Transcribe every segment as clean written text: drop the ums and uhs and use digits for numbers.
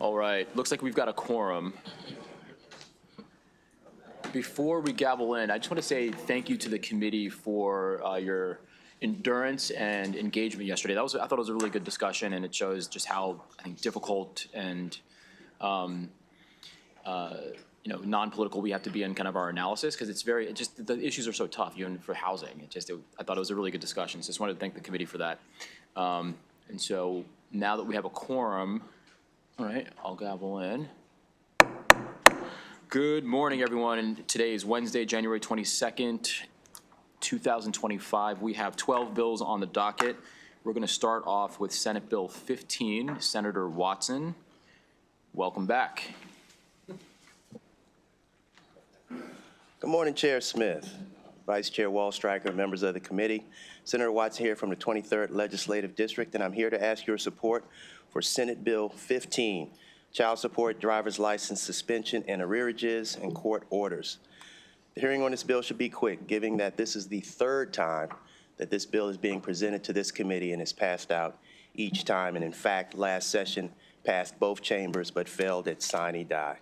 All right, looks like we've got a quorum. Before we gavel in, I just want to say thank you to the committee for your endurance and engagement yesterday. I thought it was a really good discussion, and it shows just how, I think, difficult and non-political we have to be in kind of our analysis, because the issues are so tough, even for housing. I thought it was a really good discussion, so just wanted to thank the committee for that. And so now that we have a quorum, all right, I'll gavel in. Good morning, everyone. And today is Wednesday, January 22nd, 2025. We have 12 bills on the docket. We're going to start off with Senate Bill 15. Senator Watson, welcome back. Good morning, Chair Smith, Vice Chair Wallstriker, members of the committee. Senator Watson here from the 23rd Legislative District, and I'm here to ask your support for Senate Bill 15, Child Support, Driver's License Suspension, and Arrearages and Court Orders. The hearing on this bill should be quick, given that this is the third time that this bill is being presented to this committee and is passed out each time. And in fact, last session passed both chambers but failed at sine die.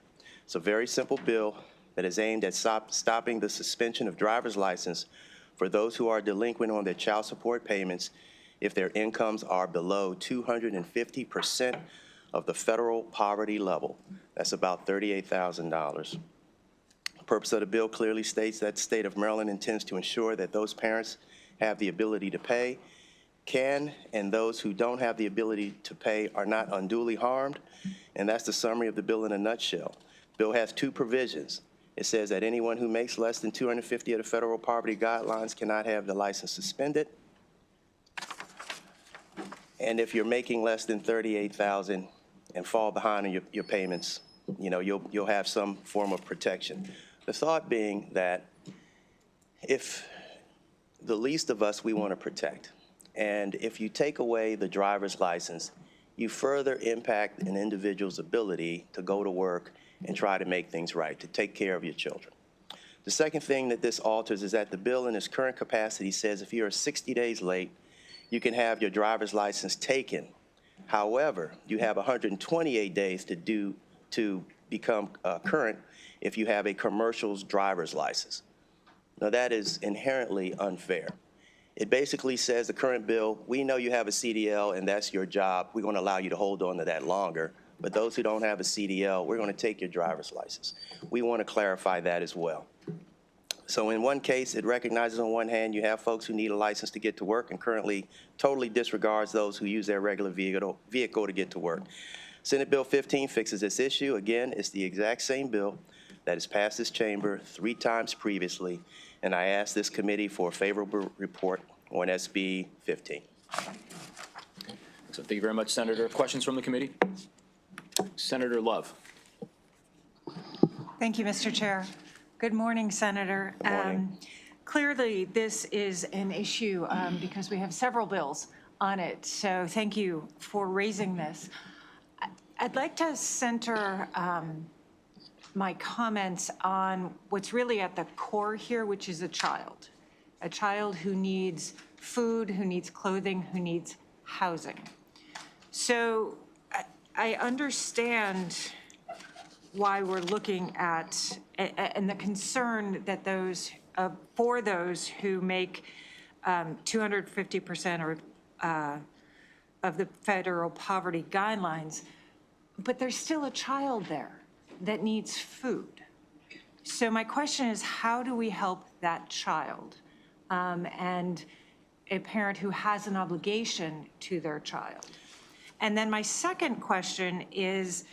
It's a very simple bill that is aimed at stopping the suspension of driver's license for those who are delinquent on their child support payments if their incomes are below 250% of the federal poverty level. That's about $38,000. The purpose of the bill clearly states that the state of Maryland intends to ensure that those parents have the ability to pay, and those who don't have the ability to pay are not unduly harmed. And that's the summary of the bill in a nutshell. The bill has two provisions. It says that anyone who makes less than 250 of the federal poverty guidelines cannot have the license suspended. And if you're making less than $38,000 and fall behind on your payments, you'll have some form of protection. The thought being that if the least of us we want to protect, and if you take away the driver's license, you further impact an individual's ability to go to work and try to make things right, to take care of your children. The second thing that this alters is that the bill in its current capacity says if you're 60 days late, you can have your driver's license taken. However, you have 128 days to become current if you have a commercial's driver's license. Now that is inherently unfair. It basically says the current bill, we know you have a CDL and that's your job. We're going to allow you to hold on to that longer. But those who don't have a CDL, we're going to take your driver's license. We want to clarify that as well. So in one case, it recognizes on one hand you have folks who need a license to get to work and currently totally disregards those who use their regular vehicle to get to work. Senate Bill 15 fixes this issue. Again, it's the exact same bill that has passed this chamber 3 times previously, and I ask this committee for a favorable report on SB 15. So thank you very much, Senator. Questions from the committee? Senator Love. Thank you, Mr. Chair. Good morning, Senator. Good morning. Clearly, this is an issue because we have several bills on it. So thank you for raising this. I'd like to center my comments on what's really at the core here, which is a child who needs food, who needs clothing, who needs housing. So I understand why we're looking at, and the concern that for those who make 250% or of the federal poverty guidelines, but there's still a child there that needs food. So my question is, how do we help that child and a parent who has an obligation to their child? And then my second question is,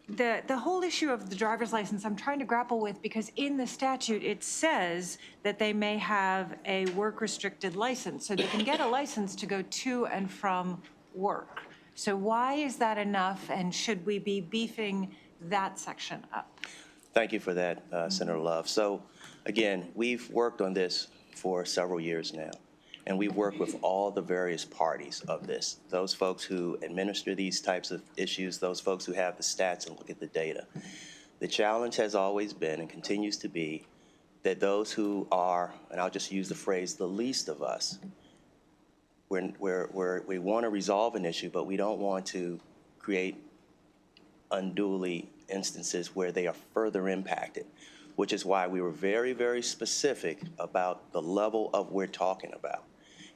the whole issue of the driver's license I'm trying to grapple with, because in the statute it says that they may have a work-restricted license, so they can get a license to go to and from work. So why is that enough, and should we be beefing that section up? Thank you for that, Senator Love. So again, we've worked on this for several years now, and we've worked with all the various parties of this, those folks who administer these types of issues, those folks who have the stats and look at the data. The challenge has always been and continues to be that those who are, and I'll just use the phrase, the least of us, we want to resolve an issue, but we don't want to create unduly instances where they are further impacted, which is why we were very, very specific about the level of we're talking about.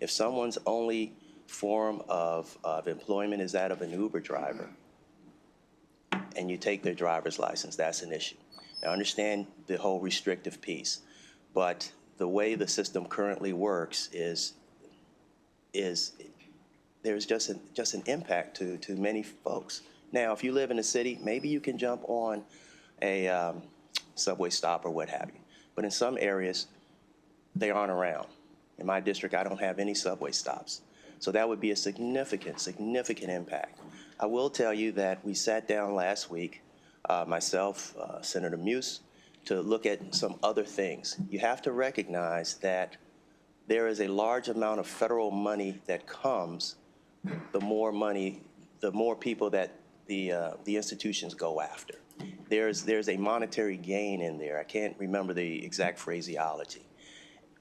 If someone's only form of employment is that of an Uber driver, and you take their driver's license, that's an issue. Now, I understand the whole restrictive piece, but the way the system currently works is there's just an impact to many folks. Now, if you live in a city, maybe you can jump on a subway stop or what have you. But in some areas, they aren't around. In my district, I don't have any subway stops. So that would be a significant, significant impact. I will tell you that we sat down last week, myself, Senator Muse, to look at some other things. You have to recognize that there is a large amount of federal money that comes, the more people that the institutions go after. There's a monetary gain in there. I can't remember the exact phraseology.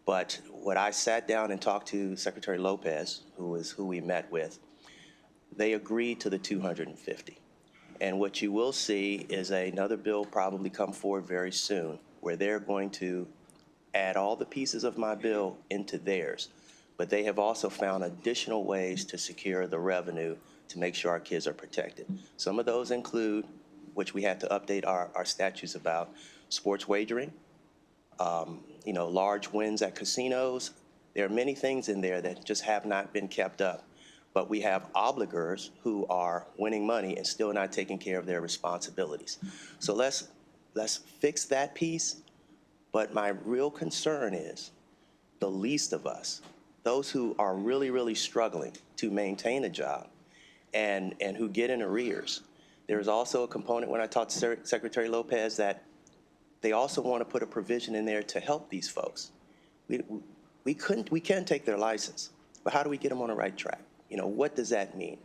But when I sat down and talked to Secretary Lopez, who we met with, they agreed to the 250. And what you will see is another bill probably come forward very soon where they're going to add all the pieces of my bill into theirs. But they have also found additional ways to secure the revenue to make sure our kids are protected. Some of those include, which we had to update our statutes about, sports wagering, large wins at casinos. There are many things in there that just have not been kept up. But we have obligors who are winning money and still not taking care of their responsibilities. So let's fix that piece. But my real concern is the least of us, those who are really, really struggling to maintain a job and who get in arrears. There's also a component when I talked to Secretary Lopez that they also want to put a provision in there to help these folks. We can't take their license, but how do we get them on the right track? What does that mean?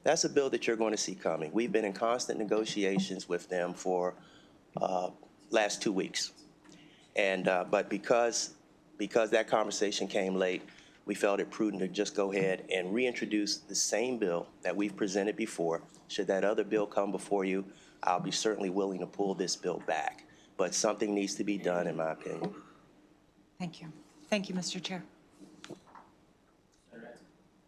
That's a bill that you're going to see coming. We've been in constant negotiations with them for last 2 weeks. And but because that conversation came late, we felt it prudent to just go ahead and reintroduce the same bill that we've presented before. Should that other bill come before you, I'll be certainly willing to pull this bill back. But something needs to be done, in my opinion. Thank you. Thank you, Mr. Chair.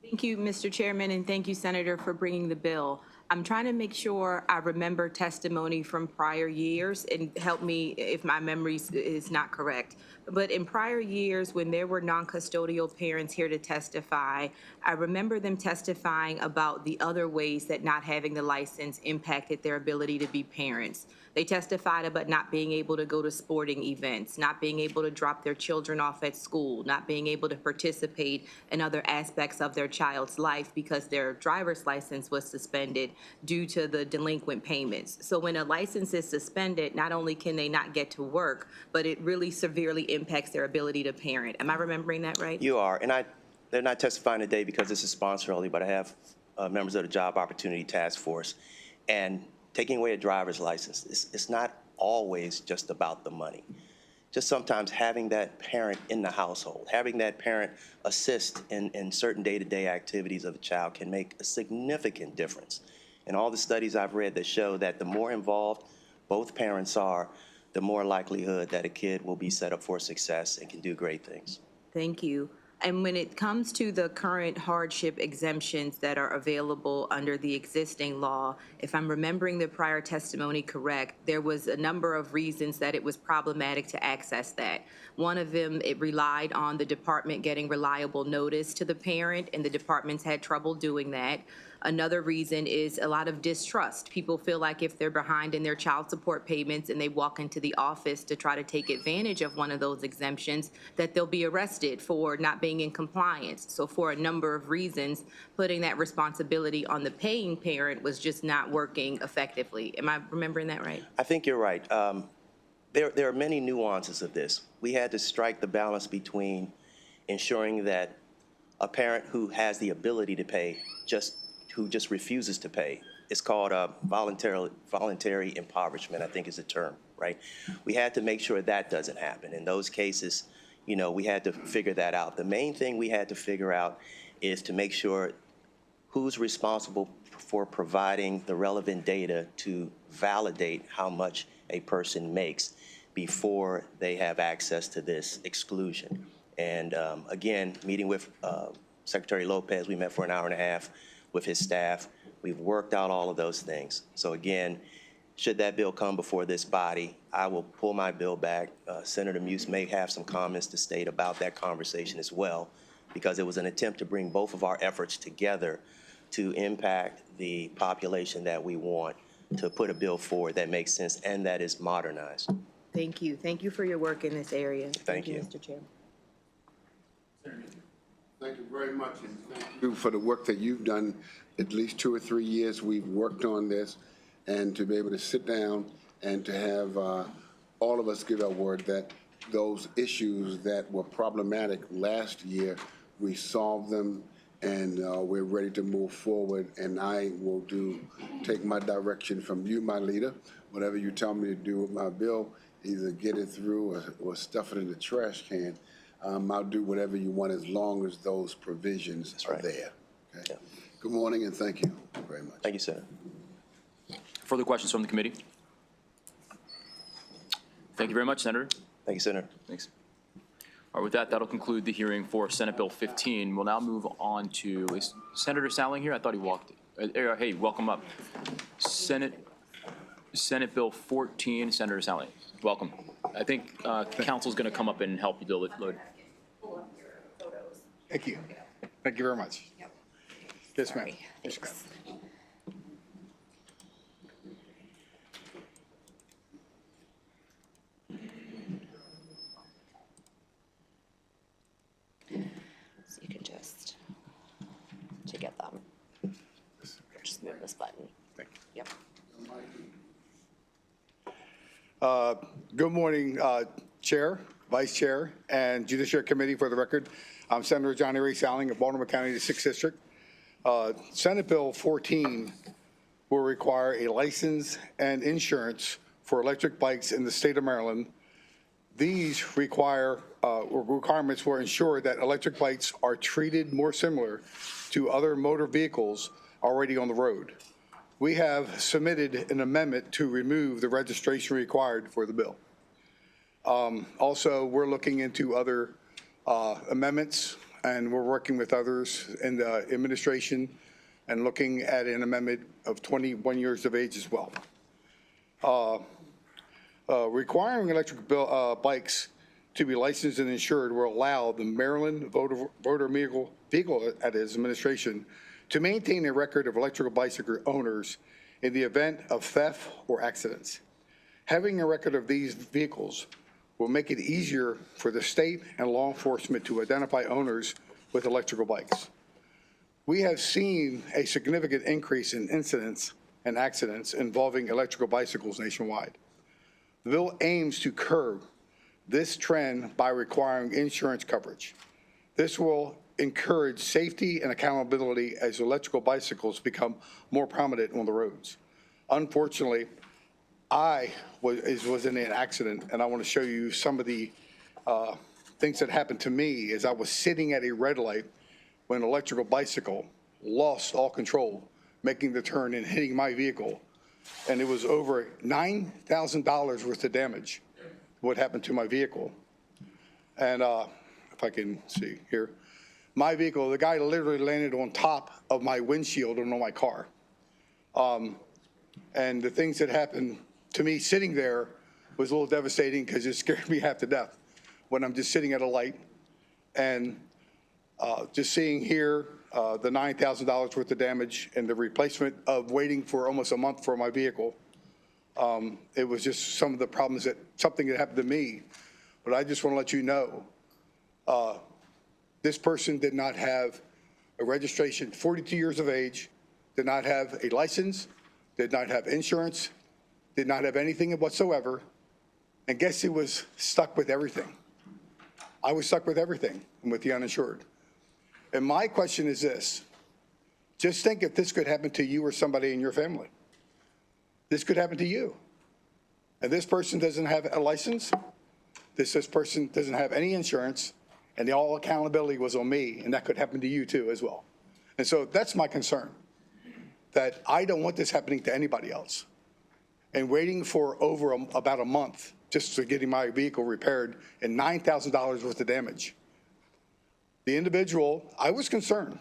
Thank you, Mr. Chairman, and thank you, Senator, for bringing the bill. I'm trying to make sure I remember testimony from prior years, and help me if my memory is not correct. But in prior years, when there were non-custodial parents here to testify, I remember them testifying about the other ways that not having the license impacted their ability to be parents. They testified about not being able to go to sporting events, not being able to drop their children off at school, not being able to participate in other aspects of their child's life because their driver's license was suspended due to the delinquent payments. So when a license is suspended, not only can they not get to work, but it really severely impacts their ability to parent. Am I remembering that right? You are, and they're not testifying today because this is sponsor only, but I have members of the Job Opportunity Task Force. And taking away a driver's license, it's not always just about the money. Just sometimes having that parent in the household, having that parent assist in certain day-to-day activities of a child can make a significant difference. And all the studies I've read that show that the more involved both parents are, the more likelihood that a kid will be set up for success and can do great things. Thank you. And when it comes to the current hardship exemptions that are available under the existing law, if I'm remembering the prior testimony correct, there was a number of reasons that it was problematic to access that. One of them, it relied on the department getting reliable notice to the parent, and the departments had trouble doing that. Another reason is a lot of distrust. People feel like if they're behind in their child support payments and they walk into the office to try to take advantage of one of those exemptions, that they'll be arrested for not being in compliance. So for a number of reasons, putting that responsibility on the paying parent was just not working effectively. Am I remembering that right? I think you're right. There are many nuances of this. We had to strike the balance between ensuring that a parent who has the ability to pay who just refuses to pay. It's called voluntary impoverishment, I think is the term, right? We had to make sure that doesn't happen. In those cases, we had to figure that out. The main thing we had to figure out is to make sure who's responsible for providing the relevant data to validate how much a person makes before they have access to this exclusion. And again, meeting with Secretary Lopez, we met for an hour and a half with his staff. We've worked out all of those things. So again, should that bill come before this body, I will pull my bill back. Senator Muse may have some comments to state about that conversation as well, because it was an attempt to bring both of our efforts together to impact the population that we want, to put a bill forward that makes sense and that is modernized. Thank you. Thank you for your work in this area. Thank you. Mr. Chair. Thank you very much, and thank you for the work that you've done. At least 2 or 3 years we've worked on this, and to be able to sit down and to have all of us give our word that those issues that were problematic last year, we solved them, and we're ready to move forward. And I will take my direction from you, my leader. Whatever you tell me to do with my bill, either get it through or stuff it in the trash can. I'll do whatever you want as long as those provisions are there. Okay? Yeah. Good morning, and thank you very much. Thank you, Senator. Further questions from the committee? Thank you very much, Senator. Thank you, Senator. Thanks. All right, with that, that'll conclude the hearing for Senate Bill 15. We'll now move on to, is Senator Sowling here? I thought he walked. Hey, welcome up. Senate Bill 14, Senator Sowling, welcome. I think council's going to come up and help you load. Thank you. Thank you very much. Yes, ma'am. Yes, ma'am. So you can just, to get them, just move this button. Thank you. Yep. Good morning, Chair, Vice Chair, and Judicial Committee. For the record, I'm Senator Johnny Ray Sowling of Baltimore County, the 6th District. Senate Bill 14 will require a license and insurance for electric bikes in the state of Maryland. These requirements will ensure that electric bikes are treated more similar to other motor vehicles already on the road. We have submitted an amendment to remove the registration required for the bill. Also, we're looking into other amendments, and we're working with others in the administration and looking at an amendment of 21 years of age as well. Requiring electric bikes to be licensed and insured will allow the Maryland Motor Vehicle Administration to maintain a record of electrical bicycle owners in the event of theft or accidents. Having a record of these vehicles will make it easier for the state and law enforcement to identify owners with electrical bikes. We have seen a significant increase in incidents and accidents involving electrical bicycles nationwide. The bill aims to curb this trend by requiring insurance coverage. This will encourage safety and accountability as electrical bicycles become more prominent on the roads. Unfortunately, I was in an accident, and I want to show you some of the things that happened to me as I was sitting at a red light when an electrical bicycle lost all control, making the turn and hitting my vehicle. And it was over $9,000 worth of damage, what happened to my vehicle. And if I can see here, my vehicle, the guy literally landed on top of my windshield and on my car. And the things that happened to me sitting there was a little devastating because it scared me half to death when I'm just sitting at a light. And just seeing here the $9,000 worth of damage and the replacement of waiting for almost a month for my vehicle. It was just some of the problems something that happened to me. But I just want to let you know, this person did not have a registration, 42 years of age, did not have a license, did not have insurance, did not have anything whatsoever. And guess who was stuck with everything? I was stuck with everything and with the uninsured. And my question is this: just think if this could happen to you or somebody in your family. This could happen to you. And this person doesn't have a license. This person doesn't have any insurance. And all accountability was on me. And that could happen to you too as well. And so that's my concern, that I don't want this happening to anybody else. And waiting for about a month just to getting my vehicle repaired and $9,000 worth of damage. The individual, I was concerned.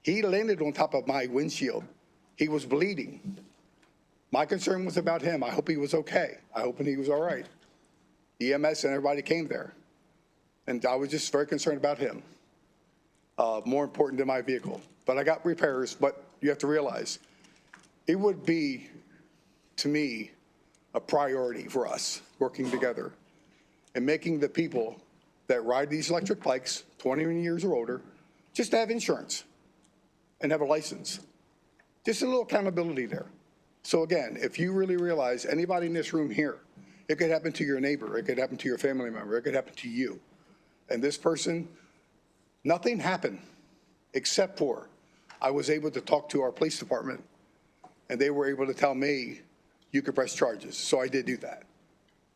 He landed on top of my windshield. He was bleeding. My concern was about him. I hope he was okay. I hope he was all right. EMS and everybody came there. And I was just very concerned about him. More important than my vehicle. But I got repairs, but you have to realize, it would be, to me, a priority for us working together and making the people that ride these electric bikes, 20 years or older, just to have insurance and have a license. Just a little accountability there. So again, if you really realize anybody in this room here, it could happen to your neighbor, it could happen to your family member, it could happen to you. And this person, nothing happened except for I was able to talk to our police department and they were able to tell me you could press charges. So I did do that.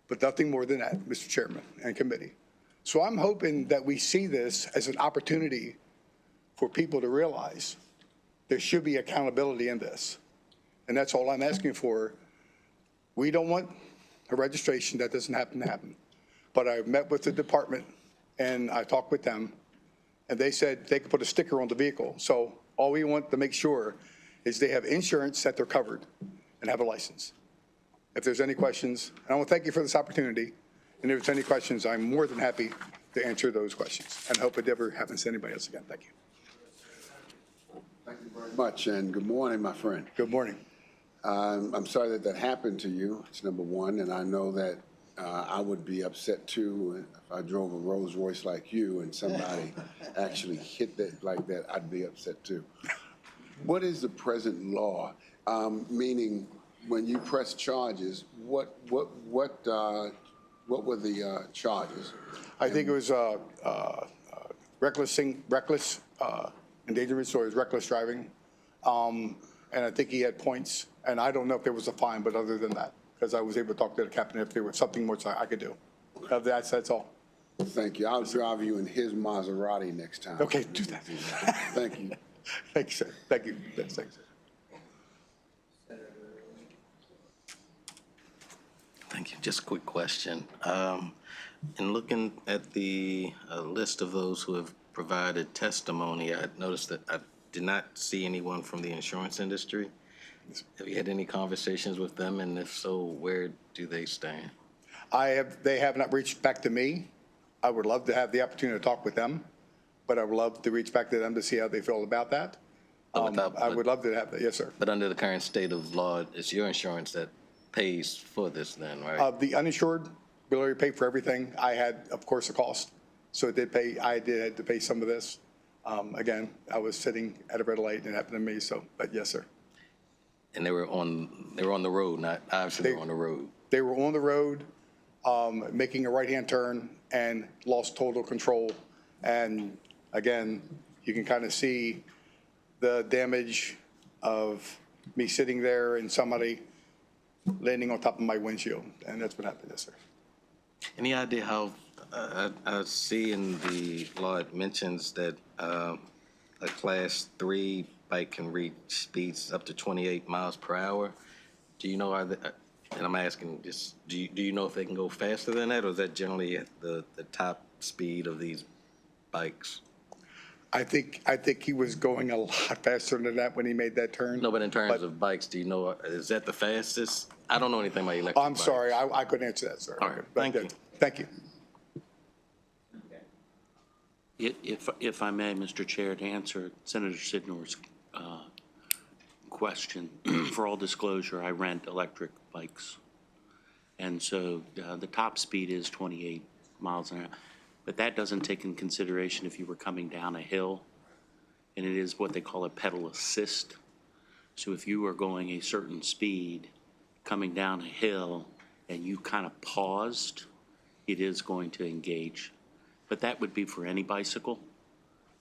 But nothing more than that, Mr. Chairman and committee. So I'm hoping that we see this as an opportunity for people to realize there should be accountability in this. And that's all I'm asking for. We don't want a registration that doesn't happen to happen. But I met with the department and I talked with them and they said they could put a sticker on the vehicle. So all we want to make sure is they have insurance that they're covered and have a license. If there's any questions, and I want to thank you for this opportunity. And if there's any questions, I'm more than happy to answer those questions and hope it never happens to anybody else again. Thank you. Thank you very much, and good morning, my friend. Good morning. I'm sorry that that happened to you. It's number one, and I know that I would be upset too if I drove a Rolls Royce like you and somebody actually hit that like that. I'd be upset too. What is the present law? Meaning, when you press charges, what were the charges? I think it was reckless endangerment, so it was reckless driving. And I think he had points. And I don't know if there was a fine, but other than that, because I was able to talk to the captain if there was something more I could do. That's all. Thank you. I'll drive you in his Maserati next time. Okay, do that. Thank you. Thank you, sir. Thank you. Thanks, sir. Thank you. Just a quick question. In looking at the list of those who have provided testimony, I noticed that I did not see anyone from the insurance industry. Have you had any conversations with them? And if so, where do they stand? They have not reached back to me. I would love to have the opportunity to talk with them, but I would love to reach back to them to see how they feel about that. I would love to have that. Yes, sir. But under the current state of law, it's your insurance that pays for this then, right? The uninsured will already pay for everything. I had, of course, a cost. So it did pay. I did have to pay some of this. Again, I was sitting at a red light and it happened to me. So, but yes, sir. And they were on the road, not obviously they were on the road. They were on the road, making a right-hand turn and lost total control. And again, you can kind of see the damage of me sitting there and somebody landing on top of my windshield. And that's what happened, yes, sir. Any idea how, I see in the law it mentions that a class 3 bike can reach speeds up to 28 miles per hour. Do you know, and I'm asking just, do you know if they can go faster than that, or is that generally at the top speed of these bikes? I think he was going a lot faster than that when he made that turn. No, but in terms of bikes, do you know, is that the fastest? I don't know anything about electric I'm bikes. sorry, I couldn't answer that, sir. All right, But thank you. Thank you. If I may, Mr. Chair, to answer Senator Sidnor's question, for all disclosure, I rent electric bikes. And so the top speed is 28 miles an hour. But that doesn't take in consideration if you were coming down a hill, and it is what they call a pedal assist. So if you are going a certain speed, coming down a hill, and you kind of paused, it is going to engage. But that would be for any bicycle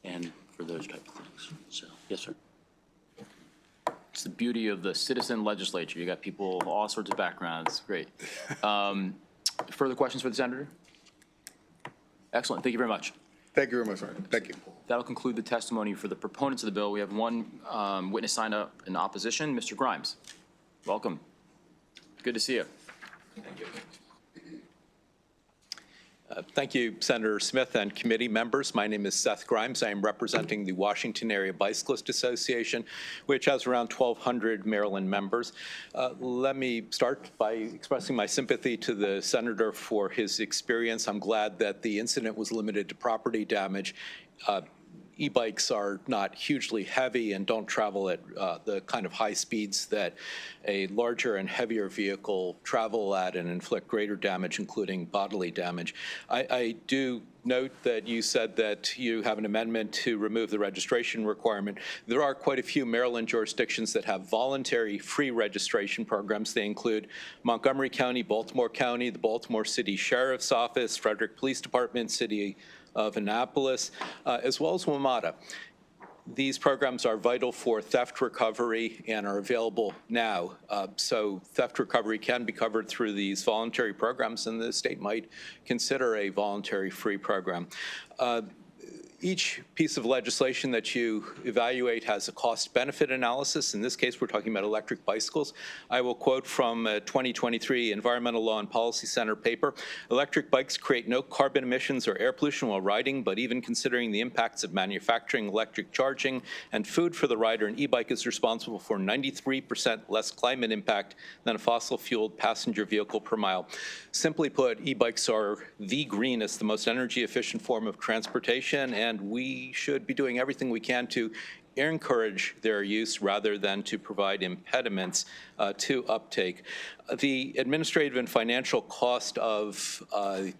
and for those type of things. So, yes, sir. It's the beauty of the citizen legislature. You got people of all sorts of backgrounds. Great. Further questions for the senator? Excellent. Thank you very much. Thank you very much, sir. Thank you. that'll conclude the testimony for the proponents of the bill. We have one witness signed up in opposition, Mr. Grimes. Welcome. Good to see you. Thank you, Senator Smith and committee members. My name is Seth Grimes. I am representing the Washington Area Bicyclist Association, which has around 1,200 Maryland members. Let me start by expressing my sympathy to the senator for his experience. I'm glad that the incident was limited to property damage. E-bikes are not hugely heavy and don't travel at the kind of high speeds that a larger and heavier vehicle travel at and inflict greater damage, including bodily damage. I do note that you said that you have an amendment to remove the registration requirement. There are quite a few Maryland jurisdictions that have voluntary free registration programs. They include Montgomery County, Baltimore County, the Baltimore City Sheriff's Office, Frederick Police Department, City of Annapolis, as well as WMATA. These programs are vital for theft recovery and are available now. So theft recovery can be covered through these voluntary programs, and the state might consider a voluntary free program. Each piece of legislation that you evaluate has a cost-benefit analysis. In this case, we're talking about electric bicycles. I will quote from a 2023 Environmental Law and Policy Center paper. Electric bikes create no carbon emissions or air pollution while riding, but even considering the impacts of manufacturing, electric charging, and food for the rider, an e-bike is responsible for 93% less climate impact than a fossil-fueled passenger vehicle per mile. Simply put, e-bikes are the greenest, the most energy-efficient form of transportation, and we should be doing everything we can to encourage their use rather than to provide impediments to uptake. The administrative and financial cost of,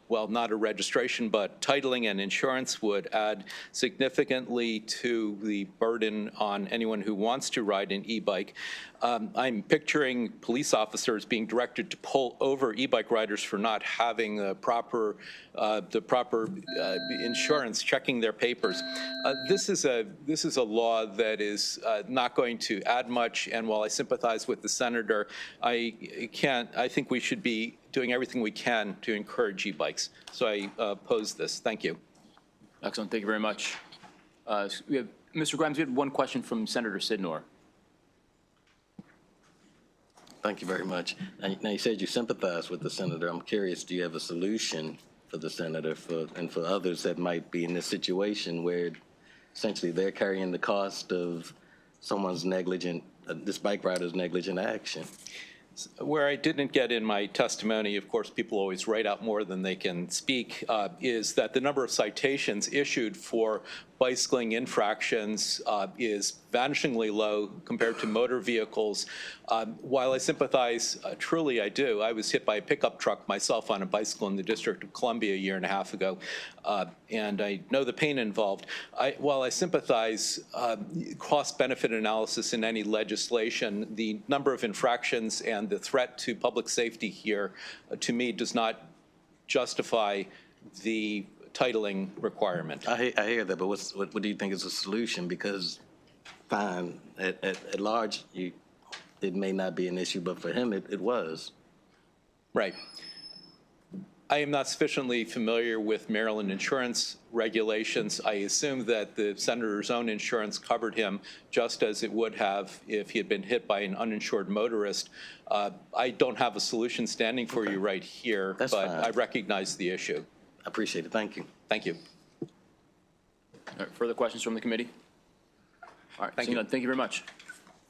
well, not a registration, but titling and insurance would add significantly to the burden on anyone who wants to ride an e-bike. I'm picturing police officers being directed to pull over e-bike riders for not having the proper insurance, checking their papers. This is a law that is not going to add much, and while I sympathize with the senator, I think we should be doing everything we can to encourage e-bikes. So I oppose this. Thank you. Excellent. Thank you very much. We have, Mr. Grimes, we had one question from Senator Sidnor. Thank you very much. Now, you said you sympathize with the senator. I'm curious, do you have a solution for the senator and for others that might be in this situation where essentially they're carrying the cost of someone's negligent, this bike rider's negligent action? Where I didn't get in my testimony, of course, people always write out more than they can speak, is that the number of citations issued for bicycling infractions is vanishingly low compared to motor vehicles. While I sympathize, truly I do. I was hit by a pickup truck myself on a bicycle in the District of Columbia a year and a half ago, and I know the pain involved. While I sympathize cost-benefit analysis in any legislation, the number of infractions and the threat to public safety here, to me, does not justify the titling requirement. I hear that, but what do you think is a solution? Because fine, at large, it may not be an issue, but for him, it was. Right. I am not sufficiently familiar with Maryland insurance regulations. I assume that the senator's own insurance covered him just as it would have if he had been hit by an uninsured motorist. I don't have a solution standing for you right here, but fine. I recognize the issue. I appreciate it. Thank you. Thank you. All right, further questions from the committee? All right, thank you very much.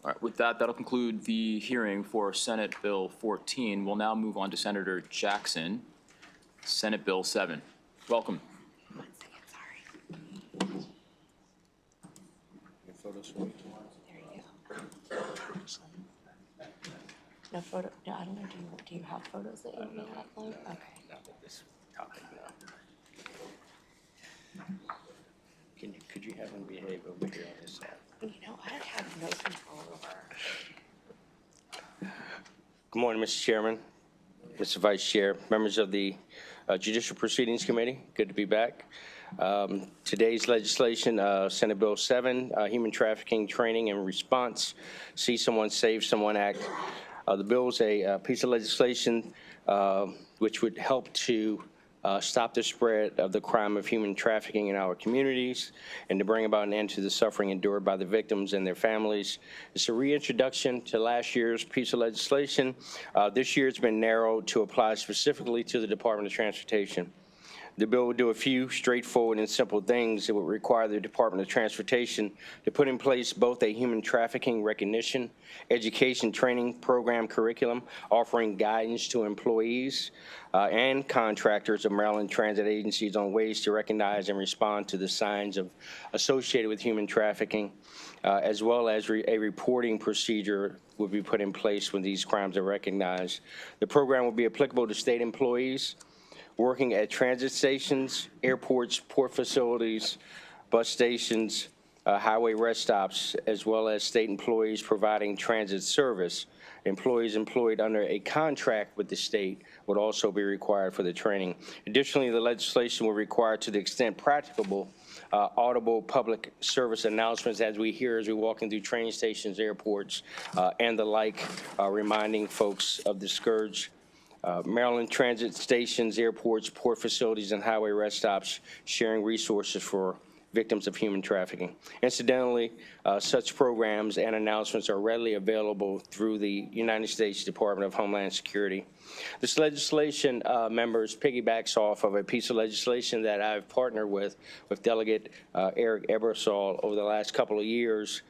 All right, with that, that'll conclude the hearing for Senate Bill 14. We'll now move on to Senator Jackson, Senate Bill 7. Welcome. 1 second, sorry. There you go. No photo, no, I don't know, do you have photos that you want me to upload? Okay. Could you have him behave over here on this side? You know, I have no control over. Good morning, Mr. Chairman, Mr. Vice Chair, members of the Judicial Proceedings Committee. Good to be back. Today's legislation, Senate Bill 7, Human Trafficking Training and Response, See Someone, Save Someone Act. The bill is a piece of legislation which would help to stop the spread of the crime of human trafficking in our communities, and to bring about an end to the suffering endured by the victims and their families. It's a reintroduction to last year's piece of legislation. This year it's been narrowed to apply specifically to the Department of Transportation. The bill would do a few straightforward and simple things. It would require the Department of Transportation to put in place both a human trafficking recognition, education training program curriculum, offering guidance to employees and contractors of Maryland transit agencies on ways to recognize and respond to the signs associated with human trafficking, as well as a reporting procedure would be put in place when these crimes are recognized. The program will be applicable to state employees working at transit stations, airports, port facilities, bus stations, highway rest stops, as well as state employees providing transit service. Employees employed under a contract with the state would also be required for the training. Additionally, the legislation will require, to the extent practicable, audible public service announcements as we hear as we're walking through train stations, airports, and the like, reminding folks of the scourge. Maryland transit stations, airports, port facilities, and highway rest stops sharing resources for victims of human trafficking. Incidentally, such programs and announcements are readily available through the United States Department of Homeland Security. This legislation, members, piggybacks off of a piece of legislation that I've partnered with Delegate Eric Ebersol over the last couple of years,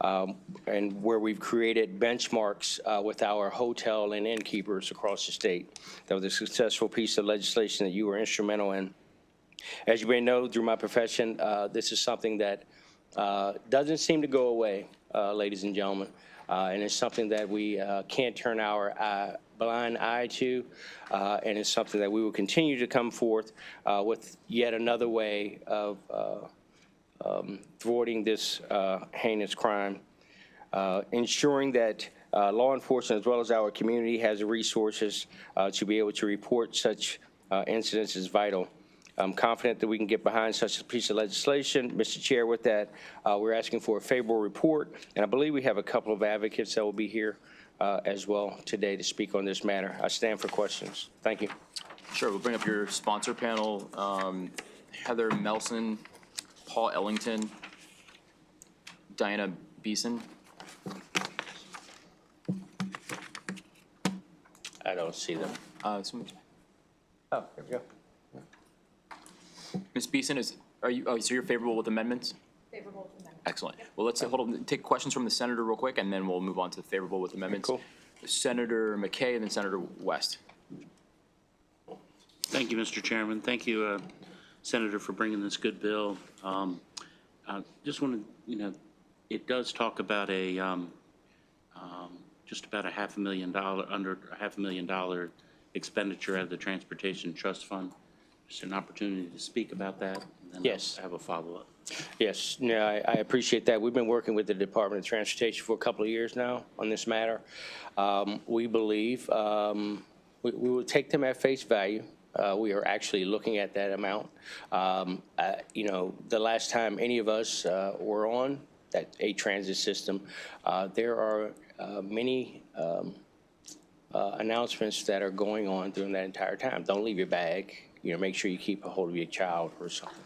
and where we've created benchmarks with our hotel and innkeepers across the state. That was a successful piece of legislation that you were instrumental in. As you may know, through my profession, this is something that doesn't seem to go away, ladies and gentlemen, and it's something that we can't turn our blind eye to, and it's something that we will continue to come forth with yet another way of thwarting this heinous crime, ensuring that law enforcement as well as our community has the resources to be able to report such incidents is vital. I'm confident that we can get behind such a piece of legislation. Mr. Chair, with that, we're asking for a favorable report, and I believe we have a couple of advocates that will be here as well today to speak on this matter. I stand for questions. Thank you. Sure, we'll bring up your sponsor panel. Heather Melson, Paul Ellington, Diana Beeson. I don't see them. Oh, there we go. Ms. Beeson, are you? Oh, so you're favorable with amendments? Favorable with amendments. Excellent. Well, let's hold on, take questions from the senator real quick, and then we'll move on to favorable with amendments. Cool. Senator McKay and then Senator West. Thank you, Mr. Chairman. Thank you, Senator, for bringing this good bill. Just want to, it does talk about a just about under a $500,000 expenditure out of the Transportation Trust Fund. Just an opportunity to speak about that. And then Yes. I'll have a follow-up. Yes, no, I appreciate that. We've been working with the Department of Transportation for a couple of years now on this matter. We believe we will take them at face value. We are actually looking at that amount. The last time any of us were on a transit system, there are many announcements that are going on during that entire time. Don't leave your bag. Make sure you keep a hold of your child or something.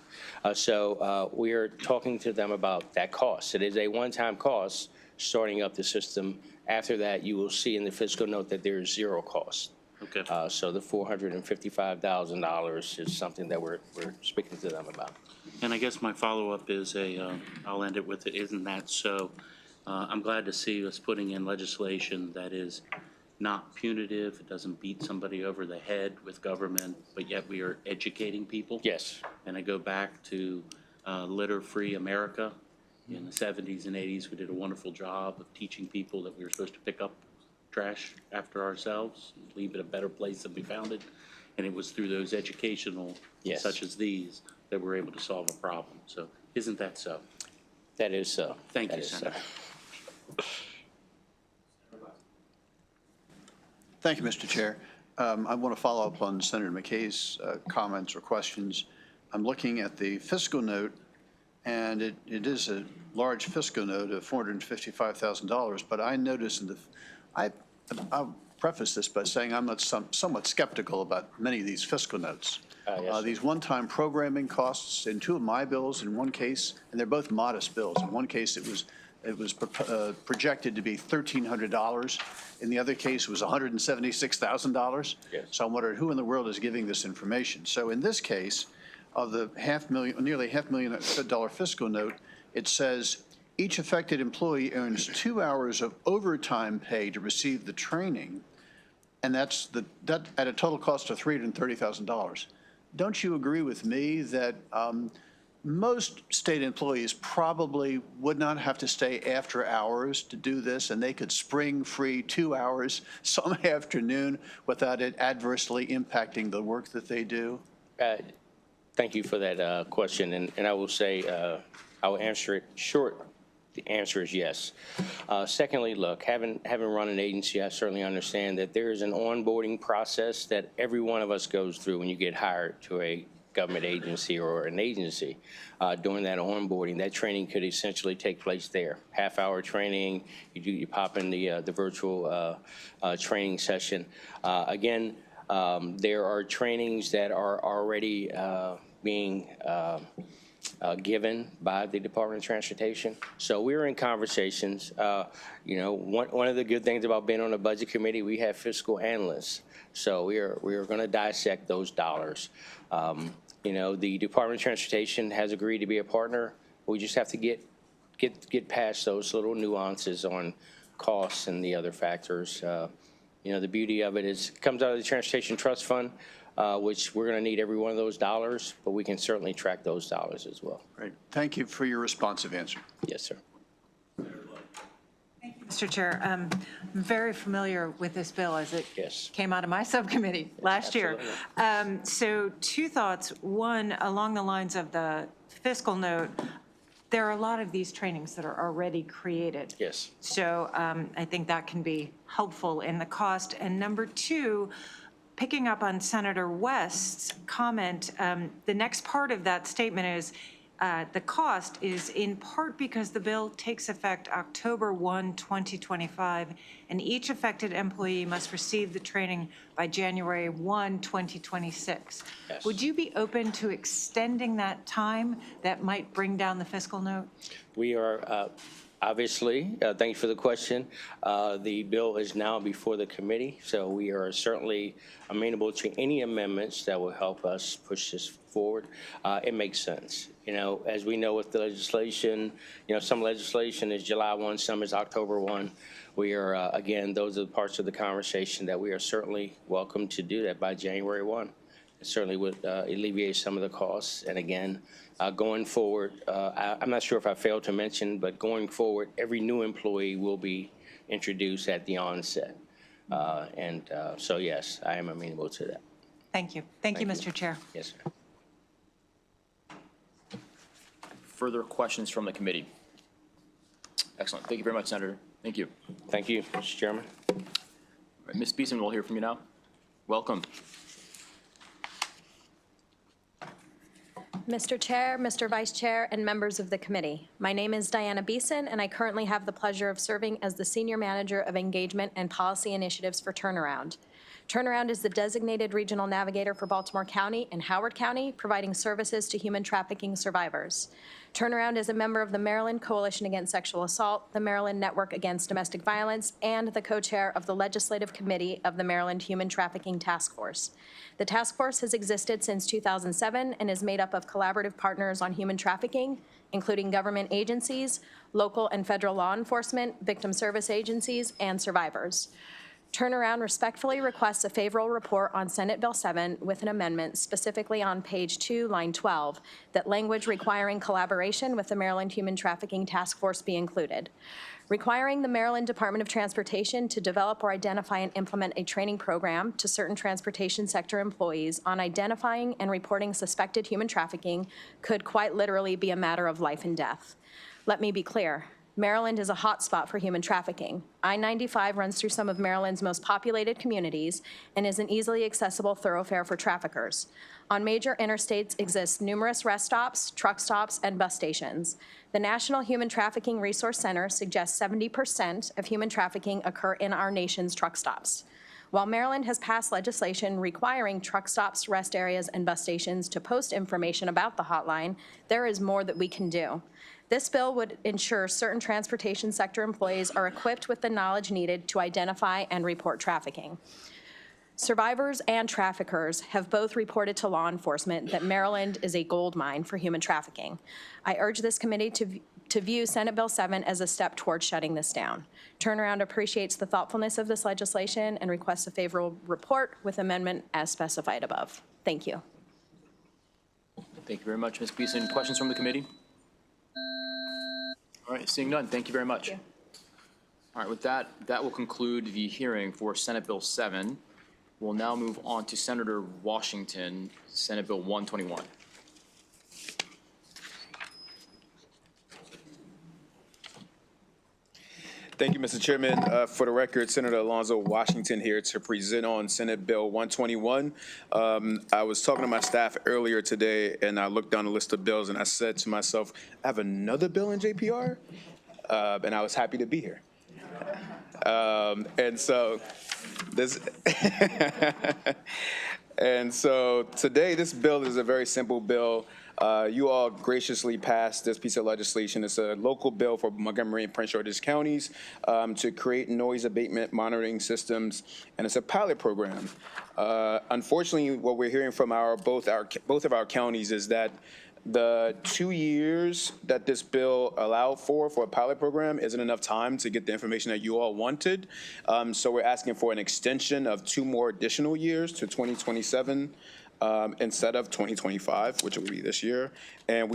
So we are talking to them about that cost. It is a one-time cost starting up the system. After that, you will see in the fiscal note that there is zero cost. Okay. So the $455,000 is something that we're speaking to them about. And I guess my follow-up is I'll end it with it, isn't that so? I'm glad to see us putting in legislation that is not punitive. It doesn't beat somebody over the head with government, but yet we are educating people. Yes. And I go back to Litter-Free America. In the 70s and 80s, we did a wonderful job of teaching people that we were supposed to pick up trash after ourselves, leave it a better place than we found it. And it was through those educational, Yes. such as these, that we're able to solve a problem. So isn't that so? That is so. Thank That you, is Senator. Thank you, Mr. Chair. I want to follow up on Senator McKay's comments or questions. I'm looking at the fiscal note, and it is a large fiscal note of $455,000, but I noticed I preface this by saying I'm not somewhat skeptical about many of these fiscal notes. Yes. These one-time programming costs in two of my bills, in one case, and they're both modest bills. In one case, it was projected to be $1,300. In the other case, it was $176,000. Yes. So I'm wondering who in the world is giving this information. So in this case, of the nearly $500,000 fiscal note, it says each affected employee earns 2 hours of overtime pay to receive the training, and that at a total cost of $330,000. Don't you agree with me that most state employees probably would not have to stay after hours to do this, and they could spring free 2 hours some afternoon without it adversely impacting the work that they do? Thank you for that question, and I will say, I will answer it short. The answer is yes. Secondly, look, having run an agency, I certainly understand that there is an onboarding process that every one of us goes through when you get hired to a government agency or an agency. During that onboarding, that training could essentially take place there. Half-hour training, you pop in the virtual training session. Again, there are trainings that are already being given by the Department of Transportation. So we're in conversations. You know, one of the good things about being on the budget committee, we have fiscal analysts. So we are going to dissect those dollars. You know, the Department of Transportation has agreed to be a partner. We just have to get past those little nuances on costs and the other factors. You know, the beauty of it is it comes out of the Transportation Trust Fund, which we're going to need every one of those dollars, but we can certainly track those dollars as well. Great. Thank you for your responsive answer. Yes, sir. Thank you, Mr. Chair. I'm very familiar with this bill as it Yes. came out of my subcommittee last year. So two thoughts. One, along the lines of the fiscal note, there are a lot of these trainings that are already created. Yes. So I think that can be helpful in the cost. And number two, picking up on Senator West's comment, the next part of that statement is the cost is in part because the bill takes effect October 1, 2025, and each affected employee must receive the training by January 1, 2026. Yes. Would you be open to extending that time that might bring down the fiscal note? We are obviously, thank you for the question. The bill is now before the committee, so we are certainly amenable to any amendments that will help us push this forward. It makes sense. You know, as we know with the legislation, you know, some legislation is July 1, some is October 1. We are, again, those are the parts of the conversation that we are certainly welcome to do that by January 1. It certainly would alleviate some of the costs. And again, going forward, I'm not sure if I failed to mention, but going forward, every new employee will be introduced at the onset. So yes, I am amenable to that. Thank you. Thank you, Mr. Chair. Yes, sir. Further questions from the committee? Excellent. Thank you very much, Senator. Thank you. Thank you, Mr. Chairman. All right, Ms. Beeson, we'll hear from you now. Welcome. Mr. Chair, Mr. Vice Chair, and members of the committee. My name is Diana Beeson, and I currently have the pleasure of serving as the Senior Manager of Engagement and Policy Initiatives for Turnaround. Turnaround is the designated regional navigator for Baltimore County and Howard County, providing services to human trafficking survivors. Turnaround is a member of the Maryland Coalition Against Sexual Assault, the Maryland Network Against Domestic Violence, and the co-chair of the Legislative Committee of the Maryland Human Trafficking Task Force. The task force has existed since 2007 and is made up of collaborative partners on human trafficking, including government agencies, local and federal law enforcement, victim service agencies, and survivors. Turnaround respectfully requests a favorable report on Senate Bill 7 with an amendment specifically on page 2, line 12, that language requiring collaboration with the Maryland Human Trafficking Task Force be included. Requiring the Maryland Department of Transportation to develop or identify and implement a training program to certain transportation sector employees on identifying and reporting suspected human trafficking could quite literally be a matter of life and death. Let me be clear. Maryland is a hotspot for human trafficking. I-95 runs through some of Maryland's most populated communities and is an easily accessible thoroughfare for traffickers. On major interstates exist numerous rest stops, truck stops, and bus stations. The National Human Trafficking Resource Center suggests 70% of human trafficking occur in our nation's truck stops. While Maryland has passed legislation requiring truck stops, rest areas, and bus stations to post information about the hotline, there is more that we can do. This bill would ensure certain transportation sector employees are equipped with the knowledge needed to identify and report trafficking. Survivors and traffickers have both reported to law enforcement that Maryland is a gold mine for human trafficking. I urge this committee to view Senate Bill 7 as a step towards shutting this down. Turnaround appreciates the thoughtfulness of this legislation and requests a favorable report with amendment as specified above. Thank you. Thank you very much, Ms. Beeson. Questions from the committee? All right, seeing none, thank you very much. Thank you. All right, with that, that will conclude the hearing for Senate Bill 7. We'll now move on to Senator Washington, Senate Bill 121. Thank you, Mr. Chairman. For the record, Senator Alonzo Washington here to present on Senate Bill 121. I was talking to my staff earlier today, and I looked down the list of bills, and I said to myself, I have another bill in JPR? And I was happy to be here. And so this, and so today, this bill is a very simple bill. You all graciously passed this piece of legislation. It's a local bill for Montgomery and Prince George's counties to create noise abatement monitoring systems, and it's a pilot program. Unfortunately, what we're hearing from both of our counties is that the 2 years that this bill allowed for a pilot program isn't enough time to get the information that you all wanted. So we're asking for an extension of 2 more additional years to 2027. Instead of 2025, which will be this year. And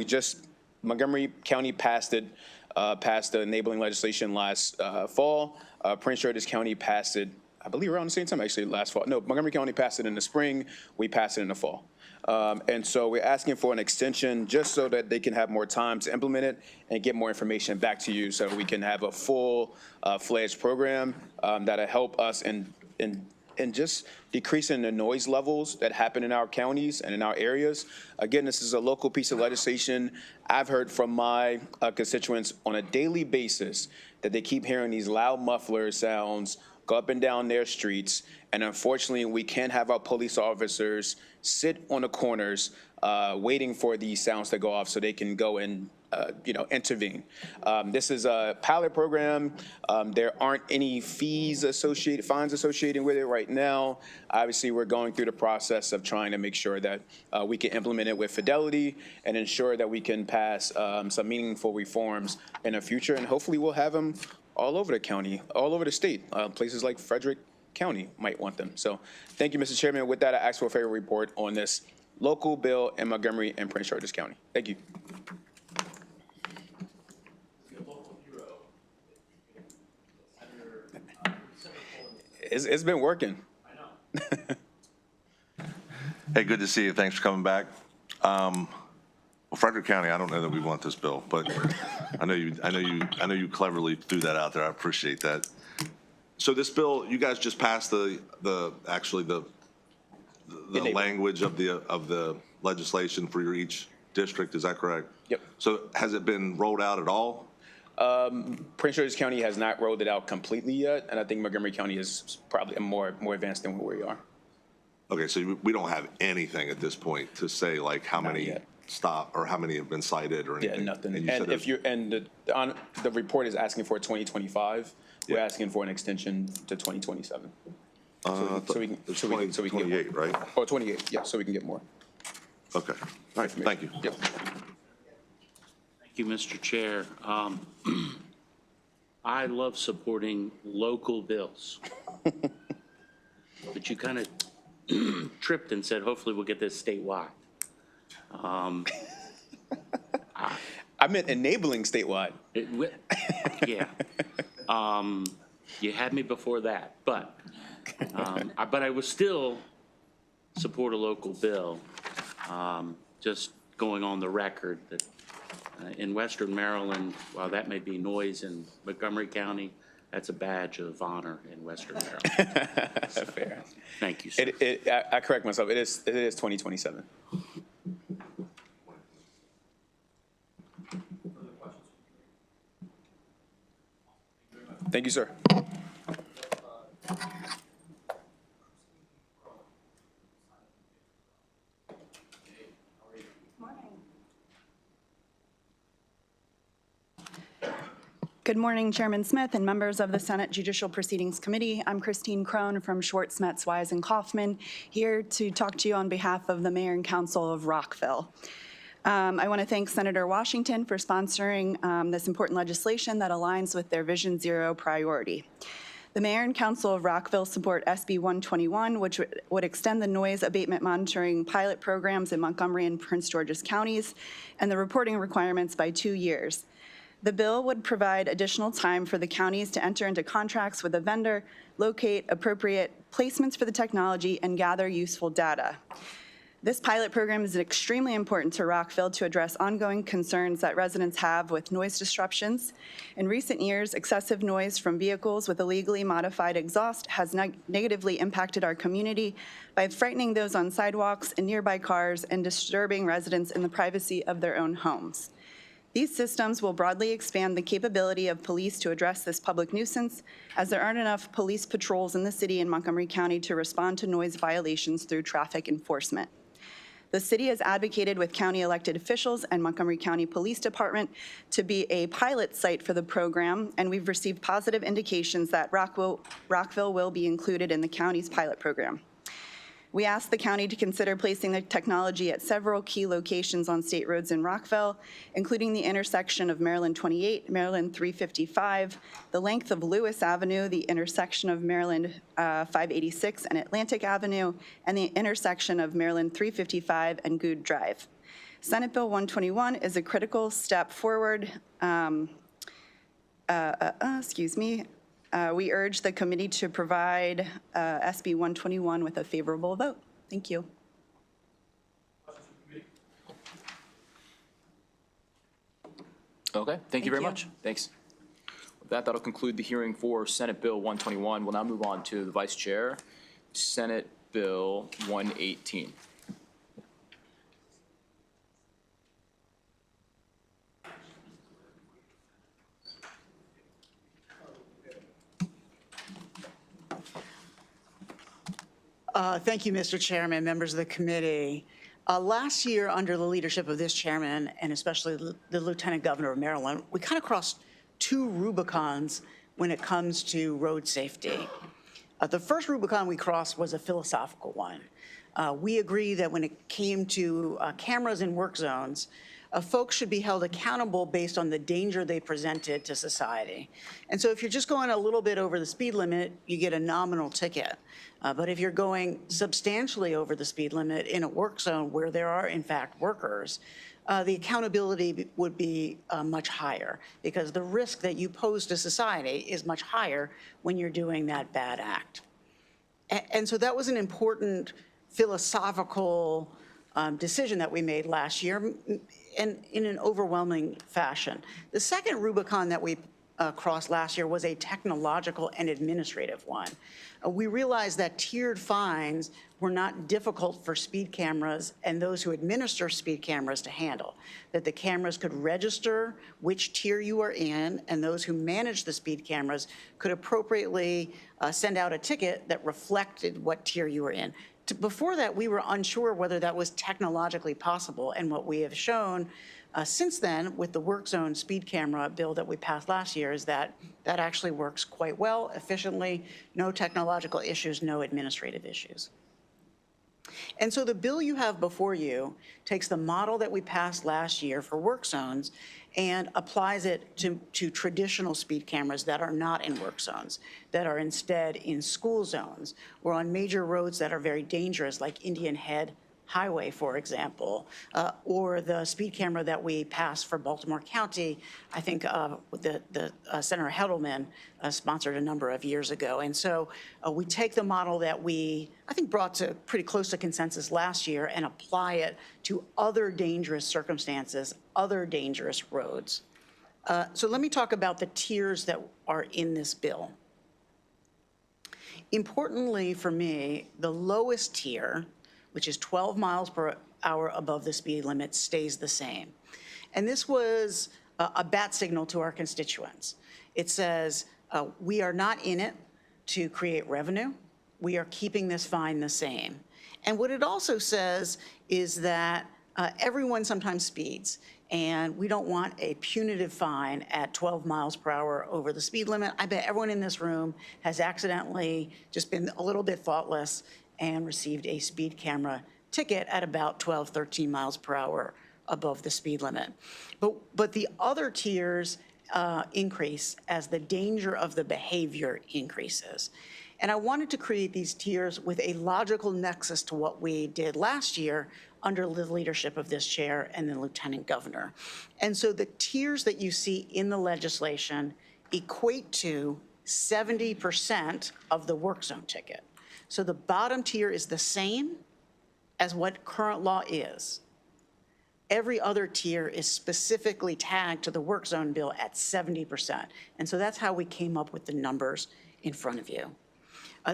Montgomery County passed the enabling legislation last fall. Prince George's County passed it, I believe around the same time, actually last fall. No, Montgomery County passed it in the spring. We passed it in the fall. And so we're asking for an extension just so that they can have more time to implement it and get more information back to you so we can have a full-fledged program that'll help us in just decreasing the noise levels that happen in our counties and in our areas. Again, this is a local piece of legislation. I've heard from my constituents on a daily basis that they keep hearing these loud muffler sounds go up and down their streets. And unfortunately, we can't have our police officers sit on the corners waiting for these sounds to go off so they can go and intervene. This is a pilot program. There aren't any fines associated with it right now. Obviously, we're going through the process of trying to make sure that we can implement it with fidelity and ensure that we can pass some meaningful reforms in the future. And hopefully we'll have them all over the county, all over the state. Places like Frederick County might want them. So thank you, Mr. Chairman. With that, I ask for a favorable report on this local bill in Montgomery and Prince George's County. Thank you. It's been working. I know. Hey, good to see you. Thanks for coming back. Well, Frederick County, I don't know that we want this bill, but I know you cleverly threw that out there. I appreciate that. So this bill, you guys just passed the language of the legislation for each district. Is that correct? Yep. So has it been rolled out at all? Prince George's County has not rolled it out completely yet, and I think Montgomery County is probably more advanced than where we are. Okay, so we don't have anything at this point to say like how many stop or how many have been cited or anything. Yeah, nothing. And the report is asking for 2025. We're asking for an extension to 2027. So we can get 28, right? Oh, 28. Yeah, so we can get more. Okay. All right. Thank you. Yep. Thank you, Mr. Chair. I love supporting local bills. But you kind of tripped and said, hopefully we'll get this statewide. I meant enabling statewide. Yeah. You had me before that, but I would still support a local bill. Just going on the record that in Western Maryland, while that may be noise in Montgomery County, that's a badge of honor in Western Maryland. So, fair. Thank you, sir. I correct myself. It is 2027. Thank you, sir. Good morning, Chairman Smith and members of the Senate Judicial Proceedings Committee. I'm Christine Crone from Schwartz, Metz, Wise, and Kaufman, here to talk to you on behalf of the Mayor and Council of Rockville. I want to thank Senator Washington for sponsoring this important legislation that aligns with their Vision Zero priority. The Mayor and Council of Rockville support SB 121, which would extend the noise abatement monitoring pilot programs in Montgomery and Prince George's counties and the reporting requirements by 2 years. The bill would provide additional time for the counties to enter into contracts with a vendor, locate appropriate placements for the technology, and gather useful data. This pilot program is extremely important to Rockville to address ongoing concerns that residents have with noise disruptions. In recent years, excessive noise from vehicles with illegally modified exhaust has negatively impacted our community by frightening those on sidewalks and nearby cars and disturbing residents in the privacy of their own homes. These systems will broadly expand the capability of police to address this public nuisance, as there aren't enough police patrols in the city and Montgomery County to respond to noise violations through traffic enforcement. The city has advocated with county elected officials and Montgomery County Police Department to be a pilot site for the program, and we've received positive indications that Rockville will be included in the county's pilot program. We asked the county to consider placing the technology at several key locations on state roads in Rockville, including the intersection of Maryland 28, Maryland 355, the length of Lewis Avenue, the intersection of Maryland 586 and Atlantic Avenue, and the intersection of Maryland 355 and Good Drive. Senate Bill 121 is a critical step forward. We urge the committee to provide SB 121 with a favorable vote. Thank you. Okay, thank you very much. Thanks. With that, that'll conclude the hearing for Senate Bill 121. We'll now move on to the Vice Chair, Senate Bill 118. Thank you, Mr. Chairman, members of the committee. Last year, under the leadership of this chairman, and especially the Lieutenant Governor of Maryland, we kind of crossed two Rubicons when it comes to road safety. The first Rubicon we crossed was a philosophical one. We agree that when it came to cameras in work zones, folks should be held accountable based on the danger they presented to society. And so if you're just going a little bit over the speed limit, you get a nominal ticket. But if you're going substantially over the speed limit in a work zone where there are, in fact, workers, the accountability would be much higher, because the risk that you pose to society is much higher when you're doing that bad act. And so that was an important philosophical decision that we made last year, and in an overwhelming fashion. The second Rubicon that we crossed last year was a technological and administrative one. We realized that tiered fines were not difficult for speed cameras and those who administer speed cameras to handle, that the cameras could register which tier you are in, and those who manage the speed cameras could appropriately send out a ticket that reflected what tier you were in. Before that, we were unsure whether that was technologically possible, and what we have shown since then with the work zone speed camera bill that we passed last year is that that actually works quite well, efficiently, no technological issues, no administrative issues. And so the bill you have before you takes the model that we passed last year for work zones and applies it to traditional speed cameras that are not in work zones, that are instead in school zones or on major roads that are very dangerous, like Indian Head Highway, for example, or the speed camera that we passed for Baltimore County. I think Senator Hedelman sponsored a number of years ago. And so we take the model that we, I think, brought to pretty close to consensus last year and apply it to other dangerous circumstances, other dangerous roads. So let me talk about the tiers that are in this bill. Importantly for me, the lowest tier, which is 12 miles per hour above the speed limit, stays the same. And this was a bat signal to our constituents. It says, we are not in it to create revenue. We are keeping this fine the same. And what it also says is that everyone sometimes speeds. And we don't want a punitive fine at 12 miles per hour over the speed limit. I bet everyone in this room has accidentally just been a little bit thoughtless and received a speed camera ticket at about 12, 13 miles per hour above the speed limit. But the other tiers increase as the danger of the behavior increases. And I wanted to create these tiers with a logical nexus to what we did last year under the leadership of this chair and the lieutenant governor. And so the tiers that you see in the legislation equate to 70% of the work zone ticket. So the bottom tier is the same as what current law is. Every other tier is specifically tagged to the work zone bill at 70%. And so that's how we came up with the numbers in front of you.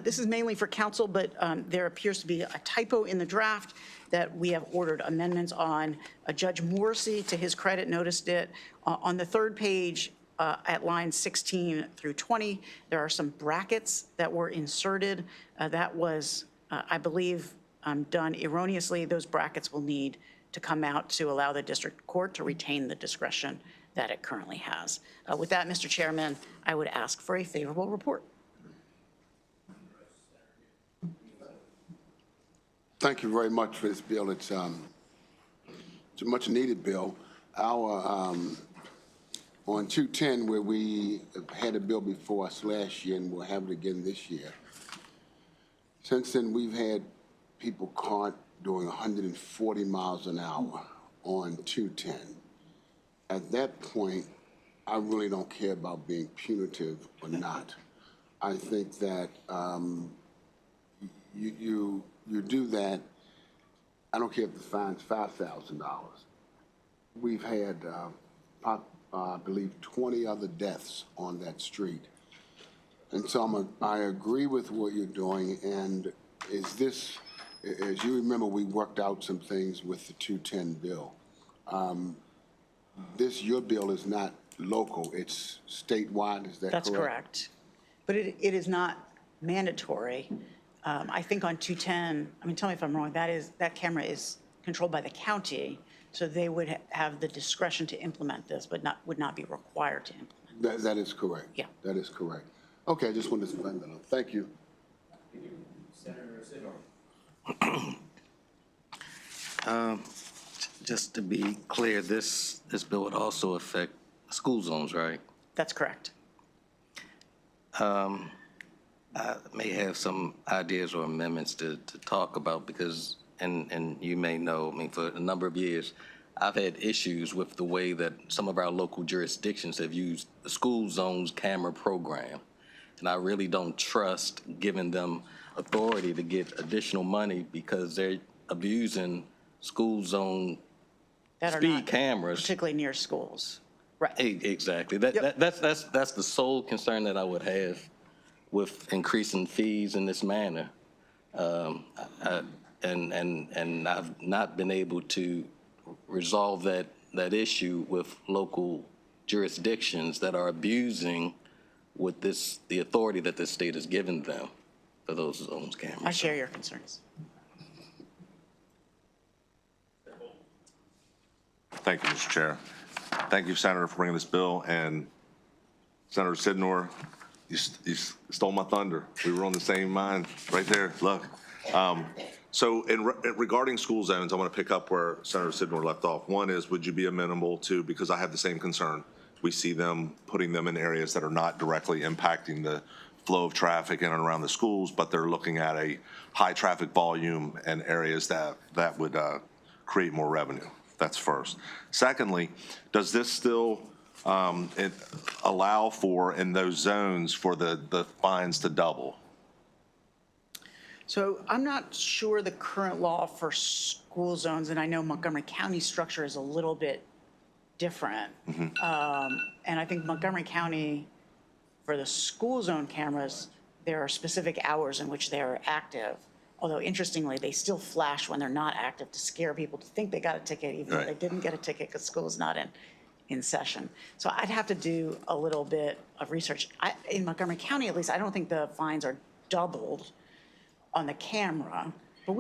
This is mainly for council, but there appears to be a typo in the draft that we have ordered amendments on. Judge Morrissey, to his credit, noticed it. On the third page, at lines 16 through 20, there are some brackets that were inserted. That was, I believe, done erroneously. Those brackets will need to come out to allow the district court to retain the discretion that it currently has. With that, Mr. Chairman, I would ask for a favorable report. Thank you very much for this bill. It's a much needed bill. Our, on 210, where we had a bill before us last year and we'll have it again this year. Since then, we've had people caught doing 140 miles an hour on 210. At that point, I really don't care about being punitive or not. I think that you do that. I don't care if the fine's $5,000. We've had, I believe, 20 other deaths on that street. And so I agree with what you're doing. And is this, as you remember, we worked out some things with the 210 bill. Your bill is not local, it's statewide, is that correct? That's correct. But it is not mandatory. I think on 210, I mean, tell me if I'm wrong, that camera is controlled by the county, so they would have the discretion to implement this, but would not be required to implement. That is correct. Yeah. That is correct. Okay, I just wanted to explain that. Thank you. Senator Sidor. Just to be clear, this bill would also affect school zones, right? That's correct. I may have some ideas or amendments to talk about because, and you may know, I mean, for a number of years, I've had issues with the way that some of our local jurisdictions have used the school zones camera program. And I really don't trust giving them authority to get additional money because they're abusing school zone That speed cameras. Particularly near schools. Right. Exactly. That's the sole concern that I would have with increasing fees in this manner. And I've not been able to resolve that issue with local jurisdictions that are abusing with the authority that this state has given them for those zones cameras. I share your concerns. Thank you, Mr. Chair. Thank you, Senator, for bringing this bill. And Senator Sidnor, you stole my thunder. We were on the same mind right there. Look. So regarding school zones, I want to pick up where Senator Sidnor left off. One is, would you be amenable to, because I have the same concern, we see them putting them in areas that are not directly impacting the flow of traffic in and around the schools, but they're looking at a high traffic volume and areas that would create more revenue. That's first. Secondly, does this still allow for, in those zones, for the fines to double? So I'm not sure the current law for school zones, and I know Montgomery County structure is a little bit different. Mm-hmm. And I think Montgomery County, for the school zone cameras, there are specific hours in which they are active. Although interestingly, they still flash when they're not active to scare people to think they got a ticket, even though they didn't get a ticket because school is not in session. So I'd have to do a little bit of research. In Montgomery County, at least, I don't think the fines are doubled on the camera. But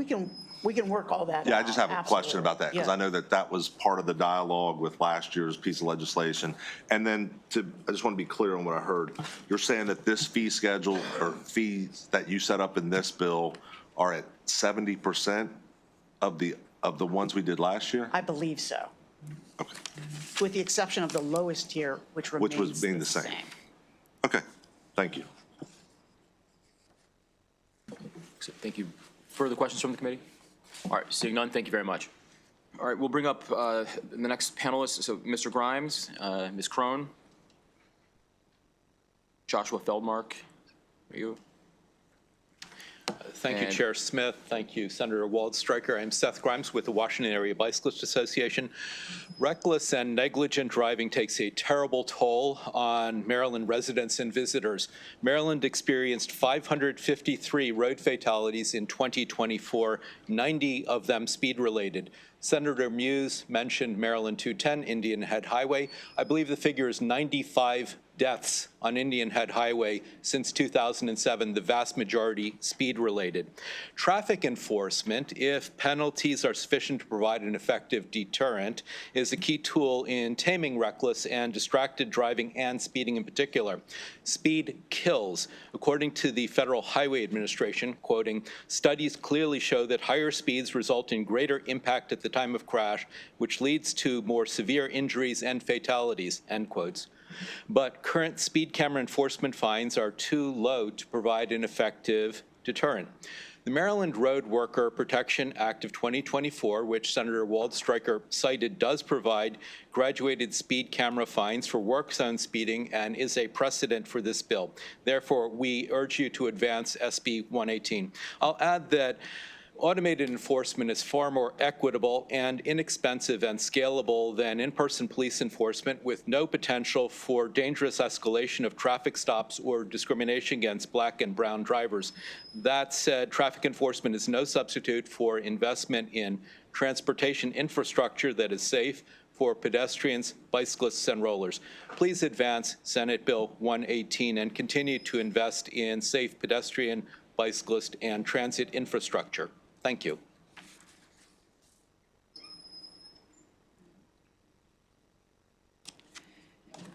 we can work all that out. Yeah, I just have a question Absolutely. about that, because Yeah. I know that that was part of the dialogue with last year's piece of legislation. And then I just want to be clear on what I heard. You're saying that this fee schedule or fees that you set up in this bill are at 70% of the ones we did last year? I believe so. Okay. With the exception of the lowest tier, which remains Which was being the same. Okay, thank you. So, thank you. Further questions from the committee? All right, seeing none, thank you very much. All right, we'll bring up the next panelists. So Mr. Grimes, Ms. Crone, Joshua Feldmark, are you? Thank you, Chair Smith. Thank you, Senator Waldstreicher. I'm Seth Grimes with the Washington Area Bicyclist Association. Reckless and negligent driving takes a terrible toll on Maryland residents and visitors. Maryland experienced 553 road fatalities in 2024, 90 of them speed-related. Senator Muse mentioned Maryland 210, Indian Head Highway. I believe the figure is 95 deaths on Indian Head Highway since 2007, the vast majority speed-related. Traffic enforcement, if penalties are sufficient to provide an effective deterrent, is a key tool in taming reckless and distracted driving and speeding in particular. Speed kills. According to the Federal Highway Administration, quoting, studies clearly show that higher speeds result in greater impact at the time of crash, which leads to more severe injuries and fatalities, end quotes. But current speed camera enforcement fines are too low to provide an effective deterrent. The Maryland Road Worker Protection Act of 2024, which Senator Waldstreicher cited, does provide graduated speed camera fines for work zone speeding and is a precedent for this bill. Therefore, we urge you to advance SB 118. I'll add that automated enforcement is far more equitable and inexpensive and scalable than in-person police enforcement, with no potential for dangerous escalation of traffic stops or discrimination against black and brown drivers. That said, traffic enforcement is no substitute for investment in transportation infrastructure that is safe for pedestrians, bicyclists, and rollers. Please advance Senate Bill 118 and continue to invest in safe pedestrian, bicyclist, and transit infrastructure. Thank you.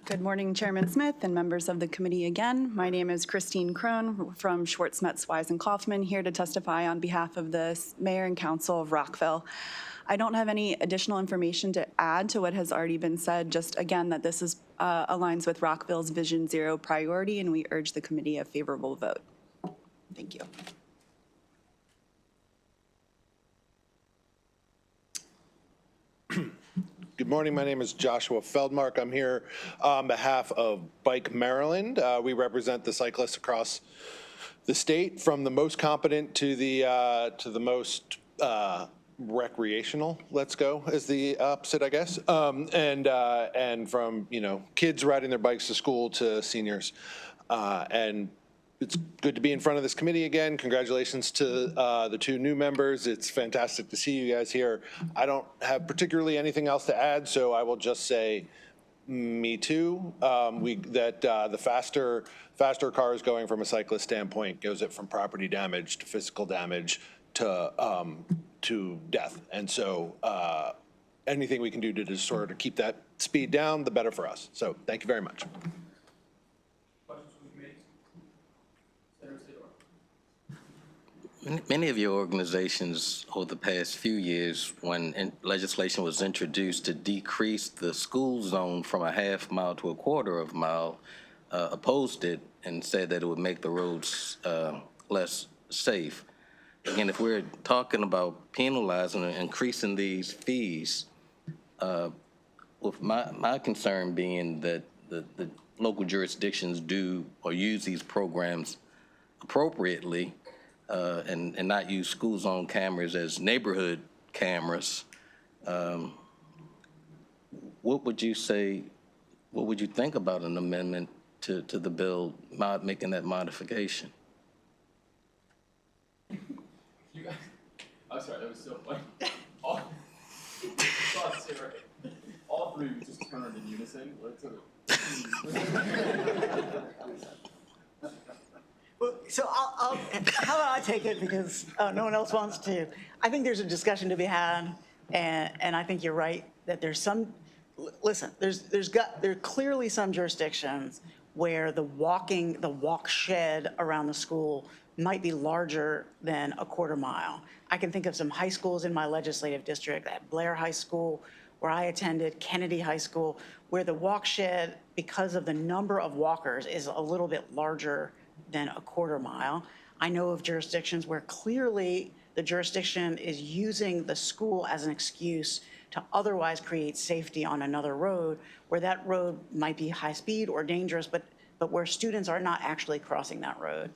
Good morning, Chairman Smith and members of the committee again. My name is Christine Krohn from Schwartz, Metz, Wise, and Kaufman, here to testify on behalf of the Mayor and Council of Rockville. I don't have any additional information to add to what has already been said, just again that this is aligns with Rockville's Vision Zero priority, and we urge the committee a favorable vote. Thank you. Good morning. My name is Joshua Feldmark. I'm here on behalf of Bike Maryland. We represent the cyclists across the state, from the most competent to the most recreational. Let's go is the opposite, I guess. And from kids riding their bikes to school to seniors. And it's good to be in front of this committee again. Congratulations to the two new members. It's fantastic to see you guys here. I don't have particularly anything else to add, so I will just say, me too. The faster cars going from a cyclist standpoint goes it from property damage to physical damage to death. And so anything we can do to just sort of keep that speed down, the better for us. So thank you very much. Many of your organizations over the past few years, when legislation was introduced to decrease the school zone from a half mile to a quarter of a mile, opposed it and said that it would make the roads less safe. Again, if we're talking about penalizing and increasing these fees, with my concern being that the local jurisdictions do or use these programs appropriately, and not use school zone cameras as neighborhood cameras, what would you say, what would you think about an amendment to the bill making that modification? I'm sorry, that was so funny. All three just turned in unison. So I'll how about I take it because no one else wants to? I think there's a discussion to be had, and I think you're right that there's some. Listen, there are clearly some jurisdictions where the walk shed around the school might be larger than a quarter mile. I can think of some high schools in my legislative district, at Blair High School, where I attended, Kennedy High School, where the walk shed, because of the number of walkers, is a little bit larger than a quarter mile. I know of jurisdictions where clearly the jurisdiction is using the school as an excuse to otherwise create safety on another road, where that road might be high speed or dangerous, but where students are not actually crossing that road.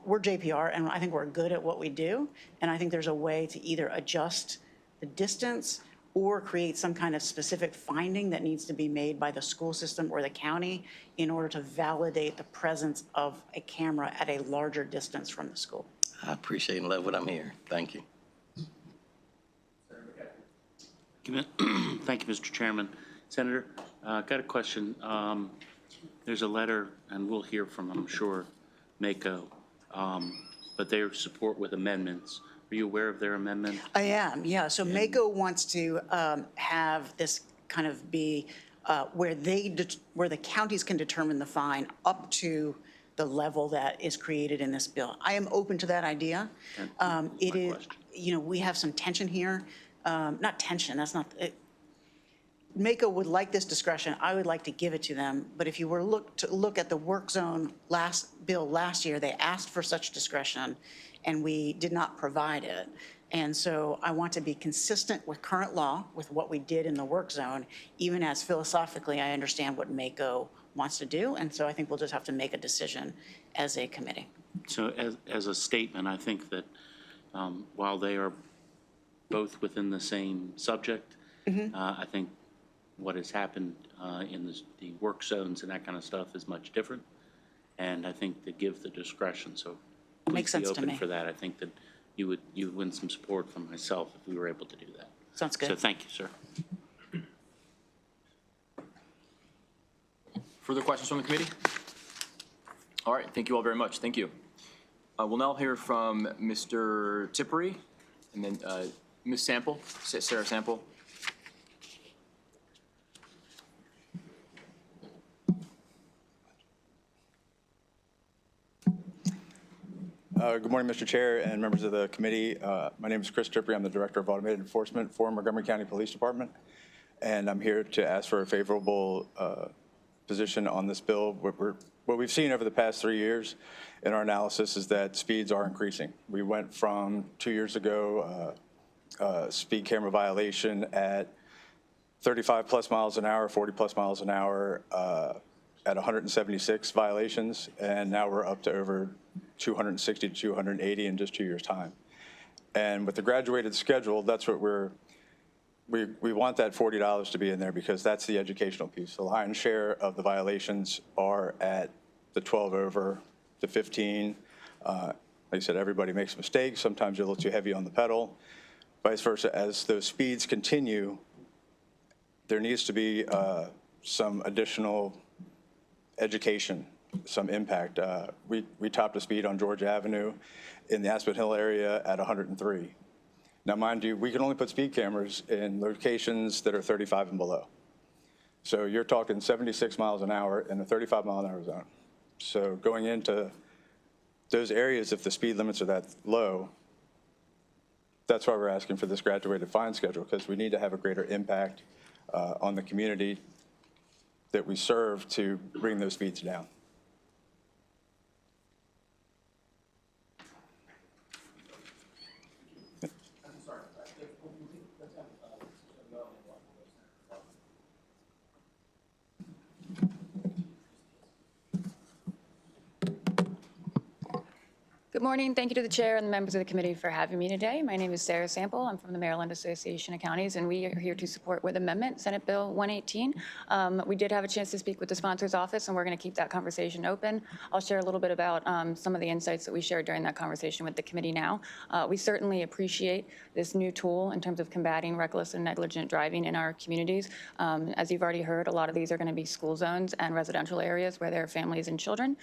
We're JPR, and I think we're good at what we do, and I think there's a way to either adjust the distance or create some kind of specific finding that needs to be made by the school system or the county in order to validate the presence of a camera at a larger distance from the school. I appreciate and love what I'm hearing. Thank you. Thank you, Mr. Chairman. Senator, got a question. There's a letter, and we'll hear from, I'm sure, MACO, but their support with amendments. Are you aware of their amendment? I am, yeah. So MACO wants to have this kind of be where the counties can determine the fine up to the level that is created in this bill. I am open to that idea. It is, you know, we have some tension here. Not tension, that's not it. MACO would like this discretion. I would like to give it to them. But if you were to look at the work zone bill last year, they asked for such discretion, and we did not provide it. And so I want to be consistent with current law, with what we did in the work zone, even as philosophically I understand what MACO wants to do. And so I think we'll just have to make a decision as a committee. So as a statement, I think that while they are both within the same subject, I think what has happened in the work zones and that kind of stuff is much different. And I think to give the discretion, so Makes please sense be to open me. for that. I think that you would win some support from myself if we were able to do that. Sounds good. So thank you, sir. Further questions from the committee? All right, thank you all very much. Thank you. We'll now hear from Mr. Tippery and then Ms. Sample, Sarah Sample. Good morning, Mr. Chair and members of the committee. My name is Chris Tippery. I'm the Director of Automated Enforcement for Montgomery County Police Department, and I'm here to ask for a favorable position on this bill. What we've seen over the past 3 years in our analysis is that speeds are increasing. We went from 2 years ago, speed camera violation at 35 plus miles an hour, 40 plus miles an hour, at 176 violations, and now we're up to over 260 to 280 in just 2 years' time. And with the graduated schedule, that's what we want that $40 to be in there because that's the educational piece. The lion's share of the violations are at the 12 over, the 15. Like I said, everybody makes mistakes. Sometimes you're a little too heavy on the pedal. Vice versa, as those speeds continue, there needs to be some additional education, some impact. We topped a speed on Georgia Avenue in the Aspen Hill area at 103. Now, mind you, we can only put speed cameras in locations that are 35 and below. So you're talking 76 miles an hour in a 35 mile an hour zone. So going into those areas, if the speed limits are that low, that's why we're asking for this graduated fine schedule, because we need to have a greater impact on the community that we serve to bring those speeds down. Good morning. Thank you to the chair and the members of the committee for having me today. My name is Sarah Sample. I'm from the Maryland Association of Counties, and we are here to support with amendment Senate Bill 118. We did have a chance to speak with the sponsor's office, and we're going to keep that conversation open. I'll share a little bit about some of the insights that we shared during that conversation with the committee now. We certainly appreciate this new tool in terms of combating reckless and negligent driving in our communities. As you've already heard, a lot of these are going to be school zones and residential areas where there are families and children.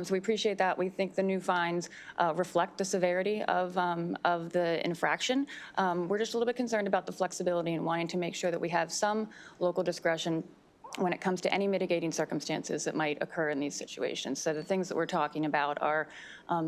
So we appreciate that. We think the new fines reflect the severity of the infraction. We're just a little bit concerned about the flexibility and wanting to make sure that we have some local discretion when it comes to any mitigating circumstances that might occur in these situations. So the things that we're talking about are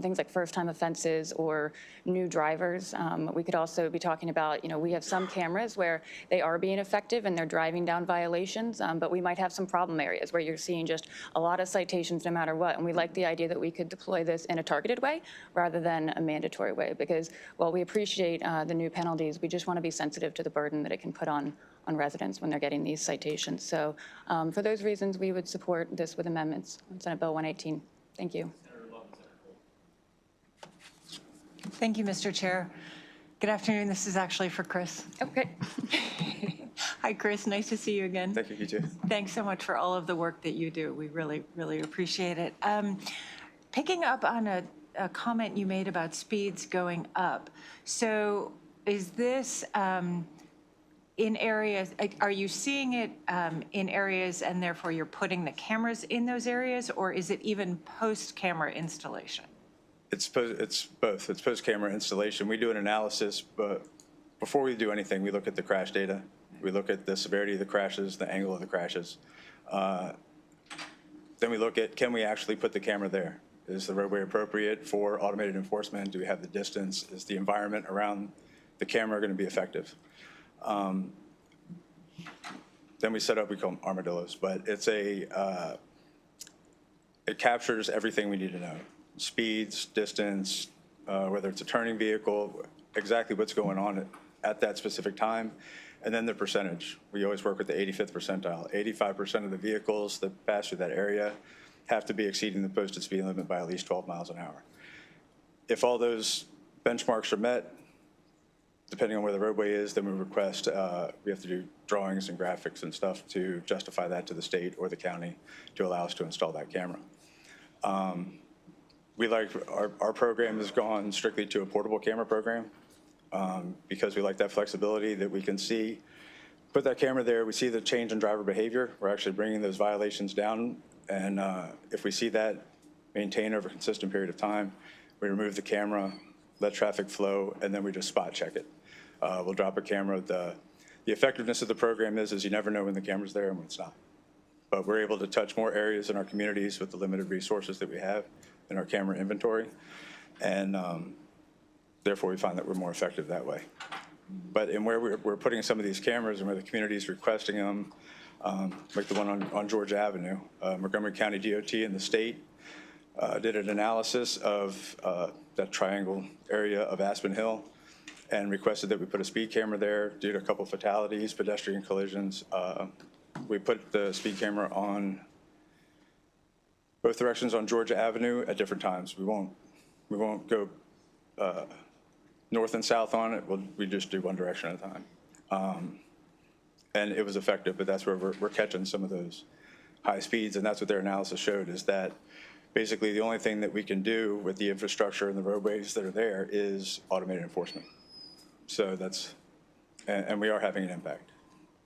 things like first-time offenses or new drivers. We could also be talking about, we have some cameras where they are being effective and they're driving down violations, but we might have some problem areas where you're seeing just a lot of citations no matter what. And we like the idea that we could deploy this in a targeted way rather than a mandatory way, because while we appreciate the new penalties, we just want to be sensitive to the burden that it can put on residents when they're getting these citations. So for those reasons, we would support this with amendments on Senate Bill 118. Thank you. Thank you, Mr. Chair. Good afternoon. This is actually for Chris. Okay. Hi, Chris. Nice to see you again. Thank you, you too. Thanks so much for all of the work that you do. We really, really appreciate it. Picking up on a comment you made about speeds going up. So is this in areas, are you seeing it in areas and therefore you're putting the cameras in those areas, or is it even post-camera installation? It's both. It's post-camera installation. We do an analysis, but before we do anything, we look at the crash data. We look at the severity of the crashes, the angle of the crashes. Then we look at, can we actually put the camera there? Is the roadway appropriate for automated enforcement? Do we have the distance? Is the environment around the camera going to be effective? Then we set up, we call them armadillos, but it's it captures everything we need to know. Speeds, distance, whether it's a turning vehicle, exactly what's going on at that specific time, and then the percentage. We always work with the 85th percentile. 85% of the vehicles that pass through that area have to be exceeding the posted speed limit by at least 12 miles an hour. If all those benchmarks are met, depending on where the roadway is, then we request, we have to do drawings and graphics and stuff to justify that to the state or the county to allow us to install that camera. Our program has gone strictly to a portable camera program because we like that flexibility that we can see, put that camera there, we see the change in driver behavior. We're actually bringing those violations down. And if we see that maintain over a consistent period of time, we remove the camera, let traffic flow, and then we just spot check it. We'll drop a camera. The effectiveness of the program is you never know when the camera's there and when it's not. But we're able to touch more areas in our communities with the limited resources that we have in our camera inventory. And therefore, we find that we're more effective that way. But in where we're putting some of these cameras and where the community is requesting them, like the one on Georgia Avenue, Montgomery County DOT and the state did an analysis of that triangle area of Aspen Hill and requested that we put a speed camera there due to a couple fatalities, pedestrian collisions. We put the speed camera on both directions on Georgia Avenue at different times. We won't go north and south on it. We just do one direction at a time. And it was effective, but that's where we're catching some of those high speeds, and that's what their analysis showed, is that basically the only thing that we can do with the infrastructure and the roadways that are there is automated enforcement. So that's, and we are having an impact.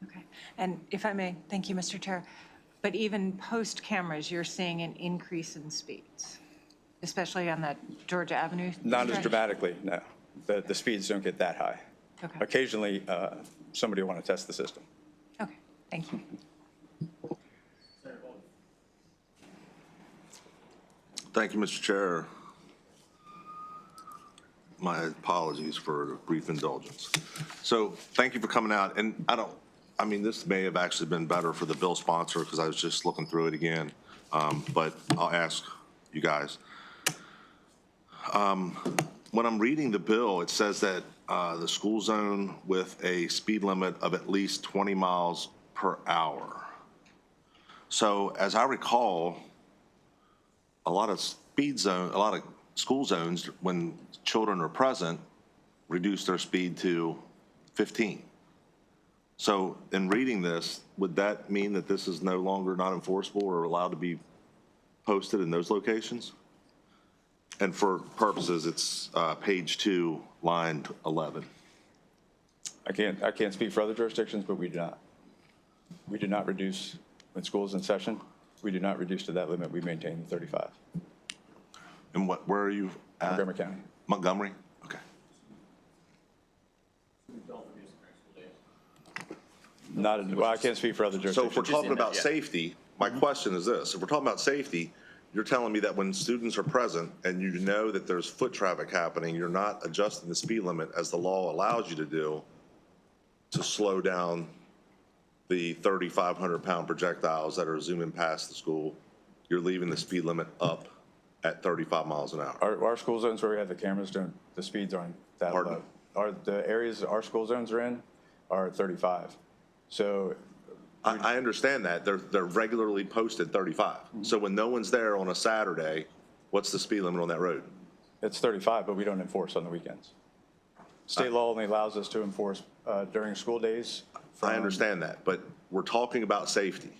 Okay. And if I may, thank you, Mr. Chair. But even post cameras, you're seeing an increase in speeds, especially on that Georgia Avenue Not stretch? as dramatically, no. The speeds don't get that high. Okay. Occasionally, somebody will want to test the system. Okay, thank you. Thank you, Mr. Chair. My apologies for the brief indulgence. So thank you for coming out. And I mean, this may have actually been better for the bill sponsor because I was just looking through it again. But I'll ask you guys. When I'm reading the bill, it says that the school zone with a speed limit of at least 20 miles per hour. So as I recall, a lot of school zones, when children are present, reduce their speed to 15. So in reading this, would that mean that this is no longer not enforceable or allowed to be posted in those locations? And for purposes, it's page 2, line 11. I can't speak for other jurisdictions, but we do not. We do not reduce when school is in session. We do not reduce to that limit. We maintain the 35. And where are you Montgomery County. Montgomery? Okay. Well, I can't speak for other So jurisdictions. if we're talking about safety, my question is this. If we're talking about safety, you're telling me that when students are present and you know that there's foot traffic happening, you're not adjusting the speed limit as the law allows you to do to slow down the 3,500-pound projectiles that are zooming past the school. You're leaving the speed limit up at 35 miles an hour. Our school zones where we have the cameras, the speeds aren't that low. The areas our school zones are in are 35. So I understand that. They're regularly posted 35. So when no one's there on a Saturday, what's the speed limit on that road? It's 35, but we don't enforce on the weekends. State law only allows us to enforce during school days. I understand that, but we're talking about safety.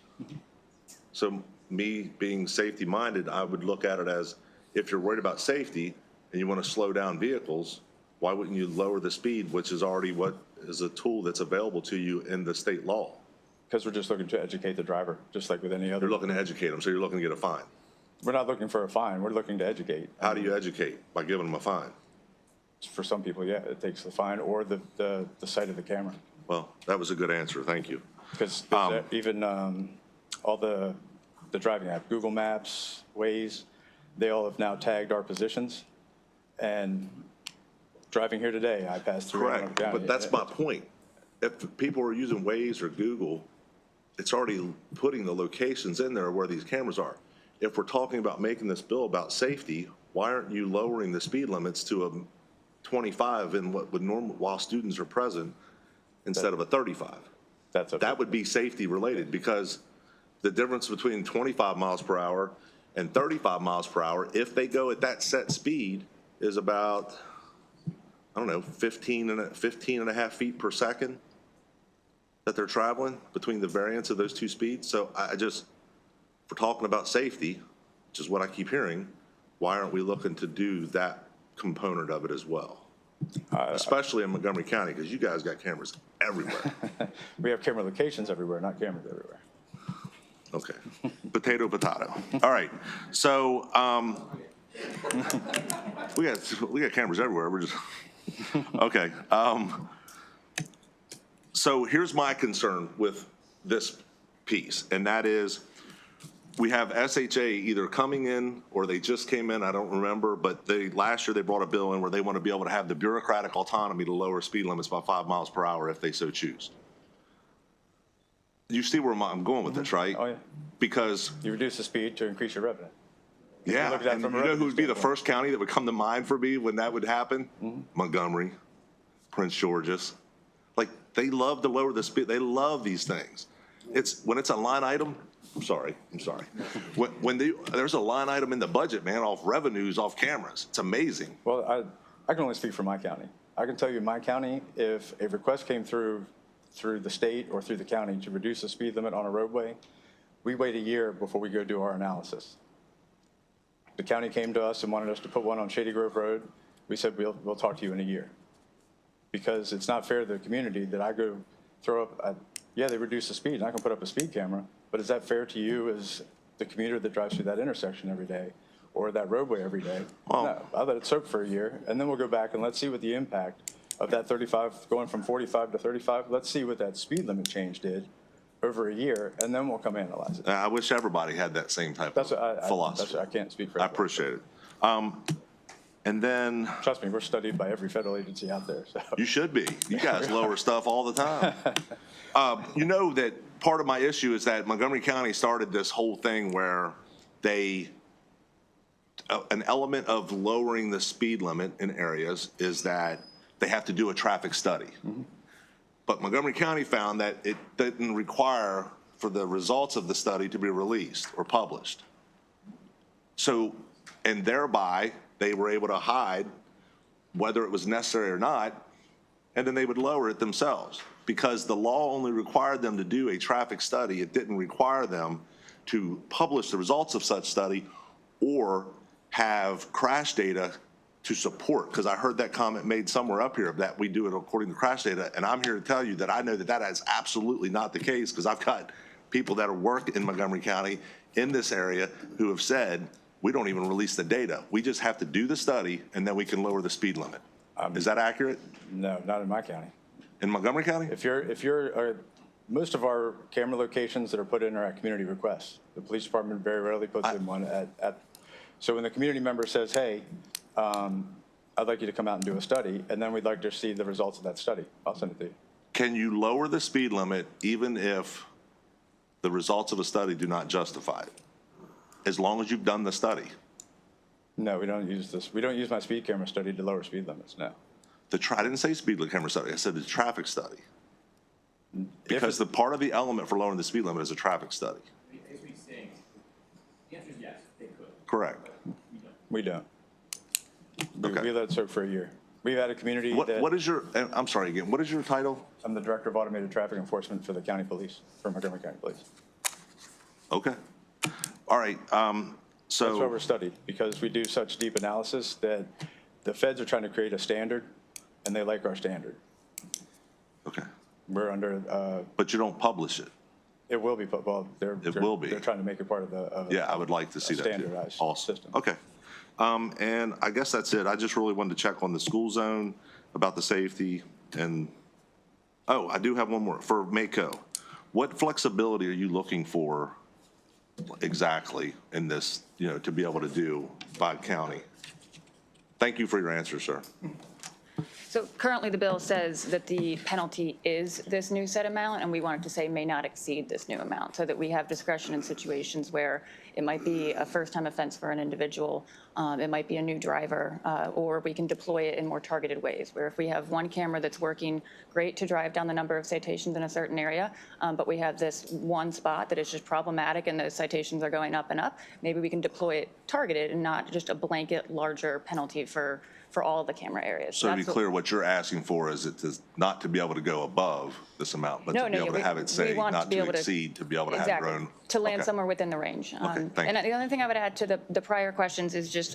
So me being safety-minded, I would look at it as, if you're worried about safety and you want to slow down vehicles, why wouldn't you lower the speed, which is already what is a tool that's available to you in the state law? Because we're just looking to educate the driver, just like with any other. You're looking to educate them, so you're looking to get a fine. We're not looking for a fine. We're looking to educate. How do you educate? By giving them a fine? For some people, yeah, it takes the fine or the sight of the camera. Well, that was a good answer. Thank you. Because even all the driving app, Google Maps, Waze, they all have now tagged our positions. And driving here today, I passed through. Correct, but that's my point. If people are using Waze or Google, it's already putting the locations in there where these cameras are. If we're talking about making this bill about safety, why aren't you lowering the speed limits to a 25 in what would normal while students are present instead of a 35? That would be safety related, because the difference between 25 miles per hour and 35 miles per hour, if they go at that set speed, is about, I don't know, 15 and a half feet per second that they're traveling between the variance of those two speeds. So if we're talking about safety, which is what I keep hearing, why aren't we looking to do that component of it as well? Especially in Montgomery County, because you guys got cameras everywhere. We have camera locations everywhere, not cameras everywhere. Okay. Potato, potato. All right. So we got cameras everywhere. We're just okay. So here's my concern with this piece, and that is we have SHA either coming in or they just came in, I don't remember, but last year they brought a bill in where they want to be able to have the bureaucratic autonomy to lower speed limits by 5 miles per hour if they so choose. You see where I'm going with this, right? Oh, yeah. Because you reduce the speed to increase your revenue. Yeah, and you know who would be the first county that would come to mind for me when that would happen? Montgomery, Prince George's. Like, they love to lower the speed. They love these things. When it's a line item, I'm sorry. When there's a line item in the budget, man, off revenues, off cameras, it's amazing. Well, I can only speak for my county. I can tell you in my county, if a request came through the state or through the county to reduce the speed limit on a roadway, we wait a year before we go do our analysis. The county came to us and wanted us to put one on Shady Grove Road. We said, we'll talk to you in a year. Because it's not fair to the community that I go throw up, yeah, they reduce the speed and I can put up a speed camera, but is that fair to you as the commuter that drives through that intersection every day or that roadway every day? No, I'll let it soak for a year and then we'll go back and let's see what the impact of that 35, going from 45 to 35, let's see what that speed limit change did over a year, and then we'll come analyze it. I wish everybody had that same type of philosophy. I can't speak for everybody. I appreciate it. And then... Trust me, we're studied by every federal agency out there. So. You should be. You guys lower stuff all the time. You know that part of my issue is that Montgomery County started this whole thing where an element of lowering the speed limit in areas is that they have to do a traffic study. But Montgomery County found that it didn't require for the results of the study to be released or published. So, and thereby, they were able to hide whether it was necessary or not, and then they would lower it themselves. Because the law only required them to do a traffic study, it didn't require them to publish the results of such study or have crash data to support, because I heard that comment made somewhere up here that we do it according to crash data, and I'm here to tell you that I know that that is absolutely not the case, because I've got people that work in Montgomery County in this area who have said we don't even release the data. We just have to do the study, and then we can lower the speed limit. Is that accurate? No, not in my county. In Montgomery County? Most of our camera locations that are put in are at community requests. The police department very rarely puts in one so when the community member says, hey, I'd like you to come out and do a study, and then we'd like to see the results of that study, I'll send it to you. Can you lower the speed limit even if the results of a study do not justify it? As long as you've done the study? No, we don't use this. We don't use my speed camera study to lower speed limits, no. I didn't say speed camera study, I said the traffic study. Because the part of the element for lowering the speed limit is a traffic study. The answer is yes, they could. Correct. We don't. Okay. We let it serve for a year. We've had a community what is your, I'm sorry again, what is your title? I'm the Director of Automated Traffic Enforcement for the county police, for Montgomery County Police. Okay. All right. So that's why we're studied, because we do such deep analysis that the feds are trying to create a standard, and they like our standard. Okay. We're under. But you don't publish it. It will be, well, It will be. They're trying to make it part of the. Yeah, I would like to see that too. Standardized system. Okay. And I guess that's it. I just really wanted to check on the school zone about the safety and, oh, I do have one more for Mako. What flexibility are you looking for exactly in this, to be able to do by county? Thank you for your answer, sir. So currently, the bill says that the penalty is this new set amount, and we wanted to say may not exceed this new amount, so that we have discretion in situations where it might be a first-time offense for an individual, it might be a new driver, or we can deploy it in more targeted ways, where if we have one camera that's working great to drive down the number of citations in a certain area, but we have this one spot that is just problematic and those citations are going up and up, maybe we can deploy it targeted and not just a blanket larger penalty for all the camera areas. So to be clear, what you're asking for is not to be able to go above this amount, but to be able to have it say not to exceed, to be able to have your own. To land somewhere within the range. Okay, thank and you. the other thing I would add to the prior questions is just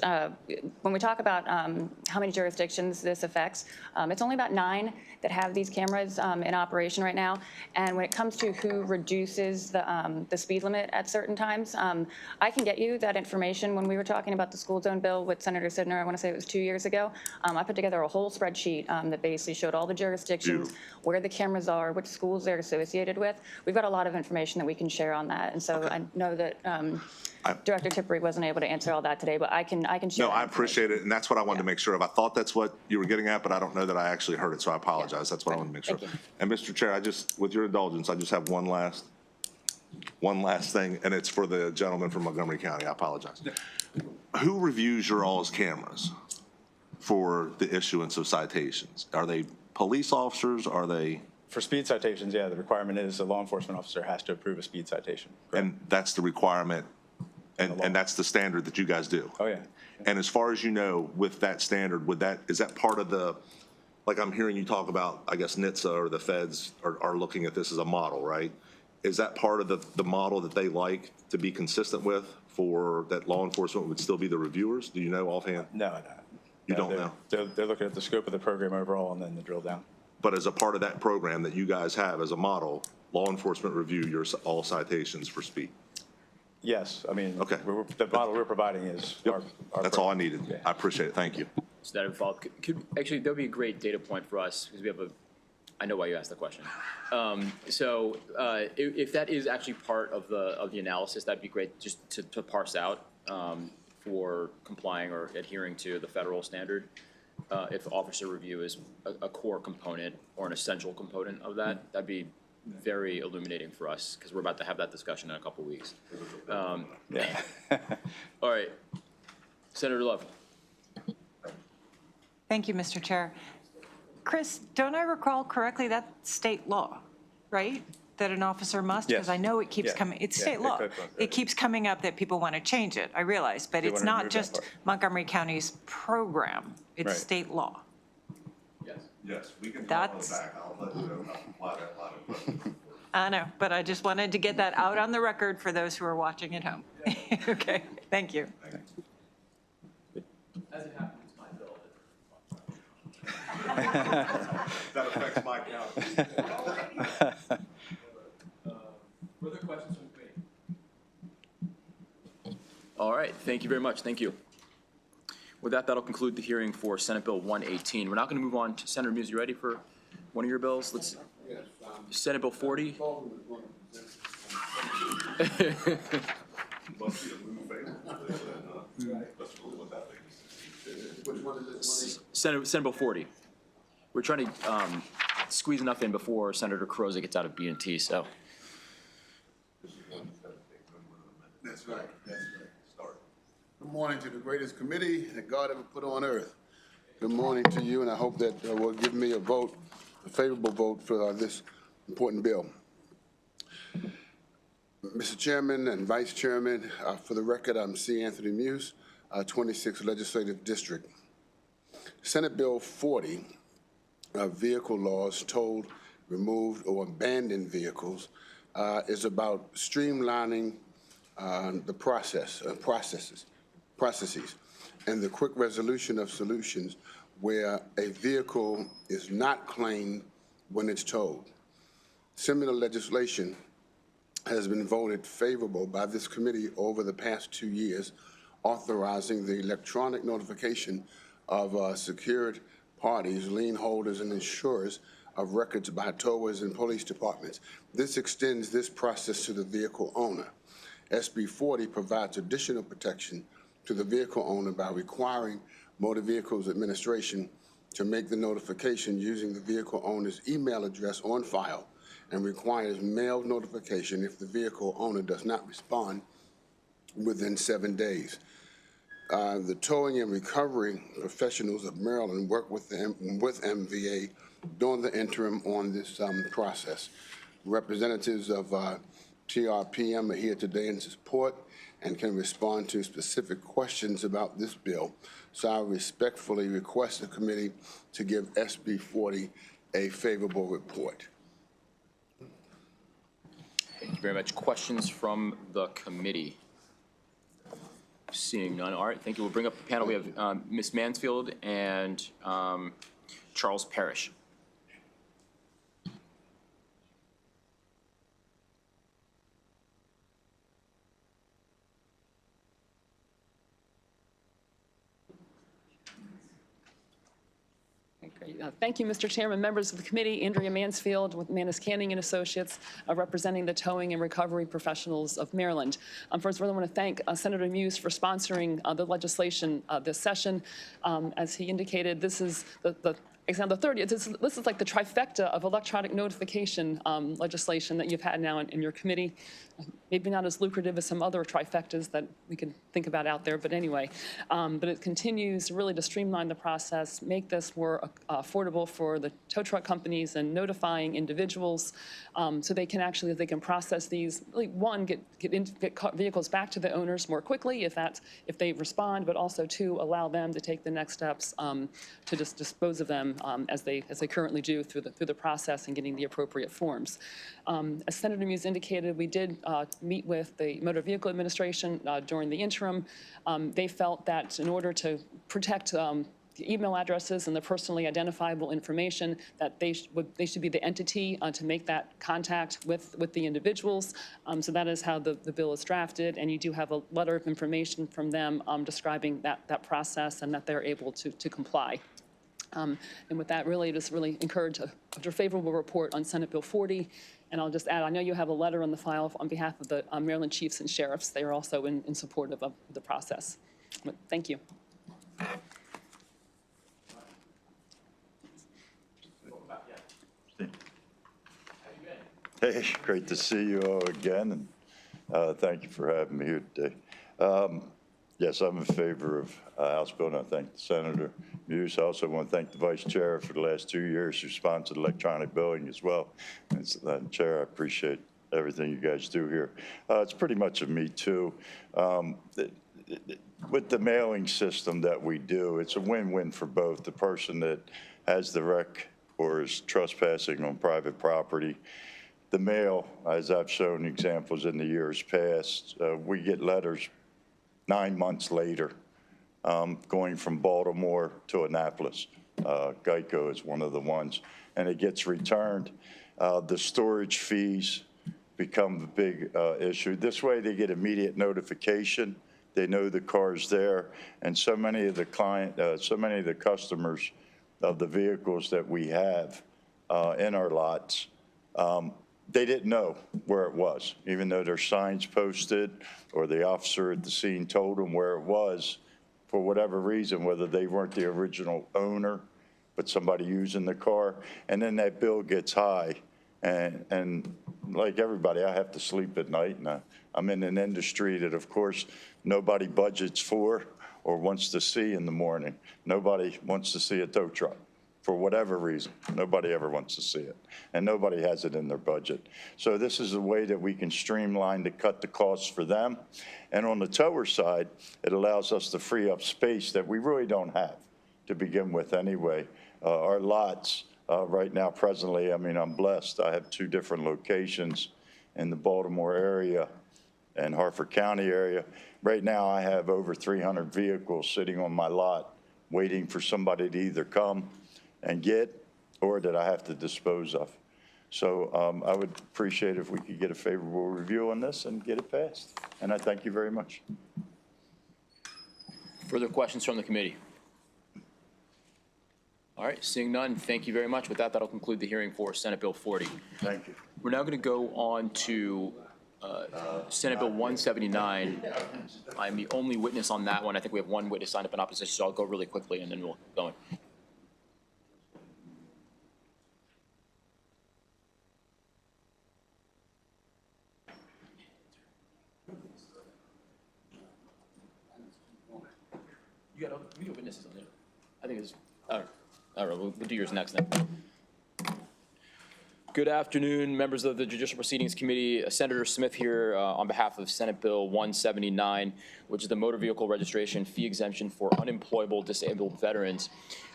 when we talk about how many jurisdictions this affects, it's only about 9 that have these cameras in operation right now. And when it comes to who reduces the speed limit at certain times, I can get you that information. When we were talking about the school zone bill with Senator Sidner, I want to say it was 2 years ago, I put together a whole spreadsheet that basically showed all the jurisdictions, where the cameras are, which schools they're associated with. We've got a lot of information that we can share on that. And so I know that Director Tippery wasn't able to answer all that today, but I can share. No, I appreciate it, and that's what I wanted to make sure of. I thought that's what you were getting at, but I don't know that I actually heard it, so I apologize. That's what I wanted to make sure. And Mr. Chair, with your indulgence, I just have one last thing, and it's for the gentleman from Montgomery County. I apologize. Who reviews your all's cameras for the issuance of citations? Are they police officers? Are they? For speed citations, yeah, the requirement is a law enforcement officer has to approve a speed citation. Correct? And that's the requirement, and that's the standard that you guys do? Oh, yeah. And as far as you know, with that standard, is that part of the, like I'm hearing you talk about, I guess NHTSA or the feds are looking at this as a model, right? Is that part of the model that they like to be consistent with for that law enforcement would still be the reviewers? Do you know offhand? No. You don't know? They're looking at the scope of the program overall and then the drill down. But as a part of that program that you guys have as a model, law enforcement review all citations for speed? Yes, I mean, okay. The model we're providing is our That's all I needed. Yeah. I appreciate it. Thank you. So that involved, actually, that would be a great data point for us, because we have I know why you asked the question. If that is actually part of the analysis, that'd be great just to parse out for complying or adhering to the federal standard. If officer review is a core component or an essential component of that, that'd be very illuminating for us, because we're about to have that discussion in a couple weeks. Yeah. All right, Senator Love. Thank you, Mr. Chair. Chris, don't I recall correctly that's state law, right? That an officer must? Because I know it keeps coming, it's state law. It keeps coming up that people want to change it, I realize, but it's not just Montgomery County's program, it's state law. Yes, we can talk on the back. I'll let you know why that line of I know, but I just wanted to get that out on the record for those who are watching at home. Okay, thank you. As it happens, it's my bill. That affects my county. Further questions from the committee? All right, Thank you very much. Thank you. With that, that'll conclude the hearing for Senate Bill 118. We're now going to move on to Senator Muse. You ready for one of your bills? Let's Senate Bill 40. Senate Bill 40. We're trying to squeeze enough in before Senator Croza gets out of B&T. So. That's right. That's right. Start. Good morning to the greatest committee that God ever put on earth. Good morning to you, and I hope that will give me a vote, a favorable vote for this important bill. Mr. Chairman and Vice Chairman, for the record, I'm C. Anthony Muse, 26th Legislative District. Senate Bill 40, vehicle laws, towed, removed, or abandoned vehicles, is about streamlining the processes, and the quick resolution of solutions where a vehicle is not claimed when it's towed. Similar legislation has been voted favorable by this committee over the past 2 years, authorizing the electronic notification of secured parties, lien holders, and insurers of records by towers and police departments. This extends this process to the vehicle owner. SB 40 provides additional protection to the vehicle owner by requiring Motor Vehicles Administration to make the notification using the vehicle owner's email address on file, and requires mail notification if the vehicle owner does not respond within 7 days. The towing and recovery professionals of Maryland work with MVA during the interim on this process. Representatives of TRPM are here today in support and can respond to specific questions about this bill. So I respectfully request the committee to give SB 40 a favorable report. Thank you very much. Questions from the committee? Seeing none. All right, thank you. We'll bring up the panel. We have Ms. Mansfield and Charles Parrish. Thank you, Mr. Chairman, members of the committee. Andrea Mansfield with Manus Canning and Associates, representing the towing and recovery professionals of Maryland. First, I really want to thank Senator Muse for sponsoring the legislation this session. As he indicated, this is the example, the 30th. This is like the trifecta of electronic notification legislation that you've had now in your committee. Maybe not as lucrative as some other trifectas that we can think about out there, but anyway. But it continues really to streamline the process, make this more affordable for the tow truck companies and notifying individuals so they can actually, they can process these, really, one, get vehicles back to the owners more quickly if they respond, but also two, allow them to take the next steps to just dispose of them as they currently do through the process and getting the appropriate forms. As Senator Muse indicated, we did meet with the Motor Vehicle Administration during the interim. They felt that in order to protect the email addresses and the personally identifiable information, that they should be the entity to make that contact with the individuals. So that is how the bill is drafted, and you do have a letter of information from them describing that process and that they're able to comply. And with that, really, just really encourage a favorable report on Senate Bill 40. And I'll just add, I know you have a letter on the file on behalf of the Maryland Chiefs and Sheriffs. They are also in support of the process. But thank you. Hey, great to see you all again, and thank you for having me here today. Yes, I'm in favor of House Bill, and I thank Senator Muse. I also want to thank the Vice Chair for the last 2 years who sponsored electronic billing as well. And Chair, I appreciate everything you guys do here. It's pretty much a me too. With the mailing system that we do, it's a win-win for both the person that has the wreck or is trespassing on private property. The mail, as I've shown examples in the years past, we get letters 9 months later, going from Baltimore to Annapolis. Geico is one of the ones, and it gets returned. The storage fees become the big issue. This way they get immediate notification. They know the car's there, and so many of the customers of the vehicles that we have in our lots, they didn't know where it was, even though there's signs posted or the officer at the scene told them where it was. For whatever reason, whether they weren't the original owner, but somebody using the car, and then that bill gets high. And like everybody, I have to sleep at night, and I'm in an industry that, of course, nobody budgets for or wants to see in the morning. Nobody wants to see a tow truck for whatever reason. Nobody ever wants to see it, and nobody has it in their budget. So this is a way that we can streamline to cut the costs for them. And on the tower side, it allows us to free up space that we really don't have to begin with anyway. Our lots right now, presently, I mean, I'm blessed. I have 2 different locations in the Baltimore area and Harford County area. Right now, I have over 300 vehicles sitting on my lot waiting for somebody to either come and get or that I have to dispose of. So I would appreciate if we could get a favorable review on this and get it passed. And I thank you very much. Further questions from the committee? All right, seeing none, thank you very much. With that, that'll conclude the hearing for Senate Bill 40. Thank you. We're now going to go on to Senate Bill 179. I'm the only witness on that one. I think we have 1 witness signed up in opposition, so I'll go really quickly and then we'll go on. We got witnesses on there. I think it's, all right, we'll do yours next then. Good afternoon, members of the Judicial Proceedings Committee. Senator Smith here on behalf of Senate Bill 179, which is the motor vehicle registration fee exemption for unemployable disabled veterans.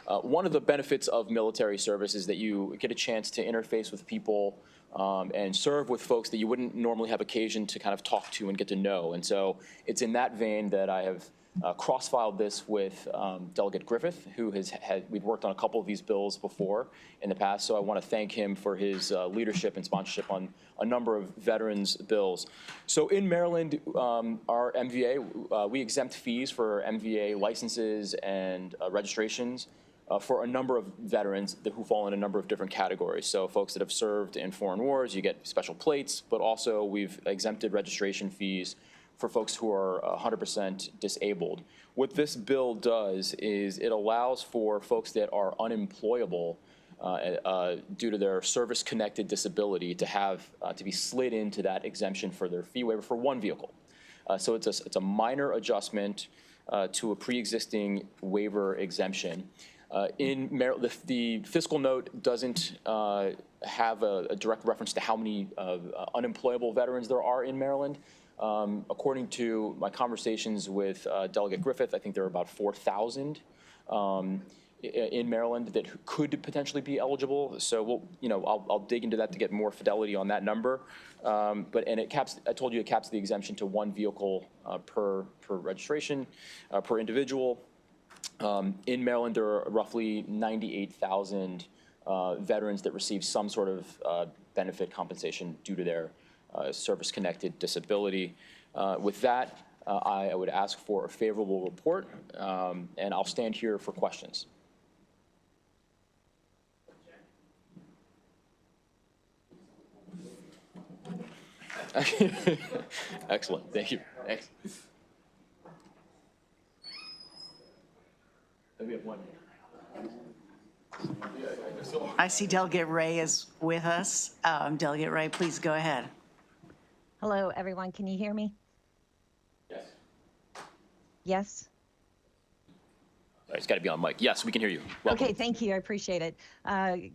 One of the benefits of military service is that you get a chance to interface with people and serve with folks that you wouldn't normally have occasion to kind of talk to and get to know. And so it's in that vein that I have cross-filed this with Delegate Griffith, who we've worked on a couple of these bills before in the past, so I want to thank him for his leadership and sponsorship on a number of veterans bills. So in Maryland, our MVA, we exempt fees for MVA licenses and registrations for a number of veterans who fall in a number of different categories. So folks that have served in foreign wars, you get special plates, but also we've exempted registration fees for folks who are 100% disabled. What this bill does is it allows for folks that are unemployable due to their service-connected disability to have to be slid into that exemption for their fee waiver for 1 vehicle. So it's a minor adjustment to a pre-existing waiver exemption. In Maryland, the fiscal note doesn't have a direct reference to how many unemployable veterans there are in Maryland. According to my conversations with Delegate Griffith, I think there are about 4,000 in Maryland that could potentially be eligible. So I'll dig into that to get more fidelity on that number. It caps. I told you it caps the exemption to 1 vehicle per registration per individual. In Maryland, there are roughly 98,000 veterans that receive some sort of benefit compensation due to their service-connected disability. With that, I would ask for a favorable report, and I'll stand here for questions. Excellent, thank you. Thanks. We have 1. I see Delegate Ray is with us. Delegate Ray, please go ahead. Hello, everyone. Can you hear me? Yes. Yes? It's got to be on mic. Yes, we can hear you. Welcome. Okay, thank you. I appreciate it.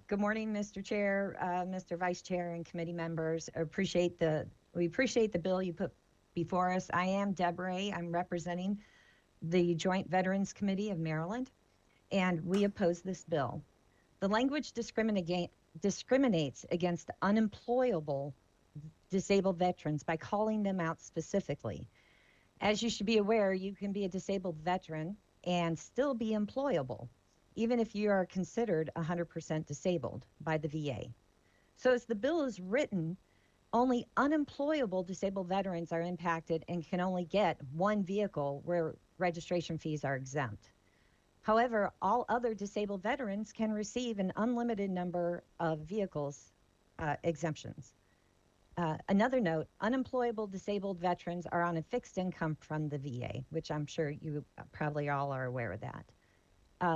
Good morning, Mr. Chair, Mr. Vice Chair, and committee members. We appreciate the bill you put before us. I am Deb Ray. I'm representing the Joint Veterans Committee of Maryland, and we oppose this bill. The language discriminates against unemployable disabled veterans by calling them out specifically. As you should be aware, you can be a disabled veteran and still be employable, even if you are considered 100% disabled by the VA. So as the bill is written, Only unemployable disabled veterans are impacted and can only get one vehicle where registration fees are exempt. However, all other disabled veterans can receive an unlimited number of vehicles exemptions. Another note, unemployable disabled veterans are on a fixed income from the VA, which I'm sure you probably all are aware of that.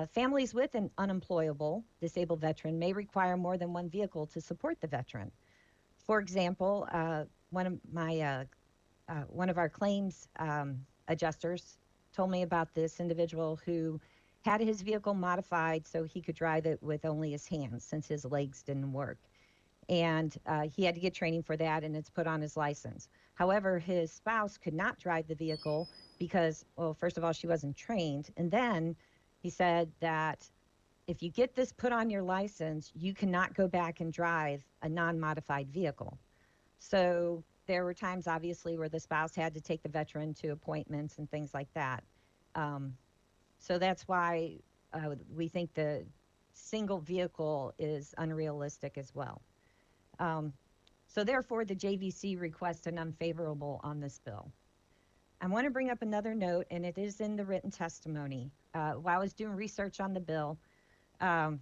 Families with an unemployable disabled veteran may require more than one vehicle to support the veteran. For example, one of our claims adjusters told me about this individual who had his vehicle modified so he could drive it with only his hands since his legs didn't work. And he had to get training for that, and it's put on his license. However, his spouse could not drive the vehicle because, well, first of all, she wasn't trained. And then he said that if you get this put on your license, you cannot go back and drive a non-modified vehicle. So there were times, obviously, where the spouse had to take the veteran to appointments and things like that. So that's why we think the single vehicle is unrealistic as well. So therefore, the JVC requests an unfavorable on this bill. I want to bring up another note, and it is in the written testimony. While I was doing research on the bill, I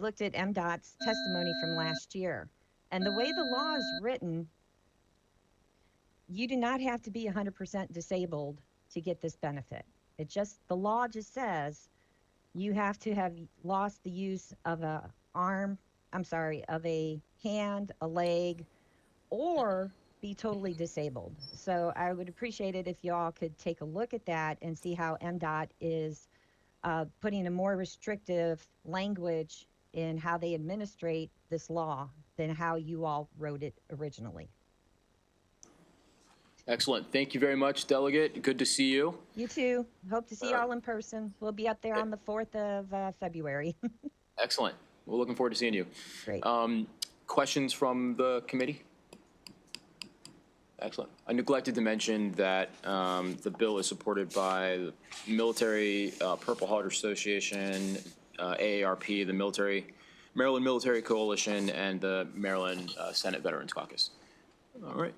looked at MDOT's testimony from last year. And the way the law is written, you do not have to be 100% disabled to get this benefit. The law just says you have to have lost the use of of a hand, a leg, or be totally disabled. So I would appreciate it if you all could take a look at that and see how MDOT is putting a more restrictive language in how they administrate this law than how you all wrote it originally. Excellent. Thank you very much, Delegate. Good to see you. You too. Hope to see you all in person. We'll be up there on the 4th of February. Excellent. We're looking forward to seeing you. Great. Questions from the committee? Excellent. I neglected to mention that the bill is supported by the Military Purple Heart Association, AARP, the Maryland Military Coalition, and the Maryland Senate Veterans Caucus. All right.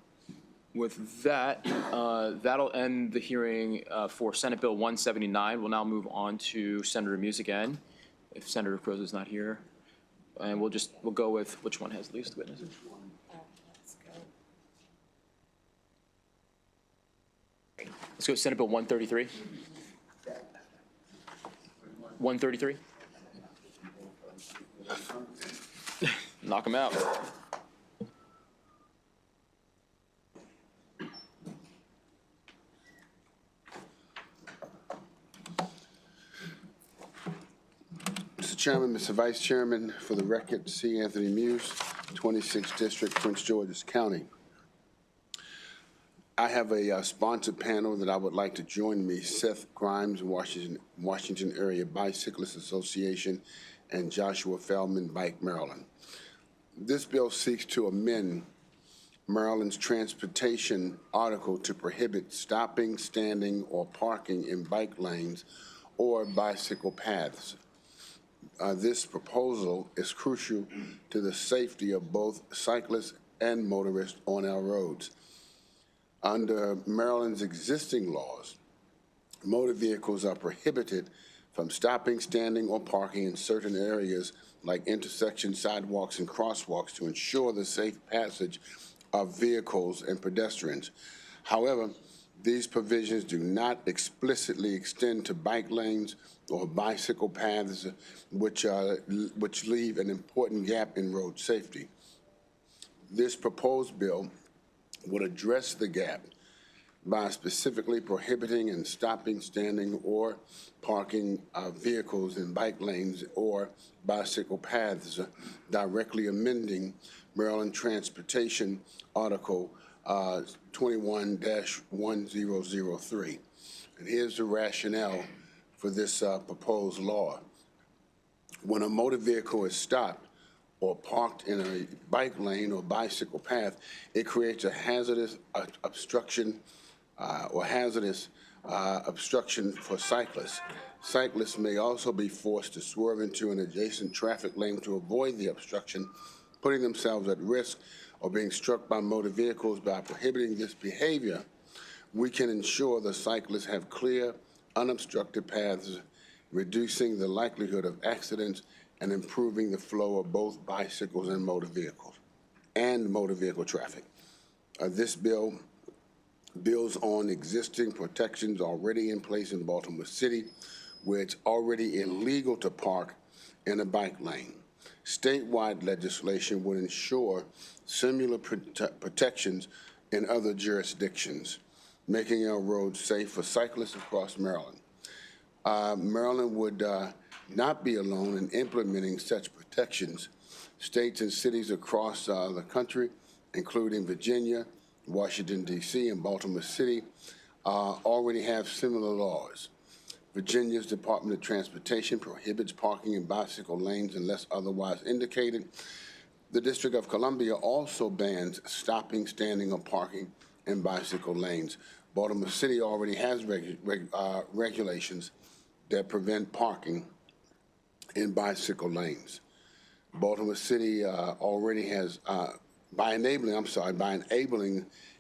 With that, that'll end the hearing for Senate Bill 179. We'll now move on to Senator Muse again, if Senator Cruz is not here. And we'll go with which one has the least witnesses. Let's go Senate Bill 133. 133. Knock him out. Mr. Chairman, Mr. Vice Chairman, for the record, C. Anthony Muse, 26th District, Prince George's County. I have a sponsored panel that I would like to join me, Seth Grimes, Washington Area Bicyclist Association, and Joshua Feldman, Bike Maryland. This bill seeks to amend Maryland's transportation article to prohibit stopping, standing, or parking in bike lanes or bicycle paths. This proposal is crucial to the safety of both cyclists and motorists on our roads. Under Maryland's existing laws, motor vehicles are prohibited from stopping, standing, or parking in certain areas like intersections, sidewalks, and crosswalks to ensure the safe passage of vehicles and pedestrians. However, these provisions do not explicitly extend to bike lanes or bicycle paths, which leave an important gap in road safety. This proposed bill would address the gap by specifically prohibiting and stopping, standing, or parking vehicles in bike lanes or bicycle paths, directly amending Maryland Transportation Article 21-1003. And here's the rationale for this proposed law. When a motor vehicle is stopped or parked in a bike lane or bicycle path, it creates a hazardous obstruction for cyclists. Cyclists may also be forced to swerve into an adjacent traffic lane to avoid the obstruction, putting themselves at risk or being struck by motor vehicles. By prohibiting this behavior, we can ensure the cyclists have clear, unobstructed paths, reducing the likelihood of accidents and improving the flow of both bicycles and motor vehicles and motor vehicle traffic. This bill builds on existing protections already in place in Baltimore City, where it's already illegal to park in a bike lane. Statewide legislation would ensure similar protections in other jurisdictions, making our roads safe for cyclists across Maryland. Maryland would not be alone in implementing such protections. States and cities across the country, including Virginia, Washington, D.C., and Baltimore City, already have similar laws. Virginia's Department of Transportation prohibits parking in bicycle lanes unless otherwise indicated. The District of Columbia also bans stopping, standing, or parking in bicycle lanes. Baltimore City already has regulations that prevent parking in bicycle lanes. Baltimore City already has, by enabling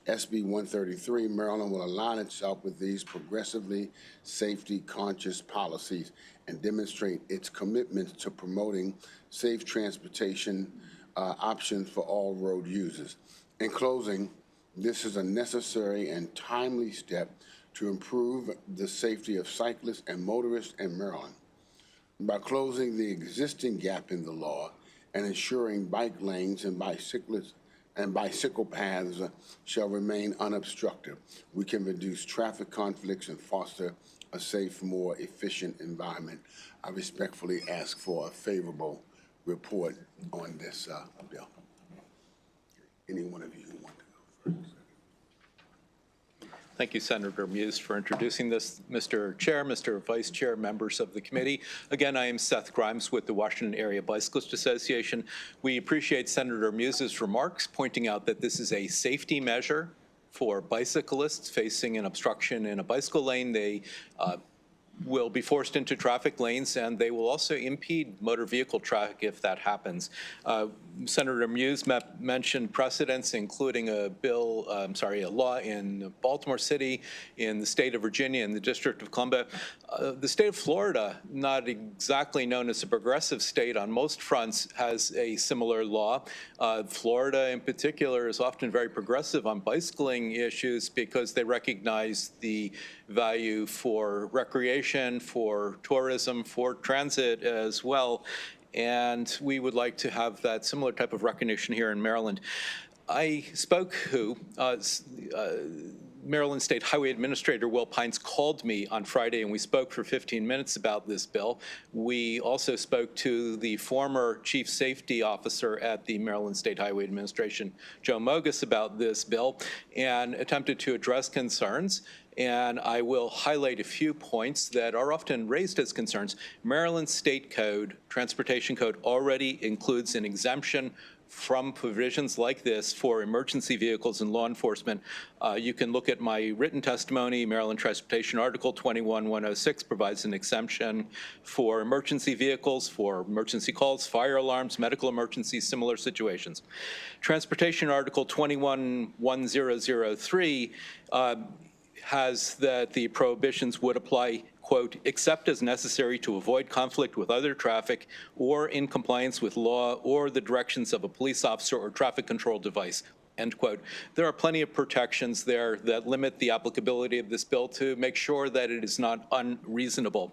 SB 133, Maryland will align itself with these progressively safety-conscious policies and demonstrate its commitment to promoting safe transportation options for all road users. In closing, this is a necessary and timely step to improve the safety of cyclists and motorists in Maryland. By closing the existing gap in the law and ensuring bike lanes and bicycle paths shall remain unobstructed, we can reduce traffic conflicts and foster a safe, more efficient environment. I respectfully ask for a favorable report on this bill. Any one of you who want to go first? Thank you, Senator Muse, for introducing this. Mr. Chair, Mr. Vice Chair, members of the committee. Again, I am Seth Grimes with the Washington Area Bicyclist Association. We appreciate Senator Muse's remarks, pointing out that this is a safety measure for bicyclists facing an obstruction in a bicycle lane. They will be forced into traffic lanes, and they will also impede motor vehicle traffic if that happens. Senator Muse mentioned precedents, including a law in Baltimore City, in the state of Virginia, and the District of Columbia. The state of Florida, not exactly known as a progressive state on most fronts, has a similar law. Florida, in particular, is often very progressive on bicycling issues because they recognize the value for recreation, for tourism, for transit as well. And we would like to have that similar type of recognition here in Maryland. I spoke Maryland State Highway Administrator Will Pines called me on Friday, and we spoke for 15 minutes about this bill. We also spoke to the former Chief Safety Officer at the Maryland State Highway Administration, Joe Mogus, about this bill and attempted to address concerns. And I will highlight a few points that are often raised as concerns. Maryland State Code, Transportation Code, already includes an exemption from provisions like this for emergency vehicles and law enforcement. You can look at my written testimony. Maryland Transportation Article 21-106 provides an exemption for emergency vehicles, for emergency calls, fire alarms, medical emergencies, similar situations. Transportation Article 21-1003 has that the prohibitions would apply, quote, except as necessary to avoid conflict with other traffic or in compliance with law or the directions of a police officer or traffic control device, end quote. There are plenty of protections there that limit the applicability of this bill to make sure that it is not unreasonable.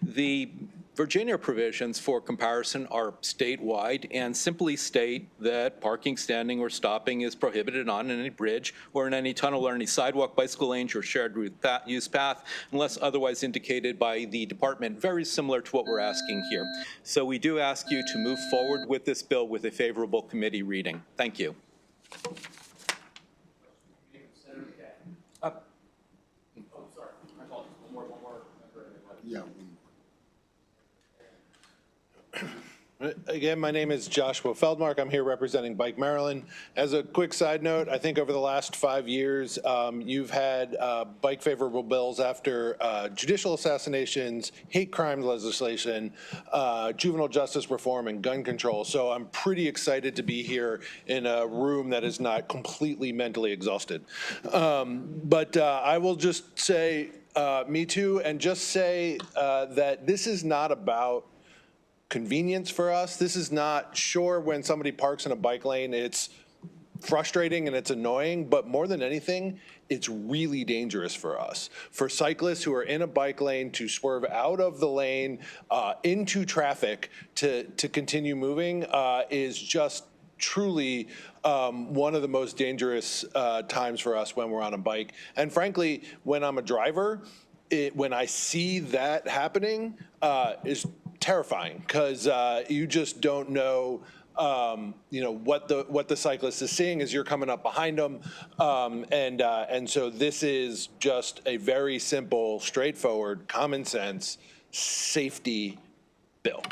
The Virginia provisions, for comparison, are statewide and simply state that parking, standing, or stopping is prohibited on any bridge or in any tunnel or any sidewalk, bicycle lanes, or shared use path unless otherwise indicated by the department, very similar to what we're asking here. So we do ask you to move forward with this bill with a favorable committee reading. Thank you. Yeah. Again, my name is Joshua Feldmark. I'm here representing Bike Maryland. As a quick side note, I think over the last 5 years, you've had bike favorable bills after judicial assassinations, hate crime legislation, juvenile justice reform, and gun control. So I'm pretty excited to be here in a room that is not completely mentally exhausted. But I will just say, me too, and just say that this is not about convenience for us. This is not, sure, when somebody parks in a bike lane, it's frustrating and it's annoying, but more than anything, it's really dangerous for us. For cyclists who are in a bike lane to swerve out of the lane into traffic to continue moving is just truly one of the most dangerous times for us when we're on a bike. And frankly, when I'm a driver, when I see that happening, is terrifying, because you just don't know, what the cyclist is seeing as you're coming up behind them, and so this is just a very simple, straightforward, common sense safety bill.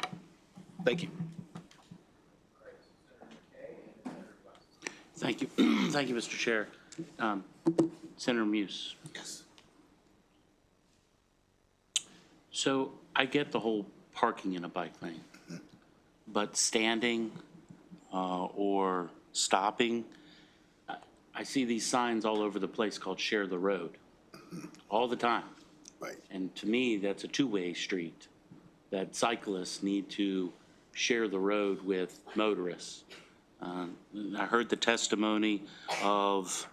Thank you. Thank you. Thank you, Mr. Chair. Senator Muse. Yes. So I get the whole parking in a bike lane, but standing or stopping, I see these signs all over the place called share the road all the time. Right. And to me, that's a two-way street, that cyclists need to share the road with motorists. I heard the testimony of,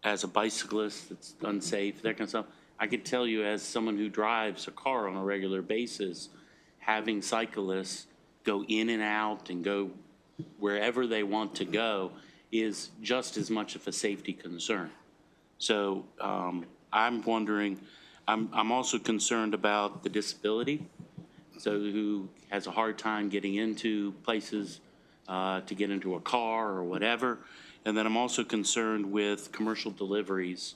as a bicyclist, it's unsafe, that kind of stuff. I could tell you, as someone who drives a car on a regular basis, having cyclists go in and out and go wherever they want to go is just as much of a safety concern. So I'm wondering, I'm also concerned about the disability, so who has a hard time getting into places to get into a car or whatever. And then I'm also concerned with commercial deliveries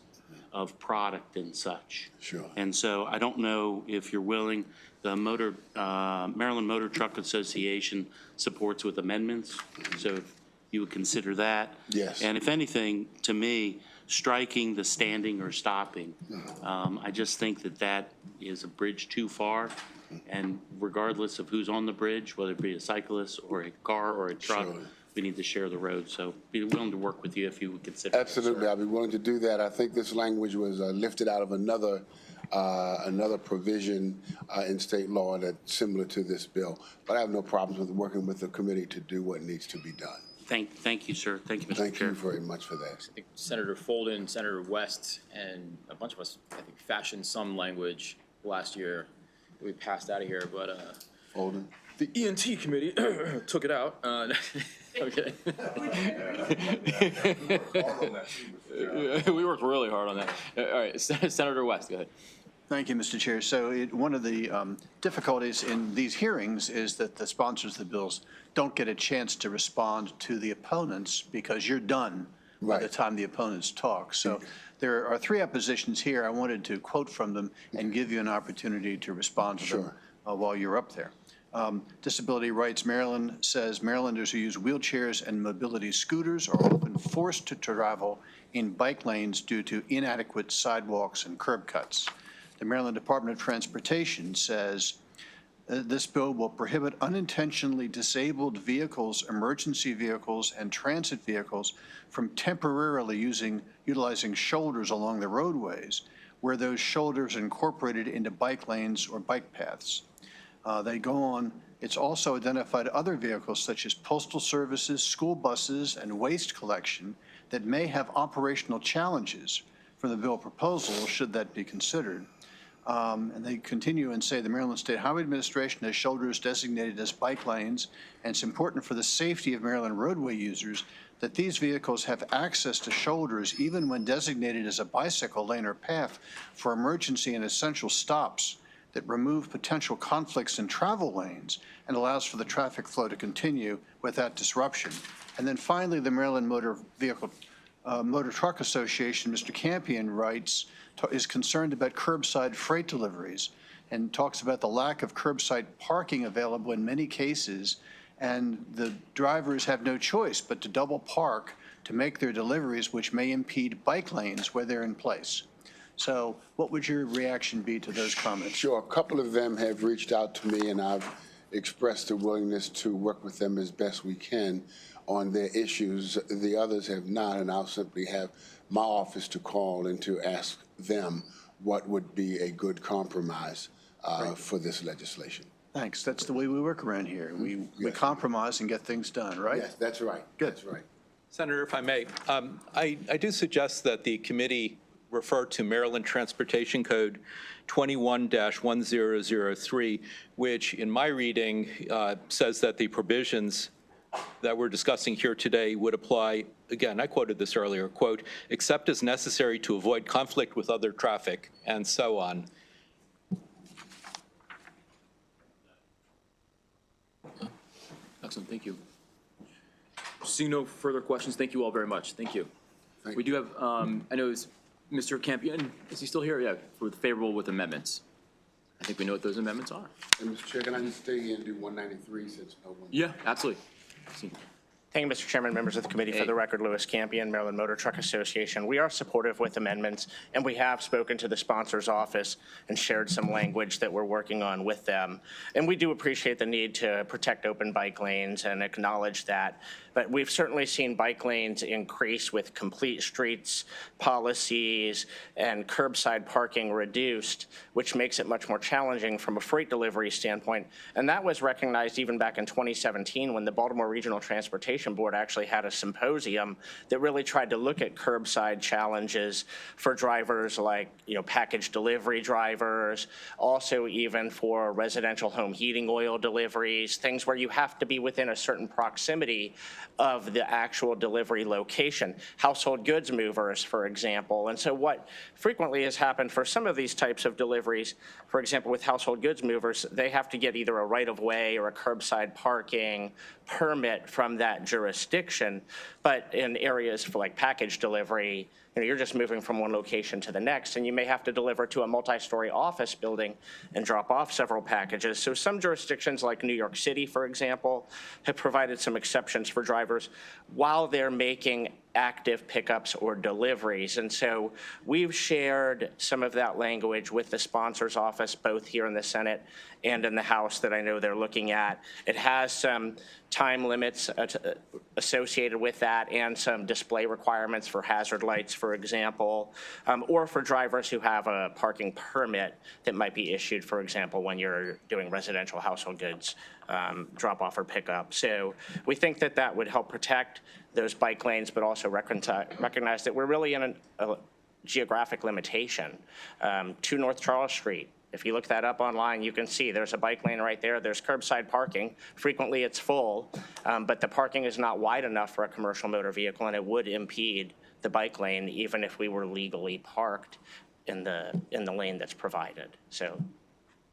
of product and such. Sure. And so I don't know if you're willing, the Maryland Motor Truck Association supports with amendments, so if you would consider that. Yes. And if anything, to me, striking the standing or stopping, I just think that that is a bridge too far. And regardless of who's on the bridge, whether it be a cyclist or a car or a truck, Sure. we need to share the road. So be willing to work with you if you would consider it, Absolutely, sir. I'll be willing to do that. I think this language was lifted out of another provision in state law that's similar to this bill. But I have no problems with working with the committee to do what needs to be done. Thank you, sir. Thank you, Mr. Thank Chair. you very much for that. I think Senator Folden, Senator West, and a bunch of us, I think, fashioned some language last year that we passed out of here, but Folden? The E&T committee took it out. Okay. We worked really hard on that. All right, Senator West, go ahead. Thank you, Mr. Chair. So one of the difficulties in these hearings is that the sponsors of the bills don't get a chance to respond to the opponents because you're done by the time the opponents talk. So there are three oppositions here. I wanted to quote from them and give you an opportunity to respond to them while you're up there. Disability Rights Maryland says Marylanders who use wheelchairs and mobility scooters are often forced to travel in bike lanes due to inadequate sidewalks and curb cuts. The Maryland Department of Transportation says this bill will prohibit unintentionally disabled vehicles, emergency vehicles, and transit vehicles from temporarily utilizing shoulders along the roadways where those shoulders are incorporated into bike lanes or bike paths. They go on, it's also identified other vehicles such as postal services, school buses, and waste collection that may have operational challenges from the bill proposal should that be considered. And they continue and say the Maryland State Highway Administration has shoulders designated as bike lanes, and it's important for the safety of Maryland roadway users that these vehicles have access to shoulders even when designated as a bicycle lane or path for emergency and essential stops that remove potential conflicts in travel lanes and allows for the traffic flow to continue without disruption. And then finally, the Maryland Motor Truck Association, Mr. Campion writes, is concerned about curbside freight deliveries. and talks about the lack of curbside parking available in many cases, and the drivers have no choice but to double park to make their deliveries, which may impede bike lanes where they're in place. So what would your reaction be to those comments? Sure. A couple of them have reached out to me, and I've expressed a willingness to work with them as best we can on their issues. The others have not, and I'll simply have my office to call and to ask them what would be a good compromise for this legislation. Thanks. That's the way we work around here. We compromise and get things done, right? Yes, that's right. Good. That's right. Senator, if I may, I do suggest that the committee refer to Maryland Transportation Code 21-1003, which in my reading says that the provisions that we're discussing here today would apply, again, I quoted this earlier, quote, except as necessary to avoid conflict with other traffic, and so on. Excellent, thank you. Seeing no further questions, thank you all very much. Thank you. We do have, I know Mr. Campion, is he still here? Yeah, for favorable with amendments. I think we know what those amendments are. And Mr. Chair, can I just stay here and do 193 since no one? Yeah, absolutely. Thank you, Mr. Chairman, members of the committee. For the record, Louis Campion, Maryland Motor Truck Association. We are supportive with amendments, and we have spoken to the sponsor's office and shared some language that we're working on with them. And we do appreciate the need to protect open bike lanes and acknowledge that. But we've certainly seen bike lanes increase with complete streets policies and curbside parking reduced, which makes it much more challenging from a freight delivery standpoint. And that was recognized even back in 2017 when the Baltimore Regional Transportation Board actually had a symposium that really tried to look at curbside challenges for drivers like, package delivery drivers, also even for residential home heating oil deliveries, things where you have to be within a certain proximity of the actual delivery location. Household goods movers, for example. And so what frequently has happened for some of these types of deliveries, for example, with household goods movers, they have to get either a right-of-way or a curbside parking permit from that jurisdiction. But in areas for like package delivery, you're just moving from one location to the next, and you may have to deliver to a multi-story office building and drop off several packages. So some jurisdictions like New York City, for example, have provided some exceptions for drivers while they're making active pickups or deliveries. And so we've shared some of that language with the sponsor's office, both here in the Senate and in the House, that I know they're looking at. It has some time limits associated with that and some display requirements for hazard lights, for example, or for drivers who have a parking permit that might be issued, for example, when you're doing residential household goods drop off or pickup. So we think that that would help protect those bike lanes, but also recognize that we're really in a geographic limitation. 2 North Charles Street, if you look that up online, you can see there's a bike lane right there. There's curbside parking. Frequently it's full, but the parking is not wide enough for a commercial motor vehicle, and it would impede the bike lane even if we were legally parked in the lane that's provided. So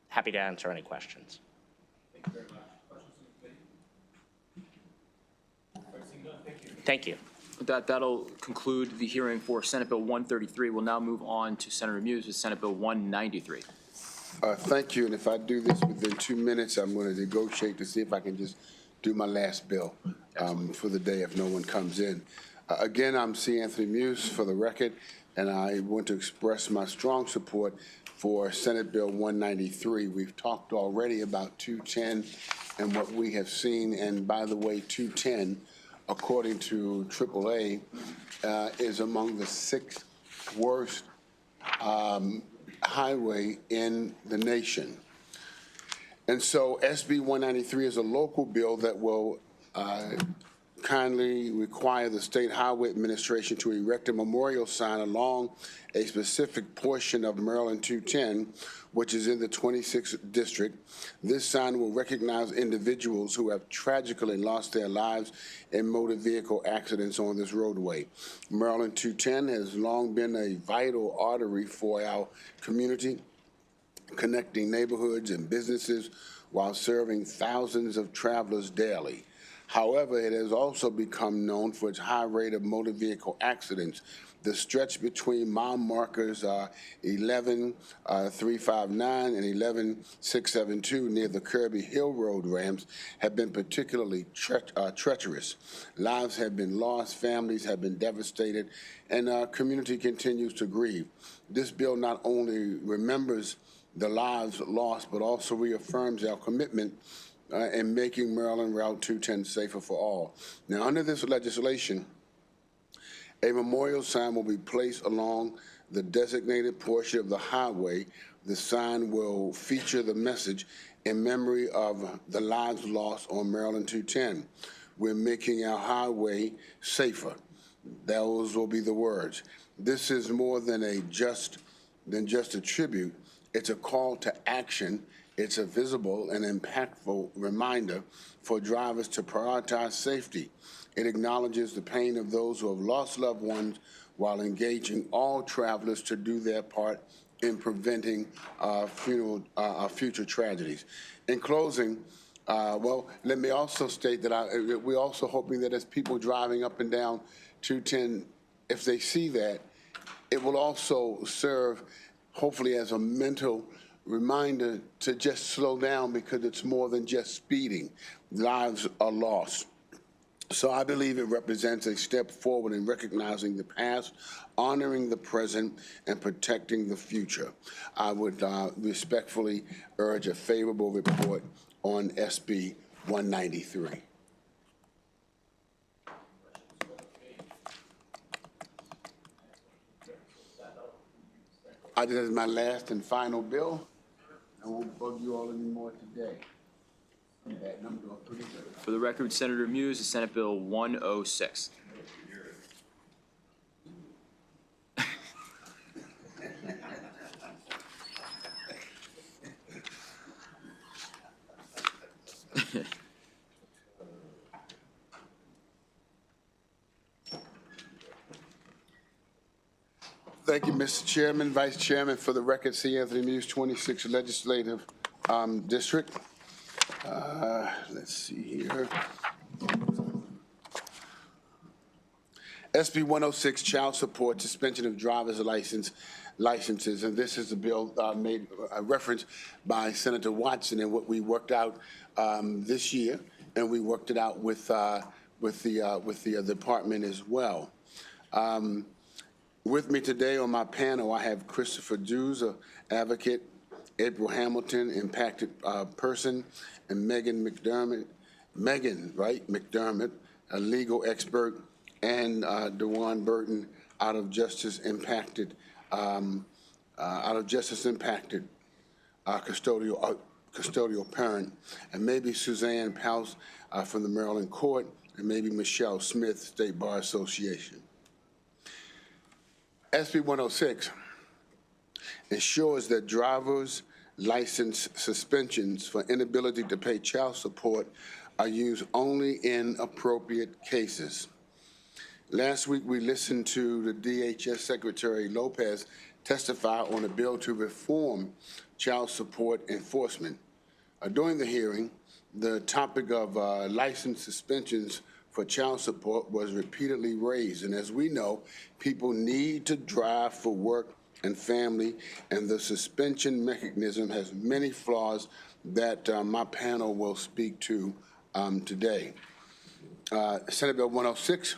happy to answer any questions. Thank you very much. Thank you. That'll conclude the hearing for Senate Bill 133. We'll now move on to Senator Muse with Senate Bill 193. Thank you, and if I do this within 2 minutes, I'm going to negotiate to see if I can just do my last bill for the day if no one comes in. Again, I'm C. Anthony Muse for the record, and I want to express my strong support for Senate Bill 193. We've talked already about 210 and what we have seen, and by the way, 210, according to AAA, is among the 6th worst highway in the nation. And so SB 193 is a local bill that will kindly require the State Highway Administration to erect a memorial sign along a specific portion of Maryland 210, which is in the 26th district. This sign will recognize individuals who have tragically lost their lives in motor vehicle accidents on this roadway. Maryland 210 has long been a vital artery for our community, connecting neighborhoods and businesses while serving thousands of travelers daily. However, it has also become known for its high rate of motor vehicle accidents. The stretch between mile markers 11,359 and 11,672 near the Kirby Hill Road ramps have been particularly treacherous. Lives have been lost, families have been devastated, and our community continues to grieve. This bill not only remembers the lives lost, but also reaffirms our commitment in making Maryland Route 210 safer for all. Now, under this legislation, a memorial sign will be placed along the designated portion of the highway. The sign will feature the message in memory of the lives lost on Maryland 210. We're making our highway safer. Those will be the words. This is more than just a tribute. It's a call to action. It's a visible and impactful reminder for drivers to prioritize safety. It acknowledges the pain of those who have lost loved ones while engaging all travelers to do their part in preventing future tragedies. In closing, well, let me also state that we're also hoping that as people driving up and down 210, if they see that, it will also serve, hopefully, as a mental reminder to just slow down, because it's more than just speeding. Lives are lost. So I believe it represents a step forward in recognizing the past, honoring the present, and protecting the future. I would respectfully urge a favorable report on SB 193. This is my last and final bill. I won't bug you all anymore today. For the record, Senator Muse is Senate Bill 106. Thank you, Mr. Chairman, Vice Chairman. For the record, C. Anthony Muse, 26th Legislative District. Let's see here. SB 106, Child Support, Suspension of Driver's Licenses, and this is a bill made a reference by Senator Watson and what we worked out this year, and we worked it out with the department as well. With me today on my panel, I have Christopher Dews, an advocate, April Hamilton, impacted person, and Megan McDermott, a legal expert, and DeJuan Burton, out of Justice Impacted, custodial parent, and maybe Suzanne Pouse from the Maryland Court, and maybe Michelle Smith, State Bar Association. SB 106 ensures that drivers' license suspensions for inability to pay child support are used only in appropriate cases. Last week, we listened to the DHS Secretary Lopez testify on a bill to reform child support enforcement. During the hearing, the topic of license suspensions for child support was repeatedly raised. And as we know, people need to drive for work and family, and the suspension mechanism has many flaws that my panel will speak to today. Senate Bill 106,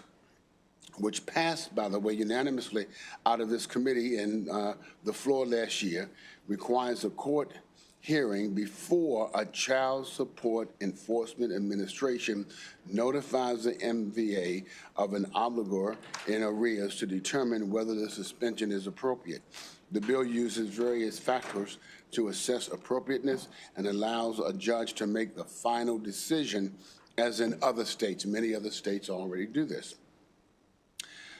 which passed, by the way, unanimously out of this committee in the floor last year, requires a court hearing before a child support enforcement administration notifies the MVA of an obligor in arrears to determine whether the suspension is appropriate. The bill uses various factors to assess appropriateness and allows a judge to make the final decision, as in other states. Many other states already do this.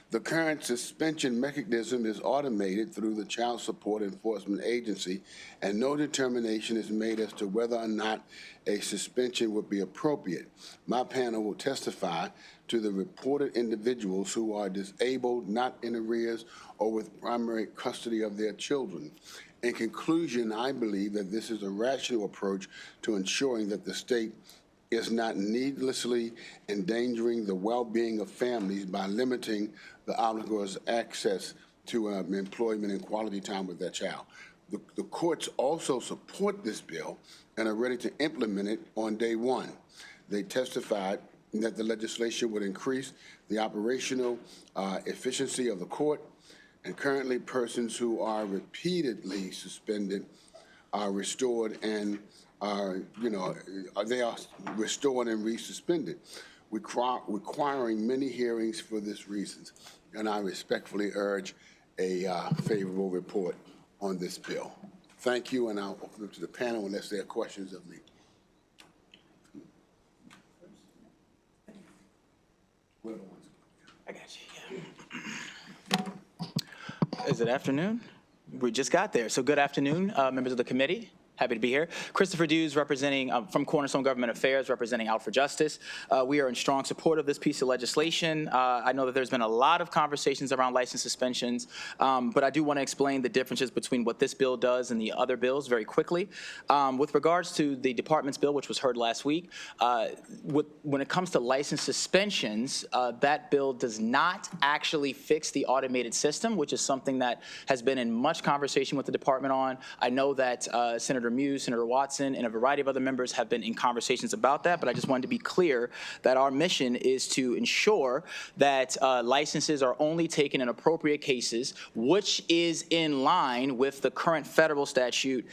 The current suspension mechanism is automated through the Child Support Enforcement Agency, and no determination is made as to whether or not a suspension would be appropriate. My panel will testify to the reported individuals who are disabled, not in arrears, or with primary custody of their children. In conclusion, I believe that this is a rational approach to ensuring that the state is not needlessly endangering the well-being of families by limiting the obligor's access to employment and quality time with their child. The courts also support this bill and are ready to implement it on day one. They testified that the legislation would increase the operational efficiency of the court, and currently persons who are repeatedly suspended are restored and they are restored and resuspended, requiring many hearings for this reasons. And I respectfully urge a favorable report on this bill. Thank you, and I'll open it to the panel unless there are questions of me. I got you, yeah. Is it afternoon? We just got there. So good afternoon, members of the committee. Happy to be here. Christopher Dews, representing from Cornerstone Government Affairs, representing Out for Justice. We are in strong support of this piece of legislation. I know that there's been a lot of conversations around license suspensions, but I do want to explain the differences between what this bill does and the other bills very quickly. With regards to the department's bill, which was heard last week, when it comes to license suspensions, that bill does not actually fix the automated system, which is something that has been in much conversation with the department on. I know that Senator Muse, Senator Watson, and a variety of other members have been in conversations about that, but I just wanted to be clear that our mission is to ensure that licenses are only taken in appropriate cases, which is in line with the current federal statute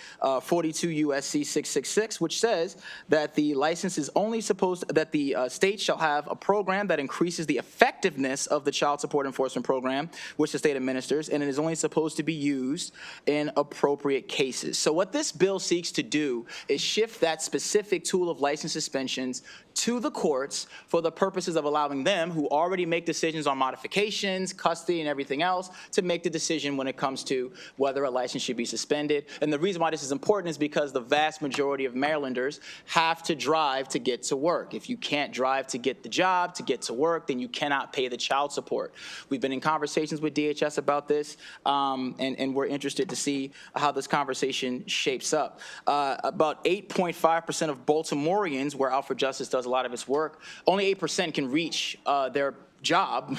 42 U.S.C. 666, which says that the license is only that the state shall have a program that increases the effectiveness of the child support enforcement program, which the state administers, and it is only supposed to be used in appropriate cases. So what this bill seeks to do is shift that specific tool of license suspensions to the courts for the purposes of allowing them, who already make decisions on modifications, custody, and everything else, to make the decision when it comes to whether a license should be suspended. And the reason why this is important is because the vast majority of Marylanders have to drive to get to work. If you can't drive to get the job, to get to work, then you cannot pay the child support. We've been in conversations with DHS about this, and we're interested to see how this conversation shapes up. About 8.5% of Baltimoreans, where Out for Justice does a lot of its work, only 8% can reach their job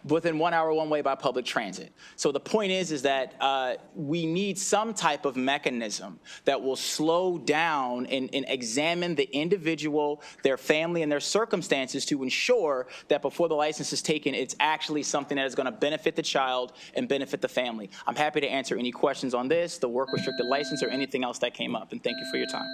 within 1 hour one way by public transit. So the point is that we need some type of mechanism that will slow down and examine the individual, their family, and their circumstances to ensure that before the license is taken, it's actually something that is going to benefit the child and benefit the family. I'm happy to answer any questions on this, the work restricted license, or anything else that came up, and thank you for your time.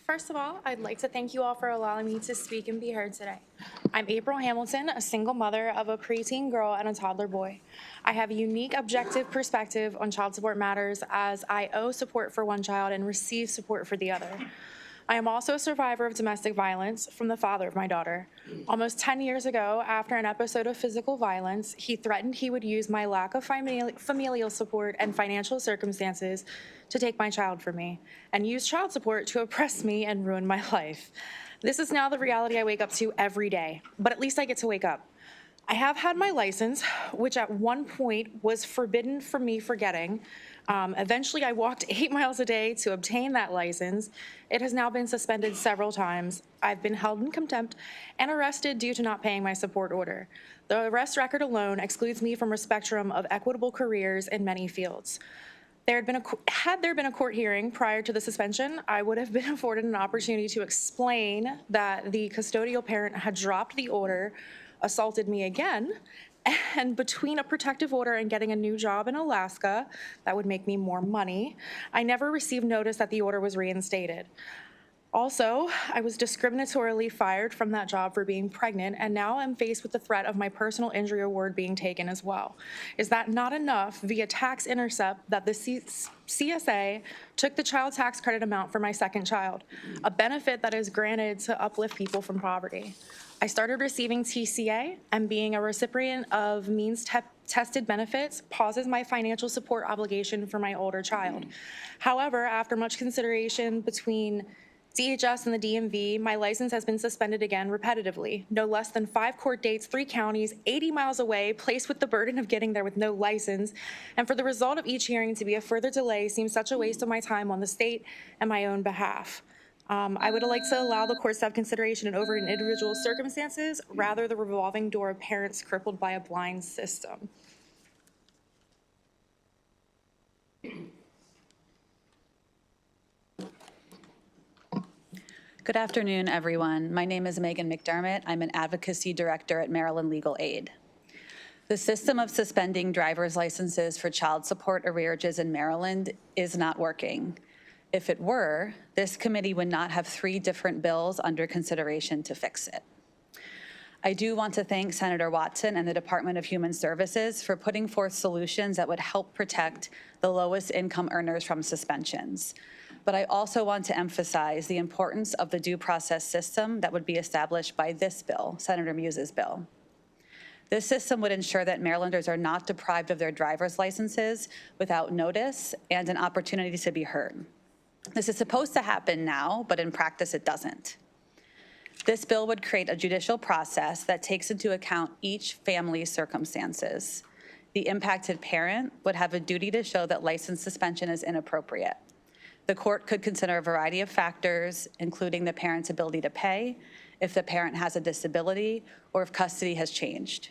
First of all, I'd like to thank you all for allowing me to speak and be heard today. I'm April Hamilton, a single mother of a preteen girl and a toddler boy. I have a unique objective perspective on child support matters, as I owe support for one child and receive support for the other. I am also a survivor of domestic violence from the father of my daughter. Almost 10 years ago, after an episode of physical violence, he threatened he would use my lack of familial support and financial circumstances to take my child from me, and use child support to oppress me and ruin my life. This is now the reality I wake up to every day, but at least I get to wake up. I have had my license, which at one point was forbidden from me for getting. Eventually, I walked 8 miles a day to obtain that license. It has now been suspended several times. I've been held in contempt and arrested due to not paying my support order. The arrest record alone excludes me from a spectrum of equitable careers in many fields. Had there been a court hearing prior to the suspension, I would have been afforded an opportunity to explain that the custodial parent had dropped the order, assaulted me again, and between a protective order and getting a new job in Alaska that would make me more money, I never received notice that the order was reinstated. Also, I was discriminatorily fired from that job for being pregnant, and now I'm faced with the threat of my personal injury award being taken as well. Is that not enough via tax intercept that the CSA took the child tax credit amount for my second child, a benefit that is granted to uplift people from poverty? I started receiving TCA, and being a recipient of means-tested benefits pauses my financial support obligation for my older child. However, after much consideration between DHS and the DMV, my license has been suspended again repetitively. No less than 5 court dates, 3 counties, 80 miles away, placed with the burden of getting there with no license. And for the result of each hearing to be a further delay seems such a waste of my time on the state and my own behalf. I would like to allow the courts to have consideration over an individual circumstances, rather the revolving door of parents crippled by a blind system. Good afternoon, everyone. My name is Megan McDermott. I'm an advocacy director at Maryland Legal Aid. The system of suspending driver's licenses for child support arrearages in Maryland is not working. If it were, this committee would not have 3 different bills under consideration to fix it. I do want to thank Senator Watson and the Department of Human Services for putting forth solutions that would help protect the lowest income earners from suspensions. But I also want to emphasize the importance of the due process system that would be established by this bill, Senator Muse's bill. This system would ensure that Marylanders are not deprived of their driver's licenses without notice and an opportunity to be heard. This is supposed to happen now, but in practice it doesn't. This bill would create a judicial process that takes into account each family's circumstances. The impacted parent would have a duty to show that license suspension is inappropriate. The court could consider a variety of factors, including the parent's ability to pay, if the parent has a disability, or if custody has changed.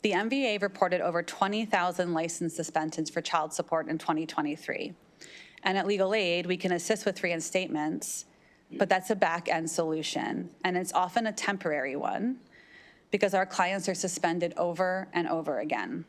The MVA reported over 20,000 license suspensions for child support in 2023. And at Legal Aid, we can assist with reinstatements, but that's a back-end solution, and it's often a temporary one because our clients are suspended over and over again.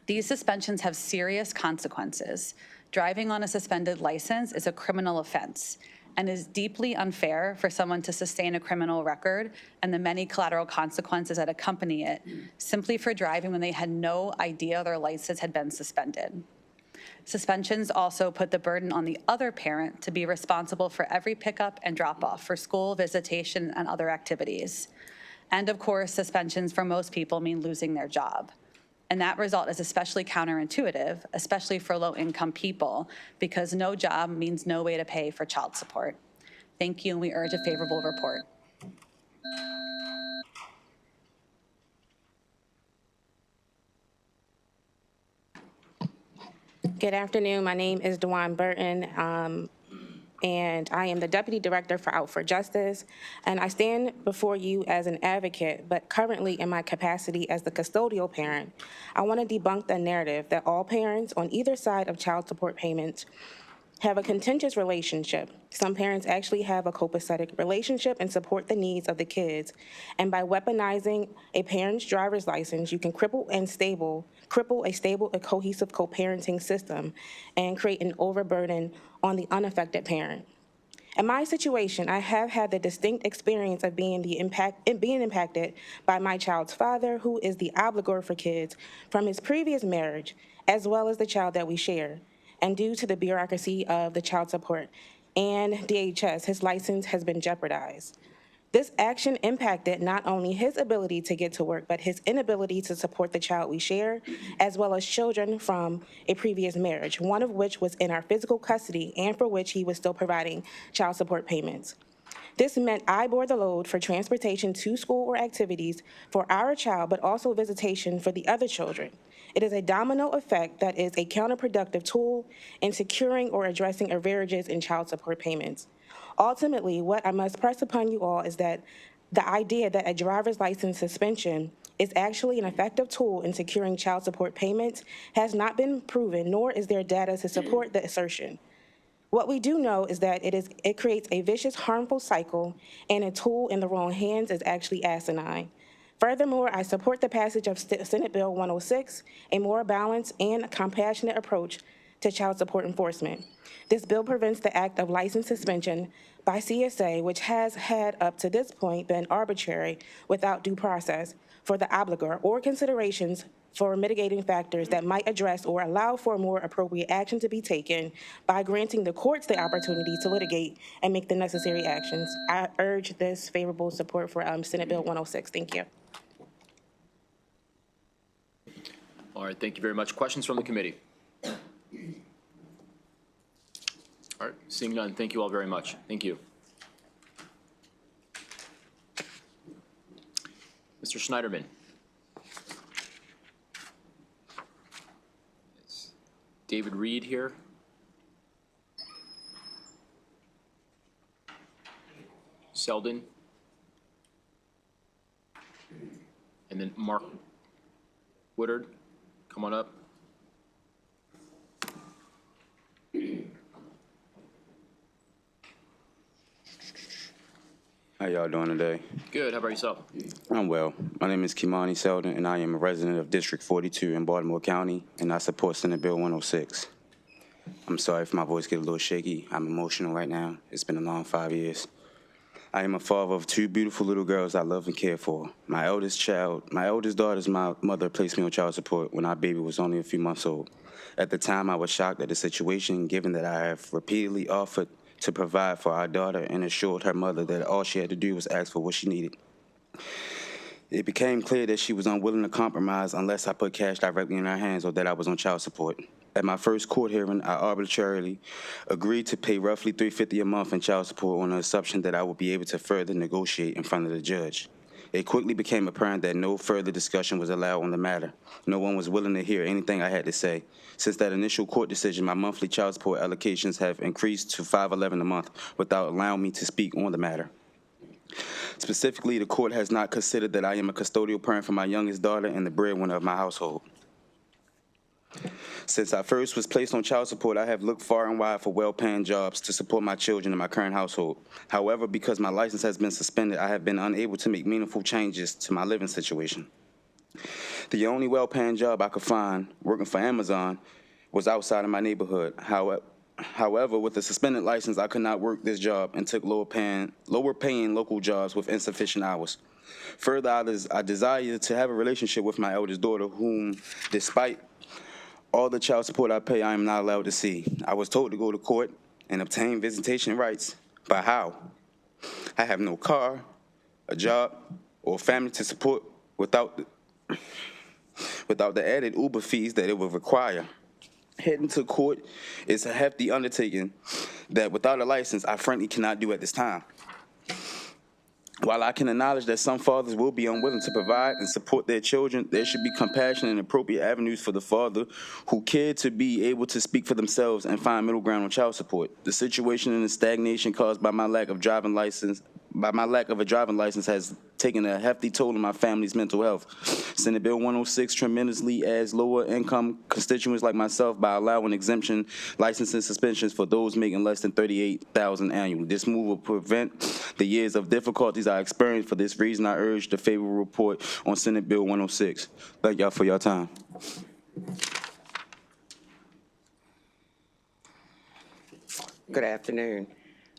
These suspensions have serious consequences. Driving on a suspended license is a criminal offense and is deeply unfair for someone to sustain a criminal record and the many collateral consequences that accompany it simply for driving when they had no idea their license had been suspended. Suspensions also put the burden on the other parent to be responsible for every pickup and drop-off for school, visitation, and other activities. And of course, suspensions for most people mean losing their job. And that result is especially counterintuitive, especially for low-income people, because no job means no way to pay for child support. Thank you, and we urge a favorable report. Good afternoon. My name is DeJuan Burton, and I am the Deputy Director for Out for Justice. And I stand before you as an advocate, but currently in my capacity as the custodial parent. I want to debunk the narrative that all parents on either side of child support payments have a contentious relationship. Some parents actually have a copacetic relationship and support the needs of the kids. And by weaponizing a parent's driver's license, you can cripple a stable and cohesive co-parenting system and create an overburden on the unaffected parent. In my situation, I have had the distinct experience of being impacted by my child's father, who is the obligor for kids from his previous marriage, as well as the child that we share. And due to the bureaucracy of the child support and DHS, his license has been jeopardized. This action impacted not only his ability to get to work, but his inability to support the child we share, as well as children from a previous marriage, one of which was in our physical custody and for which he was still providing child support payments. This meant I bore the load for transportation to school or activities for our child, but also visitation for the other children. It is a domino effect that is a counterproductive tool in securing or addressing arrearages in child support payments. Ultimately, what I must press upon you all is that the idea that a driver's license suspension is actually an effective tool in securing child support payments has not been proven, nor is there data to support the assertion. What we do know is that it creates a vicious, harmful cycle, and a tool in the wrong hands is actually asinine. Furthermore, I support the passage of Senate Bill 106, a more balanced and compassionate approach to child support enforcement. This bill prevents the act of license suspension by CSA, which has had up to this point been arbitrary without due process for the obligor or considerations for mitigating factors that might address or allow for more appropriate action to be taken by granting the courts the opportunity to litigate and make the necessary actions. I urge this favorable support for Senate Bill 106. Thank you. All right, thank you very much. Questions from the committee? All All right, seeing none, thank you all very much. Thank you. Mr. Schneiderman. Is David Reed here? Selden. And then Mark Woodard, come on up. How y'all doing today? Good, how about yourself? I'm well. My name is Kimani Selden, and I am a resident of District 42 in Baltimore County, and I support Senate Bill 106. I'm sorry if my voice gets a little shaky. I'm emotional right now. It's been a long 5 years. I am a father of 2 beautiful little girls I love and care for. My eldest daughter's mother placed me on child support when our baby was only a few months old. At the time, I was shocked at the situation, given that I have repeatedly offered to provide for our daughter and assured her mother that all she had to do was ask for what she needed. It became clear that she was unwilling to compromise unless I put cash directly in her hands or that I was on child support. At my first court hearing, I arbitrarily agreed to pay roughly $350 a month in child support on the assumption that I would be able to further negotiate in front of the judge. It quickly became apparent that no further discussion was allowed on the matter. No one was willing to hear anything I had to say. Since that initial court decision, my monthly child support allocations have increased to $511 a month without allowing me to speak on the matter. Specifically, the court has not considered that I am a custodial parent for my youngest daughter and the breadwinner of my household. Since I first was placed on child support, I have looked far and wide for well-paying jobs to support my children in my current household. However, because my license has been suspended, I have been unable to make meaningful changes to my living situation. The only well-paying job I could find, working for Amazon, was outside of my neighborhood. However, with a suspended license, I could not work this job and took lower-paying local jobs with insufficient hours. Further, I desire to have a relationship with my eldest daughter, whom, despite all the child support I pay, I am not allowed to see. I was told to go to court and obtain visitation rights, but how? I have no car, a job, or family to support without the added Uber fees that it would require. Heading to court is a hefty undertaking that without a license, I frankly cannot do at this time. While I can acknowledge that some fathers will be unwilling to provide and support their children, there should be compassionate and appropriate avenues for the father who care to be able to speak for themselves and find middle ground on child support. The situation and the stagnation caused by my lack of a driving license has taken a hefty toll on my family's mental health. Senate Bill 106 tremendously adds lower-income constituents like myself by allowing exemption licensing suspensions for those making less than $38,000 annually. This move will prevent the years of difficulties I experienced. For this reason, I urge the favorable report on Senate Bill 106. Thank y'all for your time. Good afternoon.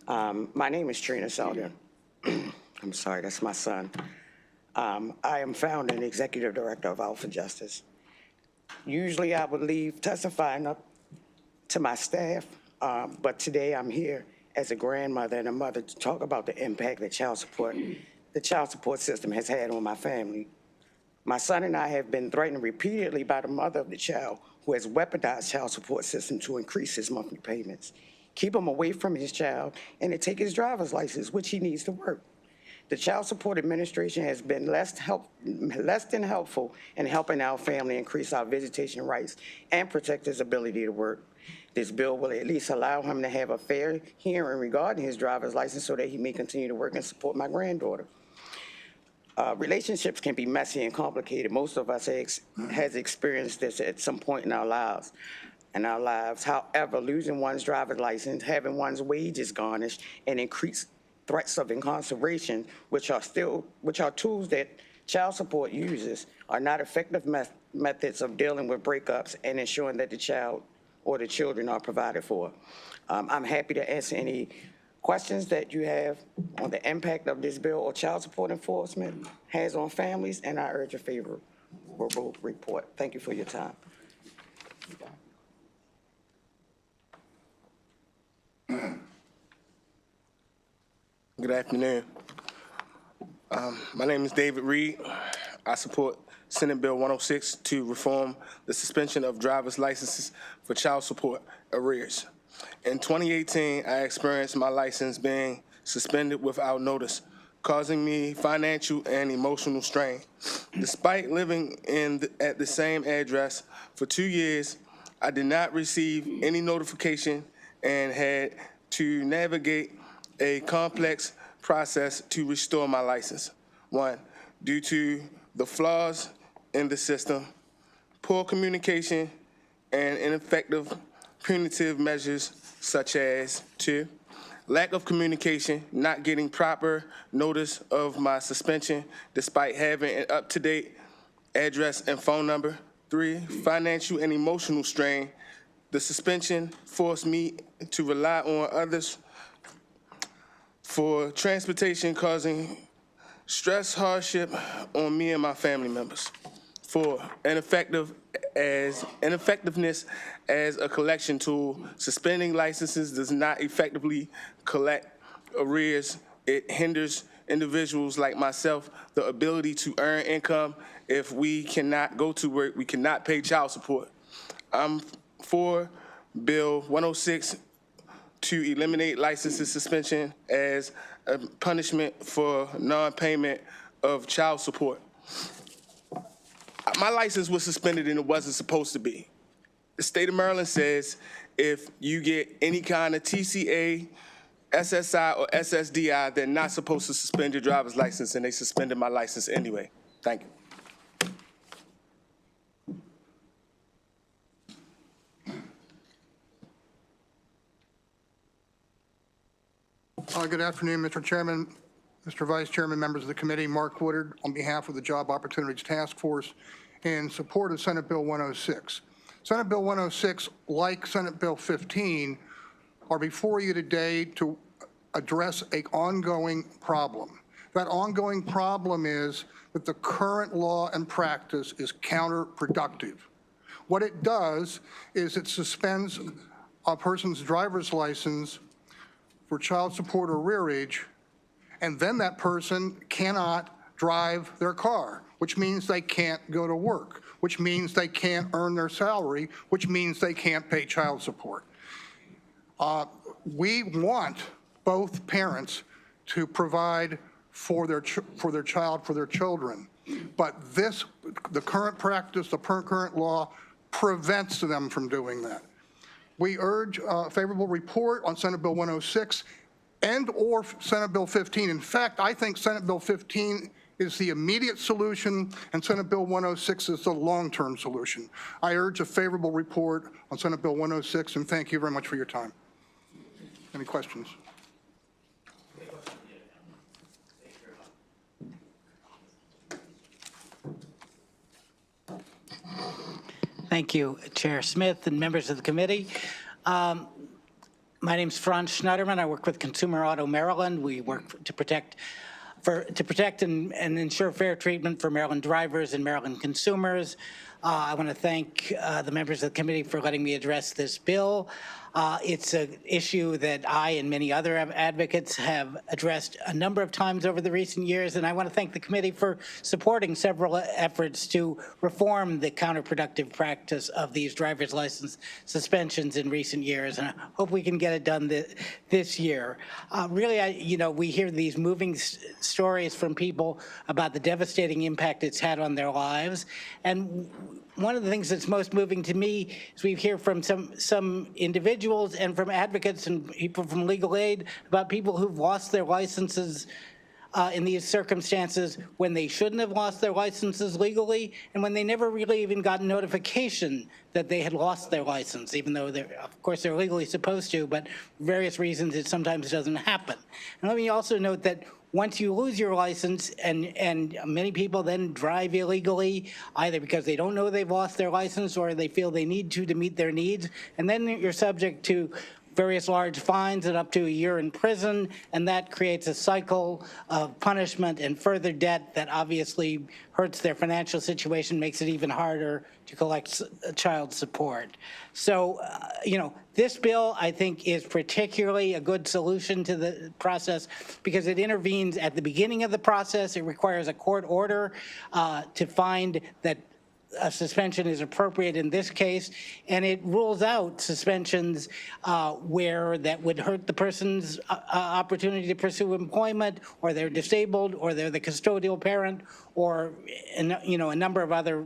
My name is Trina Selden. I'm sorry, that's my son. I am founder and executive director of Out for Justice. Usually I would leave testifying up to my staff, but today I'm here as a grandmother and a mother to talk about the impact that the child support system has had on my family. My son and I have been threatened repeatedly by the mother of the child who has weaponized child support system to increase his monthly payments, keep him away from his child, and to take his driver's license, which he needs to work. The Child Support Administration has been less than helpful in helping our family increase our visitation rights and protect his ability to work. This bill will at least allow him to have a fair hearing regarding his driver's license so that he may continue to work and support my granddaughter. Relationships can be messy and complicated. Most of us has experienced this at some point in our lives. However, losing one's driver's license, having one's wages garnished, and increased threats of incarceration, which are tools that child support uses, are not effective methods of dealing with breakups and ensuring that the child or the children are provided for. I'm happy to answer any questions that you have on the impact of this bill or child support enforcement has on families, and I urge a favorable report. Thank you for your time. Good afternoon. My name is David Reed. I support Senate Bill 106 to reform the suspension of driver's licenses for child support arrears. In 2018, I experienced my license being suspended without notice, causing me financial and emotional strain. Despite living at the same address for 2 years, I did not receive any notification and had to navigate a complex process to restore my license. 1, due to the flaws in the system, poor communication, and ineffective punitive measures such as 2, lack of communication, not getting proper notice of my suspension despite having an up-to-date address and phone number. 3, financial and emotional strain. The suspension forced me to rely on others for transportation, causing stress, hardship on me and my family members. 4, ineffectiveness as a collection tool. Suspending licenses does not effectively collect arrears. It hinders individuals like myself the ability to earn income. If we cannot go to work, we cannot pay child support. I'm for Bill 106 to eliminate licenses suspension as a punishment for non-payment of child support. My license was suspended and it wasn't supposed to be. The state of Maryland says if you get any kind of TCA, SSI, or SSDI, they're not supposed to suspend your driver's license, and they suspended my license anyway. Thank you. Good afternoon, Mr. Chairman, Mr. Vice Chairman, members of the committee. Mark Woodard on behalf of the Job Opportunities Task Force in support of Senate Bill 106. Senate Bill 106, like Senate Bill 15, are before you today to address an ongoing problem. That ongoing problem is that the current law and practice is counterproductive. What it does is it suspends a person's driver's license for child support or rearage, and then that person cannot drive their car, which means they can't go to work, which means they can't earn their salary, which means they can't pay child support. We want both parents to provide for their children, but the current practice, the current law prevents them from doing that. We urge a favorable report on Senate Bill 106 and or Senate Bill 15. In fact, I think Senate Bill 15 is the immediate solution and Senate Bill 106 is the long-term solution. I urge a favorable report on Senate Bill 106, and thank you very much for your time. Any questions? Thank you, Chair Smith and members of the committee. My name is Franz Schneiderman. I work with Consumer Auto Maryland. We work to protect and ensure fair treatment for Maryland drivers and Maryland consumers. I want to thank the members of the committee for letting me address this bill. It's an issue that I and many other advocates have addressed a number of times over the recent years, and I want to thank the committee for supporting several efforts to reform the counterproductive practice of these driver's license suspensions in recent years, and I hope we can get it done this year. Really, we hear these moving stories from people about the devastating impact it's had on their lives, and one of the things that's most moving to me is we hear from some individuals and from advocates and people from legal aid about people who've lost their licenses in these circumstances when they shouldn't have lost their licenses legally and when they never really even got notification that they had lost their license, even though of course they're legally supposed to, but for various reasons it sometimes doesn't happen. And let me also note that once you lose your license, and many people then drive illegally, either because they don't know they've lost their license or they feel they need to meet their needs, and then you're subject to various large fines and up to a year in prison, and that creates a cycle of punishment and further debt that obviously hurts their financial situation, makes it even harder to collect child support. So, this bill, I think, is particularly a good solution to the process because it intervenes at the beginning of the process. It requires a court order to find that a suspension is appropriate in this case, and it rules out suspensions where that would hurt the person's opportunity to pursue employment, or they're disabled, or they're the custodial parent, or a number of other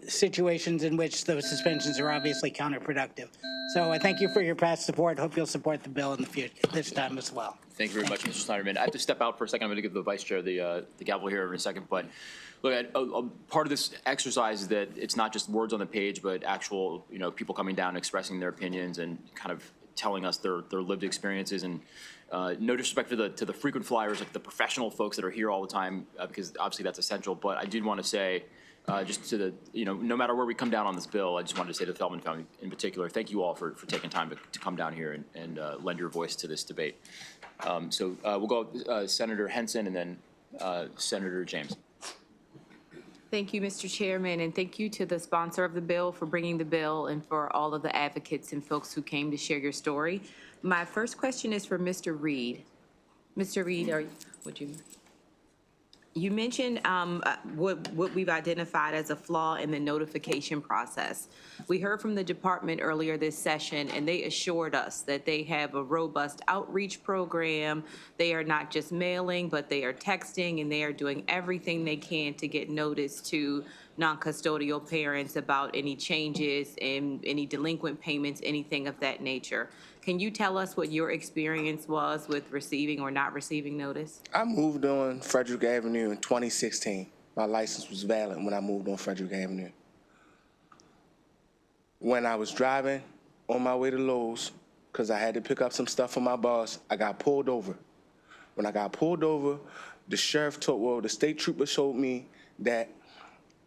situations in which those suspensions are obviously counterproductive. So I thank you for your past support. Hope you'll support the bill in the future this time as well. Thank you very much, Mr. Snyderman. I have to step out for a second. I'm going to give the Vice Chair the gavel here in a second. But look, part of this exercise is that it's not just words on the page, but actual, people coming down, expressing their opinions, and kind of telling us their lived experiences. And no disrespect to the frequent flyers, like the professional folks that are here all the time, because obviously that's essential. But I did want to say, just to the, no matter where we come down on this bill, I just wanted to say to the Feldman family in particular, thank you all for taking time to come down here and lend your voice to this debate. So we'll go Senator Henson and then Senator James. Thank you, Mr. Chairman, and thank you to the sponsor of the bill for bringing the bill and for all of the advocates and folks who came to share your story. My first question is for Mr. Reed. Mr. Reed, you mentioned what we've identified as a flaw in the notification process. We heard from the department earlier this session, and they assured us that they have a robust outreach program. They are not just mailing, but they are texting, and they are doing everything they can to get notice to non-custodial parents about any changes in any delinquent payments, anything of that nature. Can you tell us what your experience was with receiving or not receiving notice? I moved on Frederick Avenue in 2016. My license was valid when I moved on Frederick Avenue. When I was driving on my way to Lowe's, because I had to pick up some stuff for my boss, I got pulled over. When I got pulled over, the state trooper showed me that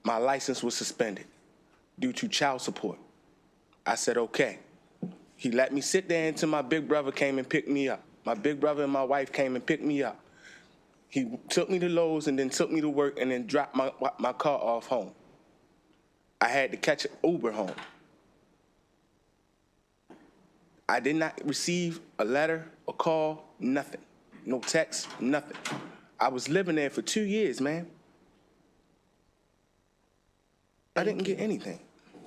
my license was suspended due to child support. I said, okay. He let me sit there until my big brother came and picked me up. My big brother and my wife came and picked me up. He took me to Lowe's and then took me to work and then dropped my car off home. I had to catch an Uber home. I did not receive a letter, a call, nothing. No text, nothing. I was living there for 2 years, man. I didn't get anything.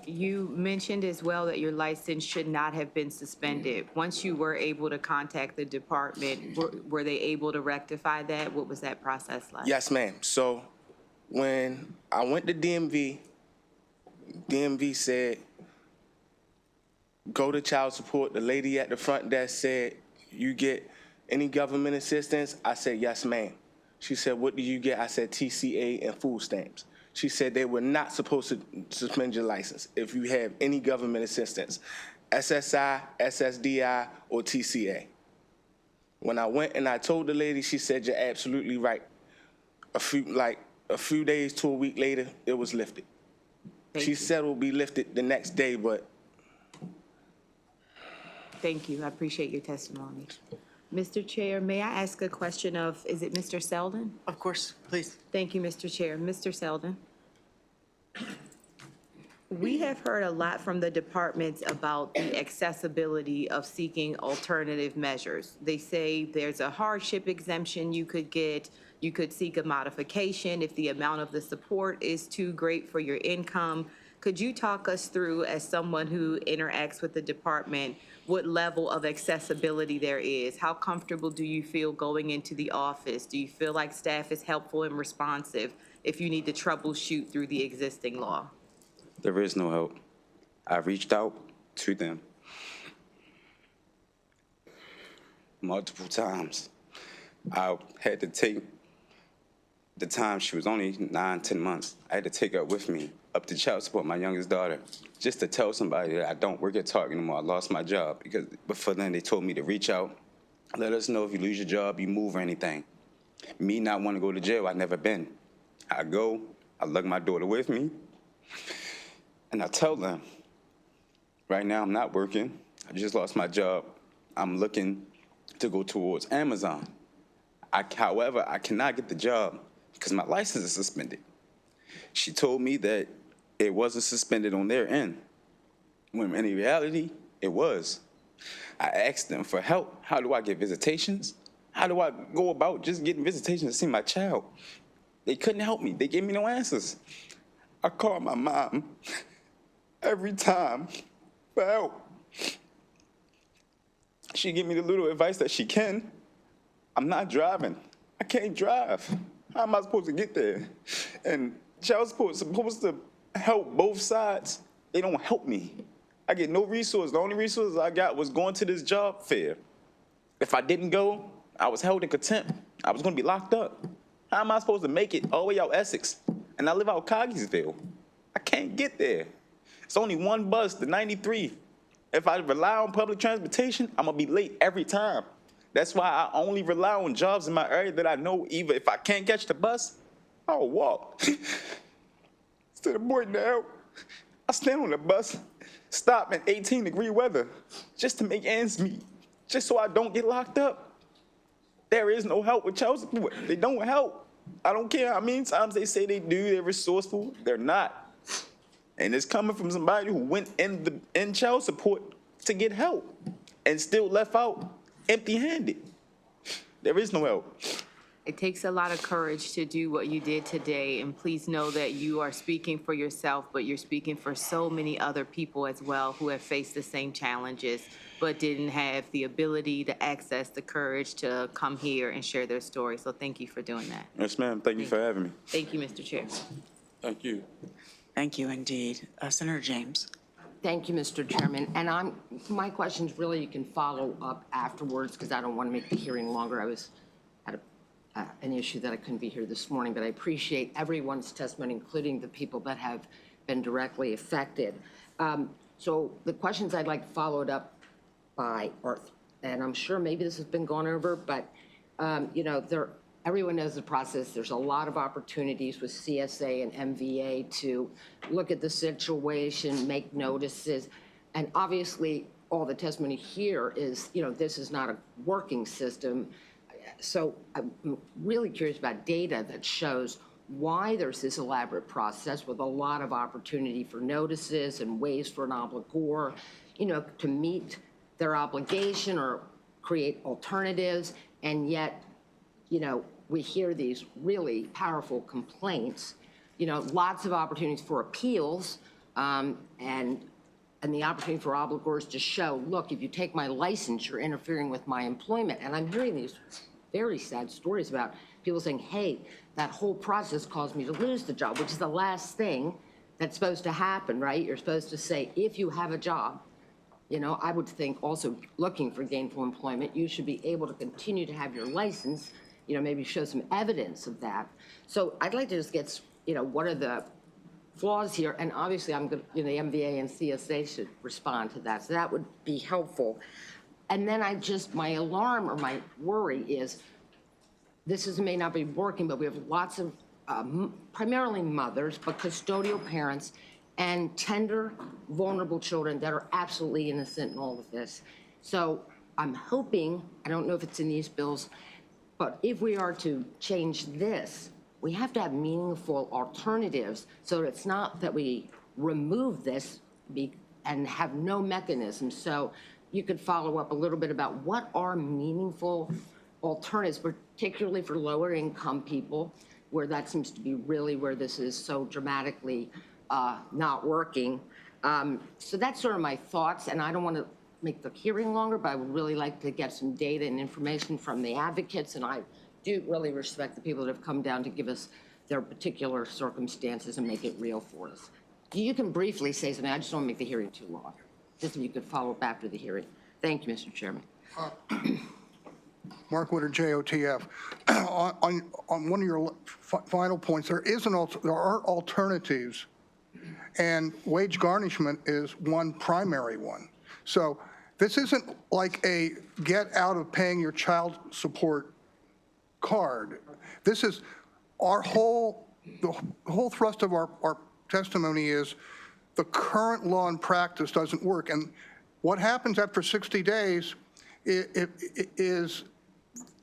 You mentioned as well that your license should not have been suspended. Once you were able to contact the department, were they able to rectify that? What was that process like? Yes, ma'am. So when I went to DMV said, go to child support. The lady at the front desk said, you get any government assistance? I said, yes, ma'am. She said, what do you get? I said, TCA and food stamps. She said they were not supposed to suspend your license if you have any government assistance, SSI, SSDI, or TCA. When I went and I told the lady, she said, you're absolutely right. A few days to a week later, it was lifted. She said it will be lifted the next day, but. Thank you. I appreciate your testimony. Mr. Chair, may I ask a question of, is it Mr. Selden? Of course, please. Thank you, Mr. Chair. Mr. Selden. We have heard a lot from the departments about the accessibility of seeking alternative measures. They say there's a hardship exemption you could get. You could seek a modification if the amount of the support is too great for your income. Could you talk us through, as someone who interacts with the department, what level of accessibility there is? How comfortable do you feel going into the office? Do you feel like staff is helpful and responsive if you need to troubleshoot through the existing law? There is no help. I reached out to them multiple times. I had to take the time, she was only 9, 10 months. I had to take her with me up to child support, my youngest daughter, just to tell somebody that I don't work at Target anymore. I lost my job because before then they told me to reach out, let us know if you lose your job, you move or anything. Me not want to go to jail, I've never been. I go, I lug my daughter with me, and I tell them, right now I'm not working, I just lost my job, I'm looking to go towards Amazon. However, I cannot get the job because my license is suspended. She told me that it wasn't suspended on their end, when in reality, it was. I asked them for help. How do I get visitations? How do I go about just getting visitations to see my child? They couldn't help me. They gave me no answers. I call my mom every time for help. She give me the little advice that she can. I'm not driving. I can't drive. How am I supposed to get there? And child support is supposed to help both sides. They don't help me. I get no resource. The only resources I got was going to this job fair. If I didn't go, I was held in contempt. I was going to be locked up. How am I supposed to make it all the way out Essex? And I live out Coggiesville. I can't get there. It's only one bus, the 93. If I rely on public transportation, I'm going to be late every time. That's why I only rely on jobs in my area that I know either if I can't catch the bus, I'll walk. To the point now, I stand on the bus, stop in 18-degree weather just to make ends meet, just so I don't get locked up. There is no help with child support. They don't help. I don't care how many times they say they do, they're resourceful. They're not. And it's coming from somebody who went in child support to get help and still left out empty-handed. There is no help. It takes a lot of courage to do what you did today, and please know that you are speaking for yourself, but you're speaking for so many other people as well who have faced the same challenges, but didn't have the ability to access the courage to come here and share their story. So thank you for doing that. Yes, ma'am. Thank you for having me. Thank you, Mr. Chair. Thank you. Thank you indeed. Senator James. Thank you, Mr. Chairman. And my questions really you can follow up afterwards because I don't want to make the hearing longer. I was at an issue that I couldn't be here this morning, but I appreciate everyone's testimony, including the people that have been directly affected. So the questions I'd like to follow it up by are, and I'm sure maybe this has been gone over, but you know, everyone knows the process. There's a lot of opportunities with CSA and MVA to look at the situation, make notices, and obviously all the testimony here is, you know, this is not a working system. So I'm really curious about data that shows why there's this elaborate process with a lot of opportunity for notices and ways for an obligor, you know, to meet their obligation or create alternatives, and yet, you know, we hear these really powerful complaints, you know, lots of opportunities for appeals, and the opportunity for obligors to show, look, if you take my license, you're interfering with my employment. And I'm hearing these very sad stories about people saying, hey, that whole process caused me to lose the job, which is the last thing that's supposed to happen, right? You're supposed to say, if you have a job, you know, I would think also looking for gainful employment, you should be able to continue to have your license, you know, maybe show some evidence of that. So I'd like to just get, you know, what are the flaws here? And obviously I'm going to, you know, the MVA and CSA should respond to that. So that would be helpful. And then my alarm or my worry is, this may not be working, but we have lots of primarily mothers, but custodial parents and tender, vulnerable children that are absolutely innocent in all of this. So I'm hoping, I don't know if it's in these bills, but if we are to change this, we have to have meaningful alternatives so that it's not that we remove this and have no mechanism. So you could follow up a little bit about what are meaningful alternatives, particularly for lower income people, where that seems to be really where this is so dramatically not working. So that's sort of my thoughts, and I don't want to make the hearing longer, but I would really like to get some data and information from the advocates, and I do really respect the people that have come down to give us their particular circumstances and make it real for us. You can briefly say something. I just don't want to make the hearing too long. Just if you could follow up after the hearing. Thank you, Mr. Chairman. Mark Woodard, JOTF. On one of your final points, there are alternatives, and wage garnishment is one primary one. So this isn't like a get out of paying your child support card. This is the whole thrust of our testimony is the current law and practice doesn't work. And what happens after 60 days is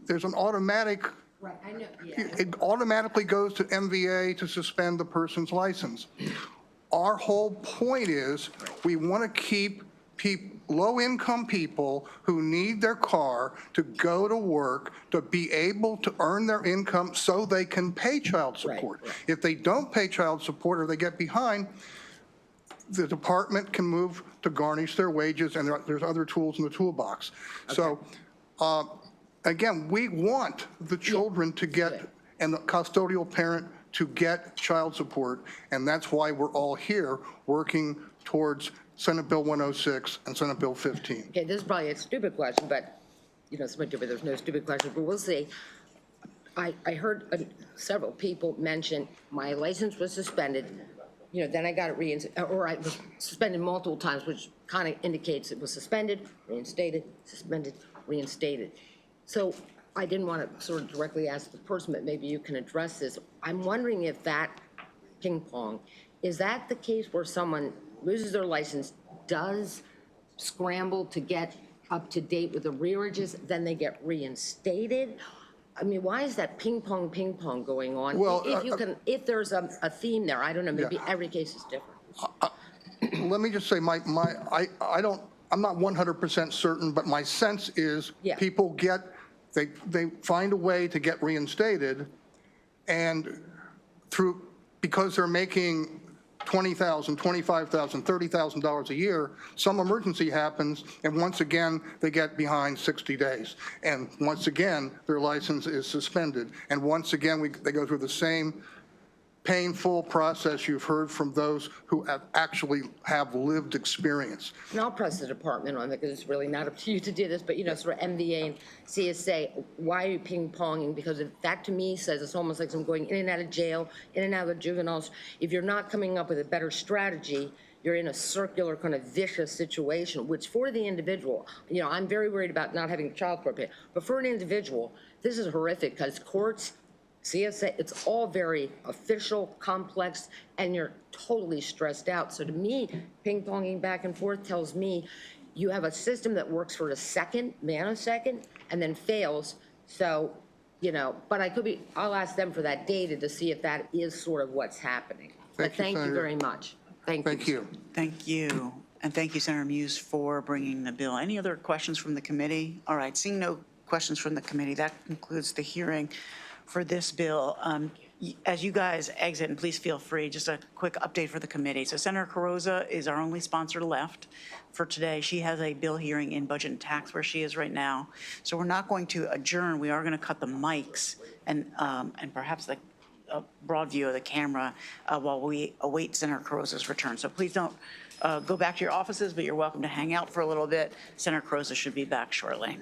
there's an automatic, right, I know, yeah. It automatically goes to MVA to suspend the person's license. Our whole point is we want to keep low-income people who need their car to go to work, to be able to earn their income so they can pay child support. If they don't pay child support or they get behind, the department can move to garnish their wages, and there's other tools in the toolbox. So, again, we want the children to get, and the custodial parent to get child support, and that's why we're all here working towards Senate Bill 106 and Senate Bill 15. Okay, this is probably a stupid question, but, there's no stupid questions, but we'll see. I heard several people mention my license was suspended, then I got it reinstated, or I was suspended multiple times, which kind of indicates it was suspended, reinstated, suspended, reinstated. So I didn't want to sort of directly ask the person, but maybe you can address this. I'm wondering if that ping pong, is that the case where someone loses their license, does scramble to get up to date with the arrearages, then they get reinstated? I mean, why is that ping pong going on? Well, if there's a theme there, I don't know, maybe every case is different. Let me just say, I'm not 100% certain, but my sense is people they find a way to get reinstated, and because they're making $20,000, $25,000, $30,000 a year, some emergency happens, and once again, they get behind 60 days. And once again, their license is suspended. And once again, they go through the same painful process you've heard from those who actually have lived experience. And I'll press the department on it, because it's really not up to you to do this, but, sort of MVA and CSA, why are you ping-ponging? Because that, to me, says it's almost like I'm going in and out of jail, in and out of juveniles. If you're not coming up with a better strategy, you're in a circular kind of vicious situation, which for the individual, I'm very worried about not having child support pay, but for an individual, this is horrific, because courts, CSA, it's all very official, complex, and you're totally stressed out. So to me, ping-ponging back and forth tells me you have a system that works for a nanosecond, and then fails. So, but I'll ask them for that data to see if that is sort of what's happening. But thank you very much. Thank you. Thank you. And thank you, Senator Muse, for bringing the bill. Any other questions from the committee? All right, seeing no questions from the committee, that concludes the hearing for this bill. As you guys exit, and please feel free, just a quick update for the committee. So Senator Carrozza is our only sponsor left for today. She has a bill hearing in Budget and Tax where she is right now. So we're not going to adjourn. We are going to cut the mics and perhaps a broad view of the camera while we await Senator Carrozza's return. So please don't go back to your offices, but you're welcome to hang out for a little bit. Senator Carrozza should be back shortly.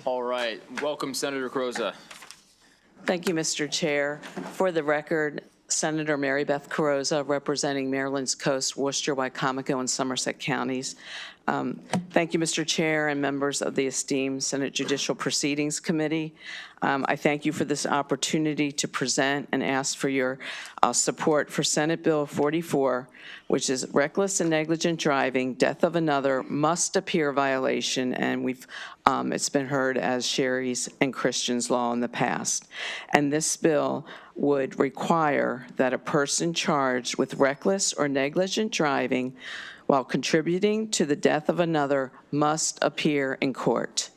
All right, welcome Senator Carrozza. Thank you, Mr. Chair. For the record, Senator Mary Beth Carrozza, representing Maryland's Coast, Worcester, Wycomico, and Somerset counties. Thank you, Mr. Chair and members of the esteemed Senate Judicial Proceedings Committee. I thank you for this opportunity to present and ask for your support for Senate Bill 44, which is reckless and negligent driving, death of another, must appear violation, and it's been heard as Sherry's and Christian's law in the past. And this bill would require that a person charged with reckless or negligent driving while contributing to the death of another must appear in court.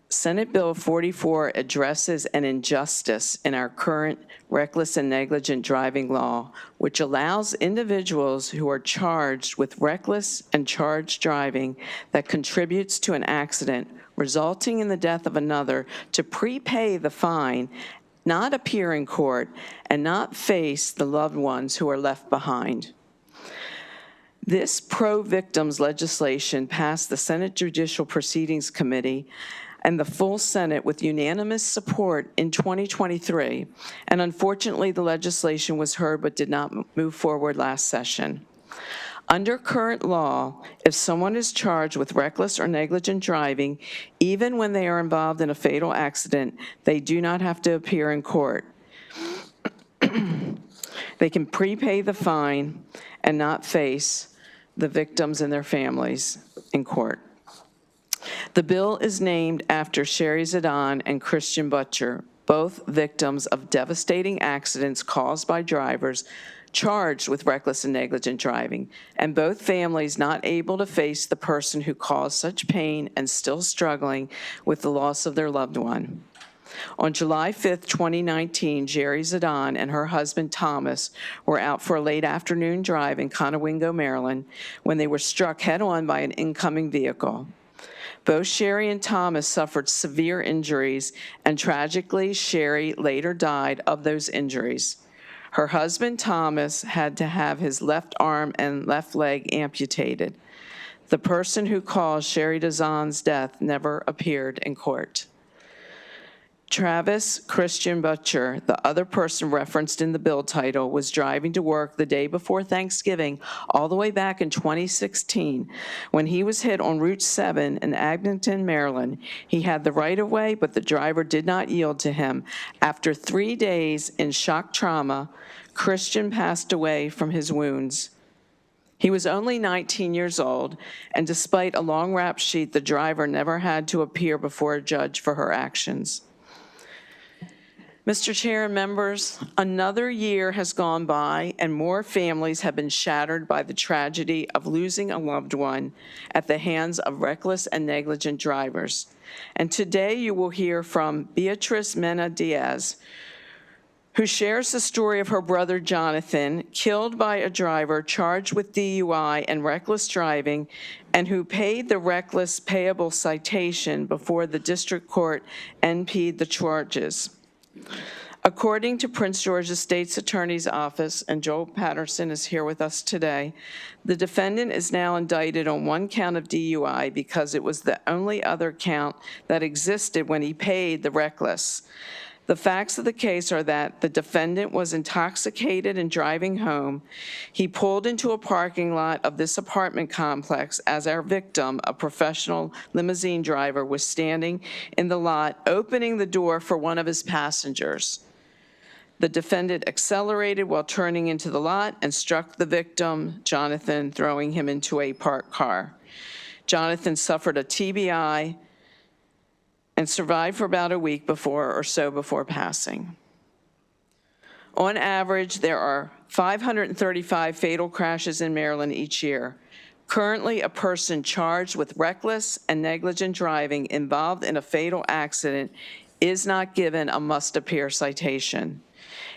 Senate Bill 44 addresses an injustice in our current reckless and negligent driving law, which allows individuals who are charged with reckless and charged driving that contributes to an accident resulting in the death of another to prepay the fine, not appear in court, and not face the loved ones who are left behind. This pro-victims legislation passed the Senate Judicial Proceedings Committee and the full Senate with unanimous support in 2023, and unfortunately the legislation was heard but did not move forward last session. Under current law, if someone is charged with reckless or negligent driving, even when they are involved in a fatal accident, they do not have to appear in court. They can prepay the fine and not face the victims and their families in court. The bill is named after Sherry Zidane and Christian Butcher, both victims of devastating accidents caused by drivers charged with reckless and negligent driving, and both families not able to face the person who caused such pain and still struggling with the loss of their loved one. On July 5th, 2019, Sherry Zidane and her husband Thomas were out for a late afternoon drive in Conowingo, Maryland, when they were struck head-on by an incoming vehicle. Both Sherry and Thomas suffered severe injuries, and tragically, Sherry later died of those injuries. Her husband, Thomas, had to have his left arm and left leg amputated. The person who caused Sherry Zidane's death never appeared in court. Travis Christian Butcher, the other person referenced in the bill title, was driving to work the day before Thanksgiving all the way back in 2016 when he was hit on Route 7 in Abington, Maryland. He had the right-of-way, but the driver did not yield to him. After 3 days in shock trauma, Christian passed away from his wounds. He was only 19 years old, and despite a long rap sheet, the driver never had to appear before a judge for her actions. Mr. Chair and members, another year has gone by and more families have been shattered by the tragedy of losing a loved one at the hands of reckless and negligent drivers. And today you will hear from Beatrice Mena Diaz, who shares the story of her brother Jonathan, killed by a driver charged with DUI and reckless driving, and who paid the reckless payable citation before the district court NP'd the charges. According to Prince George's State's Attorney's Office, and Joel Patterson is here with us today, the defendant is now indicted on one count of DUI because it was the only other count that existed when he paid the reckless. The facts of the case are that the defendant was intoxicated and driving home. He pulled into a parking lot of this apartment complex as our victim, a professional limousine driver, was standing in the lot, opening the door for one of his passengers. The defendant accelerated while turning into the lot and struck the victim, Jonathan, throwing him into a parked car. Jonathan suffered a TBI and survived for about a week before passing. On average, there are 535 fatal crashes in Maryland each year. Currently, a person charged with reckless and negligent driving involved in a fatal accident is not given a must-appear citation.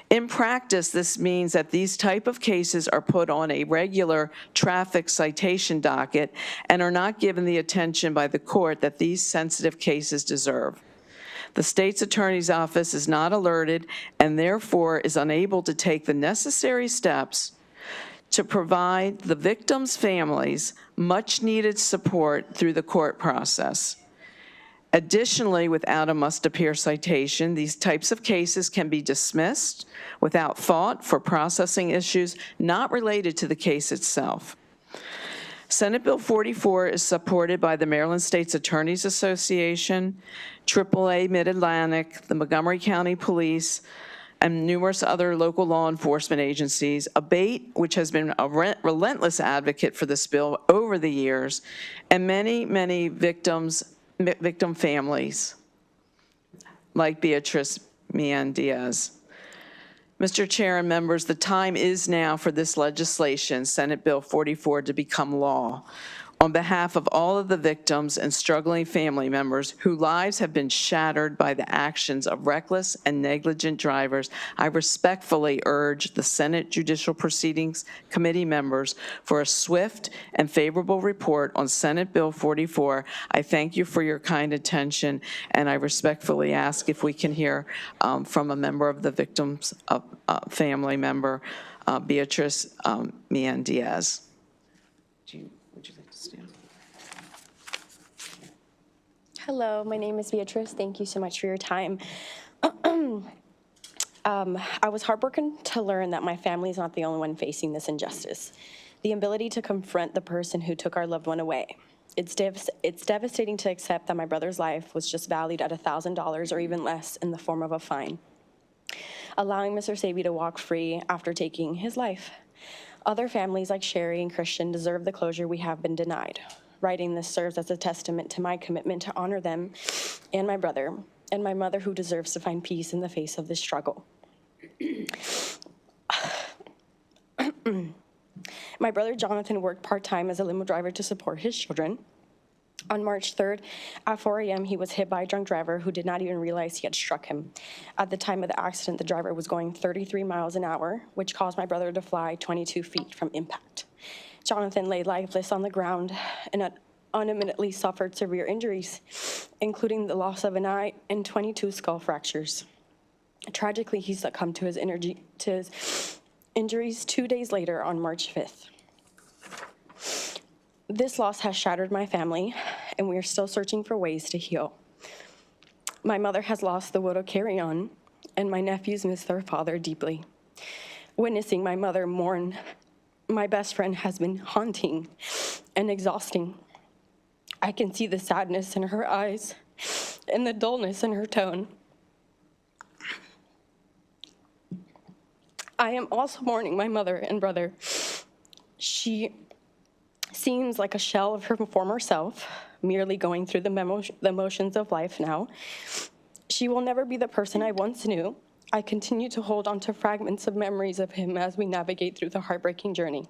In practice, this means that these type of cases are put on a regular traffic citation docket and are not given the attention by the court that these sensitive cases deserve. The state's attorney's office is not alerted and therefore is unable to take the necessary steps to provide the victims' families much-needed support through the court process. Additionally, without a must-appear citation, these types of cases can be dismissed without thought for processing issues not related to the case itself. Senate Bill 44 is supported by the Maryland State's Attorneys Association, AAA Mid-Atlantic, the Montgomery County Police, and numerous other local law enforcement agencies, ABATE, which has been a relentless advocate for this bill over the years, and many, many victim families, like Beatrice Mean-Diaz. Mr. Chair and members, the time is now for this legislation, Senate Bill 44, to become law. On behalf of all of the victims and struggling family members whose lives have been shattered by the actions of reckless and negligent drivers, I respectfully urge the Senate Judicial Proceedings Committee members for a swift and favorable report on Senate Bill 44. I thank you for your kind attention, and I respectfully ask if we can hear from a member of the victim's family member, Beatrice Mean-Diaz. Hello, my name is Beatrice. Thank you so much for your time. I was heartbroken to learn that my family is not the only one facing this injustice. The ability to confront the person who took our loved one away. It's devastating to accept that my brother's life was just valued at $1,000 or even less in the form of a fine, allowing Mr. Saby to walk free after taking his life. Other families like Sherry and Christian deserve the closure we have been denied. Writing this serves as a testament to my commitment to honor them and my brother and my mother, who deserves to find peace in the face of this struggle. My brother Jonathan worked part-time as a limo driver to support his children. On March 3rd, at 4 a.m., he was hit by a drunk driver who did not even realize he had struck him. At the time of the accident, the driver was going 33 miles an hour, which caused my brother to fly 22 feet from impact. Jonathan lay lifeless on the ground and unadmittedly suffered severe injuries, including the loss of an eye and 22 skull fractures. Tragically, he succumbed to his injuries 2 days later on March 5th. This loss has shattered my family, and we are still searching for ways to heal. My mother has lost the will to carry on, and my nephews miss their father deeply. Witnessing my mother mourn my best friend has been haunting and exhausting. I can see the sadness in her eyes and the dullness in her tone. I am also mourning my mother and brother. She seems like a shell of her former self, merely going through the motions of life now. She will never be the person I once knew. I continue to hold on to fragments of memories of him as we navigate through the heartbreaking journey.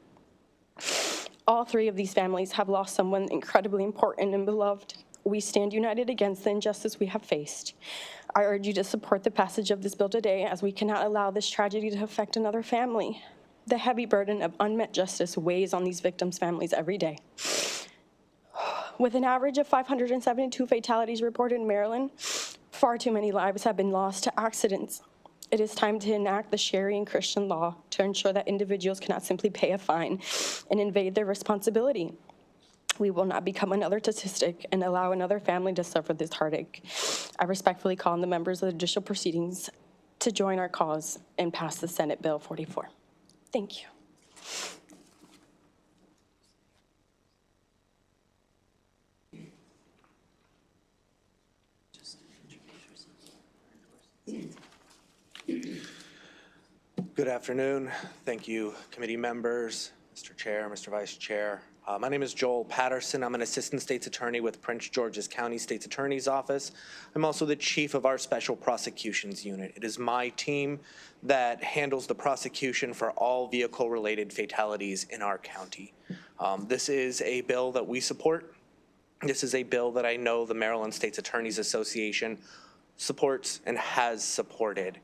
All three of these families have lost someone incredibly important and beloved. We stand united against the injustice we have faced. I urge you to support the passage of this bill today, as we cannot allow this tragedy to affect another family. The heavy burden of unmet justice weighs on these victims' families every day. With an average of 572 fatalities reported in Maryland, far too many lives have been lost to accidents. It is time to enact the Sherry and Christian law to ensure that individuals cannot simply pay a fine and evade their responsibility. We will not become another statistic and allow another family to suffer this heartache. I respectfully call on the members of the Judicial Proceedings to join our cause and pass the Senate Bill 44. Thank you. Good afternoon. Thank you, committee members, Mr. Chair, Mr. Vice Chair. My name is Joel Patterson. I'm an assistant state's attorney with Prince George's County State's Attorney's Office. I'm also the chief of our special prosecutions unit. It is my team that handles the prosecution for all vehicle-related fatalities in our county. This is a bill that we support. This is a bill that I know the Maryland State's Attorneys Association supports and has supported.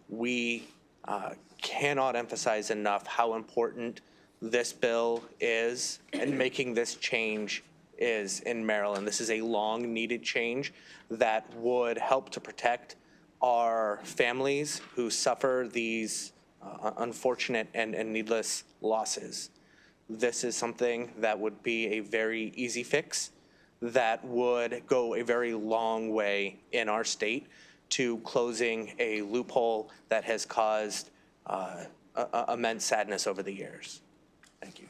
We cannot emphasize enough how important this bill is and making this change is in Maryland. This is a long-needed change that would help to protect our families who suffer these unfortunate and needless losses. This is something that would be a very easy fix that would go a very long way in our state to closing a loophole that has caused immense sadness over the years. Thank you.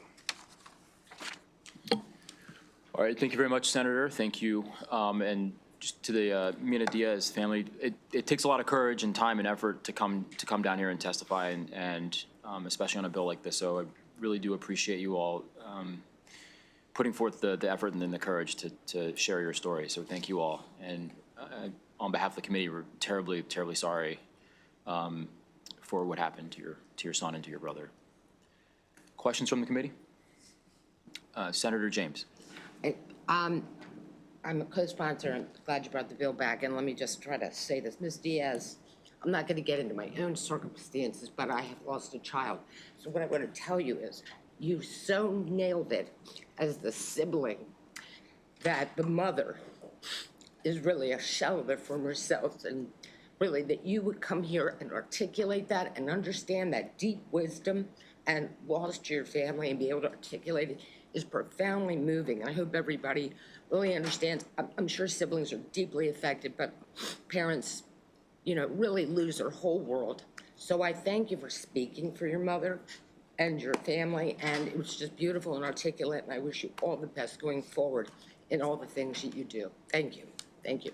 All right, thank you very much, Senator. Thank you. And just to the Mina Diaz family, it takes a lot of courage and time and effort to come down here and testify, and especially on a bill like this. So I really do appreciate you all putting forth the effort and then the courage to share your story. So thank you all. And on behalf of the committee, we're terribly, terribly sorry for what happened to your son and to your brother. Questions from the committee? Senator James. I'm a co-sponsor. I'm glad you brought the bill back. And let me just try to say this. Ms. Diaz, I'm not going to get into my own circumstances, but I have lost a child. So what I want to tell you is you so nailed it as the sibling that the mother is really a shell of her former self, and really that you would come here and articulate that and understand that deep wisdom and loss to your family and be able to articulate it is profoundly moving. And I hope everybody really understands. I'm sure siblings are deeply affected, but parents, really lose their whole world. So I thank you for speaking for your mother and your family, and it was just beautiful and articulate, and I wish you all the best going forward in all the things that you do. Thank you. Thank you.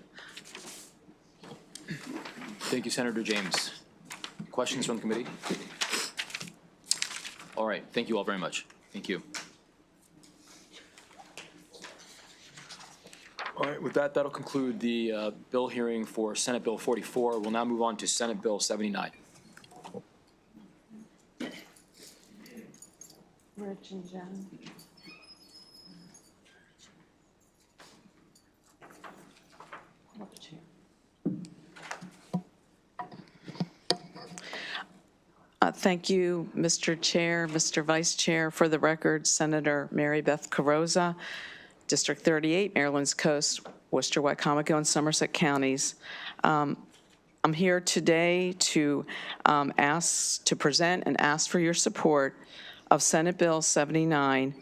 Thank you, Senator James. Questions from the committee? All right, thank you all very much. Thank you. All right, with that, that'll conclude the bill hearing for Senate Bill 44. We'll now move on to Senate Bill 79. Rich and Jen. Thank you, Mr. Chair, Mr. Vice Chair. For the record, Senator Mary Beth Carrozza, District 38, Maryland's Coast, Worcester, Wycomico, and Somerset counties. I'm here today to present and ask for your support of Senate Bill 79,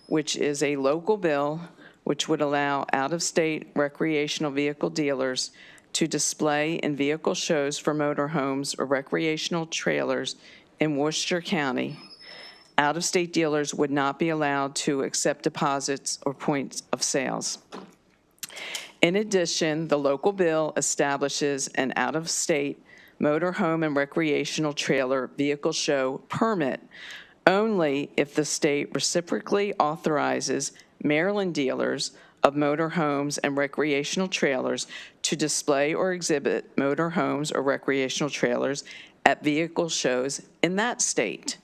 which is a local bill which would allow out-of-state recreational vehicle dealers to display in vehicle shows for motorhomes or recreational trailers in Worcester County. Out-of-state dealers would not be allowed to accept deposits or points of sales. In addition, the local bill establishes an out-of-state motorhome and recreational trailer vehicle show permit only if the state reciprocally authorizes Maryland dealers of motorhomes and recreational trailers to display or exhibit motorhomes or recreational trailers at vehicle shows in that state.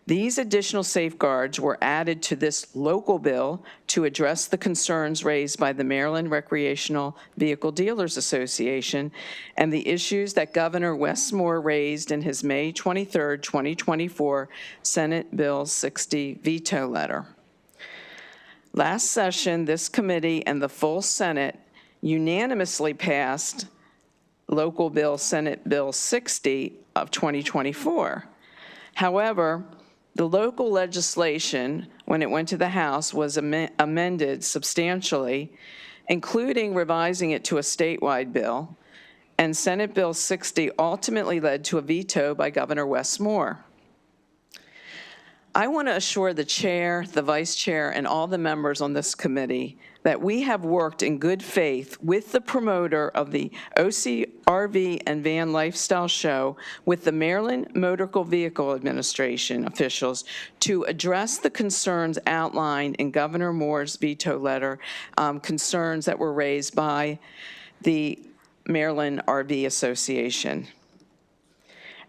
These additional safeguards were added to this local bill to address the concerns raised by the Maryland Recreational Vehicle Dealers Association and the issues that Governor Wes Moore raised in his May 23, 2024 Senate Bill 60 veto letter. Last session, this committee and the full Senate unanimously passed local bill Senate Bill 60 of 2024. However, the local legislation, when it went to the House, was amended substantially, including revising it to a statewide bill, and Senate Bill 60 ultimately led to a veto by Governor Wes Moore. I want to assure the chair, the vice chair, and all the members on this committee that we have worked in good faith with the promoter of the OCRV and Van Lifestyle Show with the Maryland Motor Vehicle Administration officials to address the concerns outlined in Governor Moore's veto letter, concerns that were raised by the Maryland RV Association.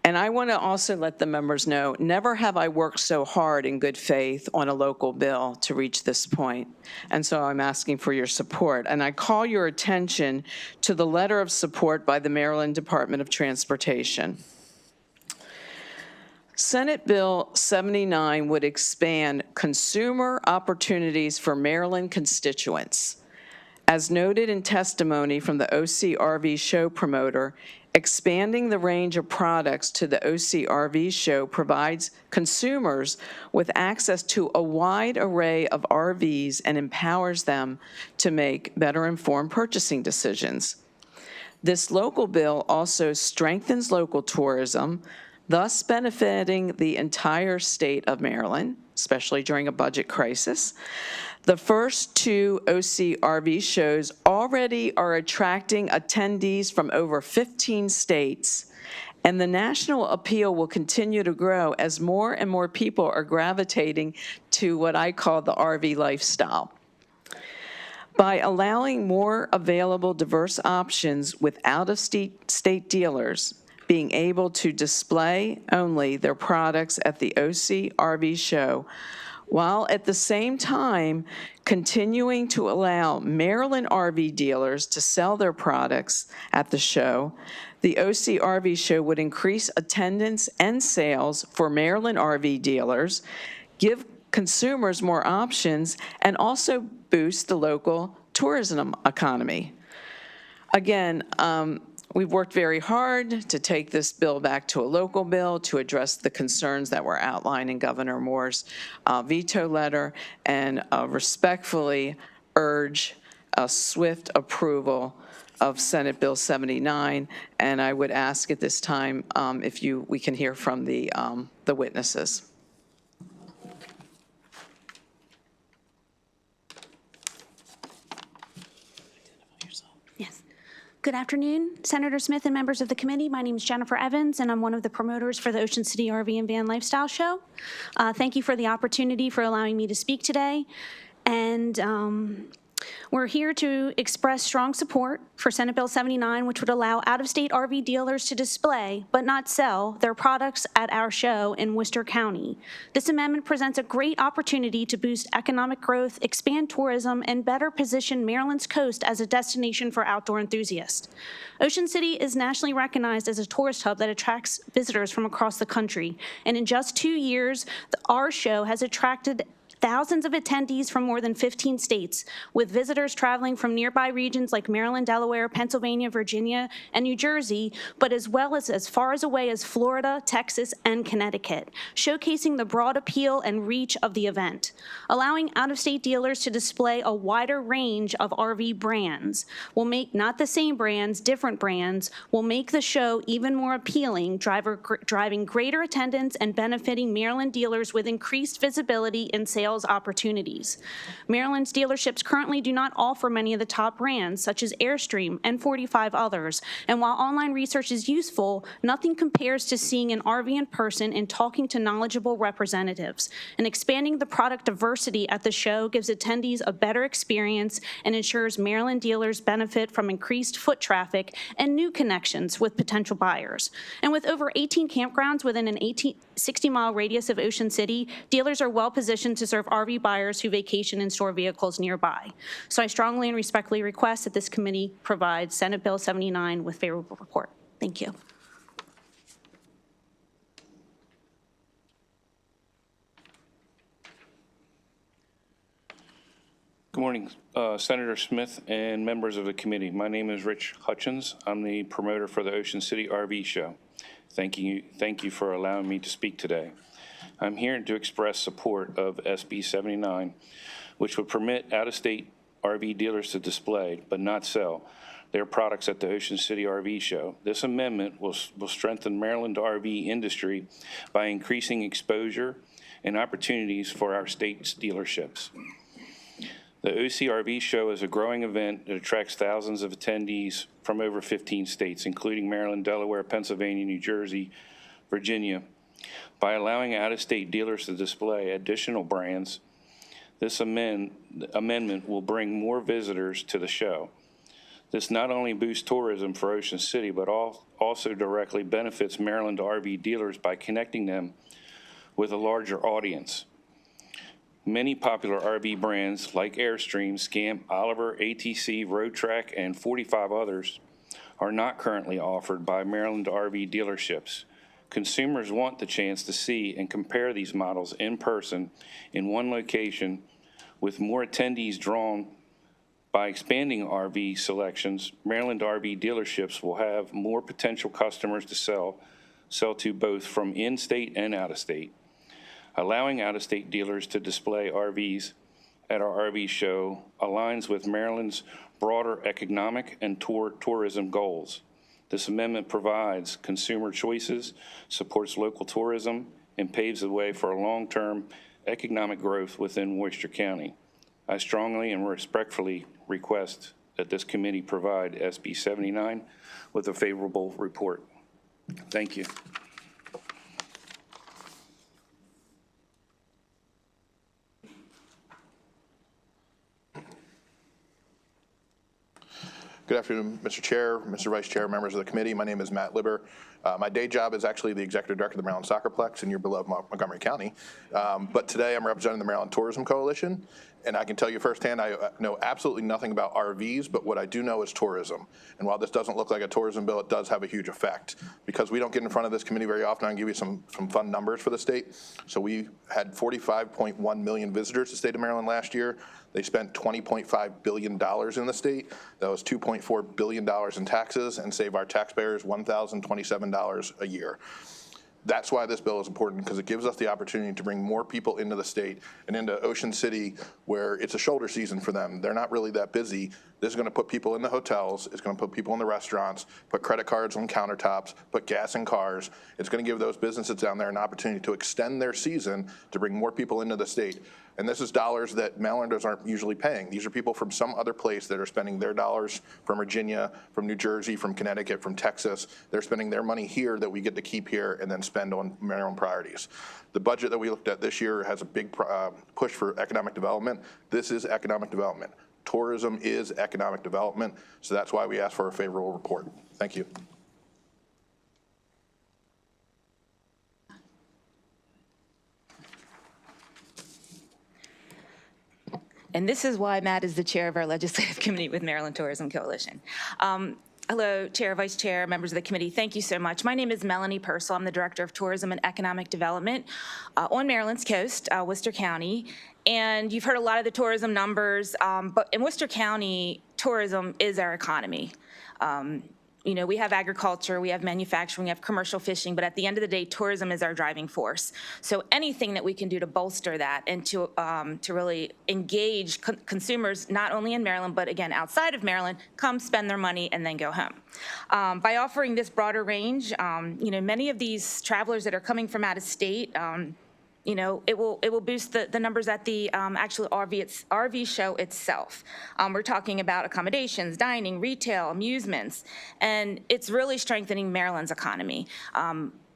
And I want to also let the members know, never have I worked so hard in good faith on a local bill to reach this point. And so I'm asking for your support. And I call your attention to the letter of support by the Maryland Department of Transportation. Senate Bill 79 would expand consumer opportunities for Maryland constituents. As noted in testimony from the OCRV show promoter, expanding the range of products to the OCRV show provides consumers with access to a wide array of RVs and empowers them to make better informed purchasing decisions. This local bill also strengthens local tourism, thus benefiting the entire state of Maryland, especially during a budget crisis. The first two OCRV shows already are attracting attendees from over 15 states, and the national appeal will continue to grow as more and more people are gravitating to what I call the RV lifestyle. By allowing more available diverse options with out-of-state dealers being able to display only their products at the OCRV show, while at the same time continuing to allow Maryland RV dealers to sell their products at the show, the OCRV show would increase attendance and sales for Maryland RV dealers, give consumers more options, and also boost the local tourism economy. Again, we've worked very hard to take this bill back to a local bill to address the concerns that were outlined in Governor Moore's veto letter, and respectfully urge a swift approval of Senate Bill 79. And I would ask at this time if we can hear from the witnesses. Yes. Good afternoon, Senator Smith and members of the committee. My name is Jennifer Evans, and I'm one of the promoters for the Ocean City RV and Van Lifestyle Show. Thank you for the opportunity for allowing me to speak today. And we're here to express strong support for Senate Bill 79, which would allow out-of-state RV dealers to display, but not sell, their products at our show in Worcester County. This amendment presents a great opportunity to boost economic growth, expand tourism, and better position Maryland's coast as a destination for outdoor enthusiasts. Ocean City is nationally recognized as a tourist hub that attracts visitors from across the country. And in just 2 years, our show has attracted thousands of attendees from more than 15 states, with visitors traveling from nearby regions like Maryland, Delaware, Pennsylvania, Virginia, and New Jersey, but as well as far away as Florida, Texas, and Connecticut, showcasing the broad appeal and reach of the event. Allowing out-of-state dealers to display a wider range of RV brands will make, not the same brands, different brands, will make the show even more appealing, driving greater attendance and benefiting Maryland dealers with increased visibility and sales opportunities. Maryland's dealerships currently do not offer many of the top brands, such as Airstream and 45 others. And while online research is useful, nothing compares to seeing an RV in person and talking to knowledgeable representatives. And expanding the product diversity at the show gives attendees a better experience and ensures Maryland dealers benefit from increased foot traffic and new connections with potential buyers. And with over 18 campgrounds within an 60-mile radius of Ocean City, dealers are well positioned to serve RV buyers who vacation and store vehicles nearby. So I strongly and respectfully request that this committee provide Senate Bill 79 with favorable report. Thank you. Good morning, Senator Smith and members of the committee. My name is Rich Hutchins. I'm the promoter for the Ocean City RV Show. Thank you for allowing me to speak today. I'm here to express support of SB 79, which would permit out-of-state RV dealers to display, but not sell, their products at the Ocean City RV Show. This amendment will strengthen Maryland RV industry by increasing exposure and opportunities for our state's dealerships. The OCRV Show is a growing event that attracts thousands of attendees from over 15 states, including Maryland, Delaware, Pennsylvania, New Jersey, Virginia. By allowing out-of-state dealers to display additional brands, this amendment will bring more visitors to the show. This not only boosts tourism for Ocean City, but also directly benefits Maryland RV dealers by connecting them with a larger audience. Many popular RV brands like Airstream, Scamp, Oliver, ATC, Road Track, and 45 others are not currently offered by Maryland RV dealerships. Consumers want the chance to see and compare these models in person in one location, with more attendees drawn By expanding RV selections, Maryland RV dealerships will have more potential customers to sell to both from in-state and out-of-state. Allowing out-of-state dealers to display RVs at our RV show aligns with Maryland's broader economic and tourism goals. This amendment provides consumer choices, supports local tourism, and paves the way for long-term economic growth within Worcester County. I strongly and respectfully request that this committee provide SB 79 with a favorable report. Thank you. Good afternoon, Mr. Chair, Mr. Vice Chair, members of the committee. My name is Matt Libber. My day job is actually the Executive Director of the Maryland Soccerplex in your beloved Montgomery County. But today I'm representing the Maryland Tourism Coalition, and I can tell you firsthand I know absolutely nothing about RVs, but what I do know is tourism. And while this doesn't look like a tourism bill, it does have a huge effect. Because we don't get in front of this committee very often, I can give you some fun numbers for the state. So we had 45.1 million visitors to the state of Maryland last year. They spent $20.5 billion in the state. That was $2.4 billion in taxes and save our taxpayers $1,027 a year. That's why this bill is important, because it gives us the opportunity to bring more people into the state and into Ocean City, where it's a shoulder season for them. They're not really that busy. This is going to put people in the hotels. It's going to put people in the restaurants, put credit cards on countertops, put gas in cars. It's going to give those businesses down there an opportunity to extend their season to bring more people into the state. And this is dollars that Marylanders aren't usually paying. These are people from some other place that are spending their dollars from Virginia, from New Jersey, from Connecticut, from Texas. They're spending their money here that we get to keep here and then spend on Maryland priorities. The budget that we looked at this year has a big push for economic development. This is economic development. Tourism is economic development, so that's why we asked for a favorable report. Thank you. And this is why Matt is the chair of our legislative committee with Maryland Tourism Coalition. Hello, Chair, Vice Chair, members of the committee. Thank you so much. My name is Melanie Purcell. I'm the Director of Tourism and Economic Development on Maryland's coast, Worcester County. And you've heard a lot of the tourism numbers, but in Worcester County, tourism is our economy. You know, we have agriculture, we have manufacturing, we have commercial fishing, but at the end of the day, tourism is our driving force. So anything that we can do to bolster that and to really engage consumers, not only in Maryland, but again, outside of Maryland, come spend their money and then go home. By offering this broader range, you know, many of these travelers that are coming from out of state, you know, it will boost the numbers at the actual RV show itself. We're talking about accommodations, dining, retail, amusements, and it's really strengthening Maryland's economy.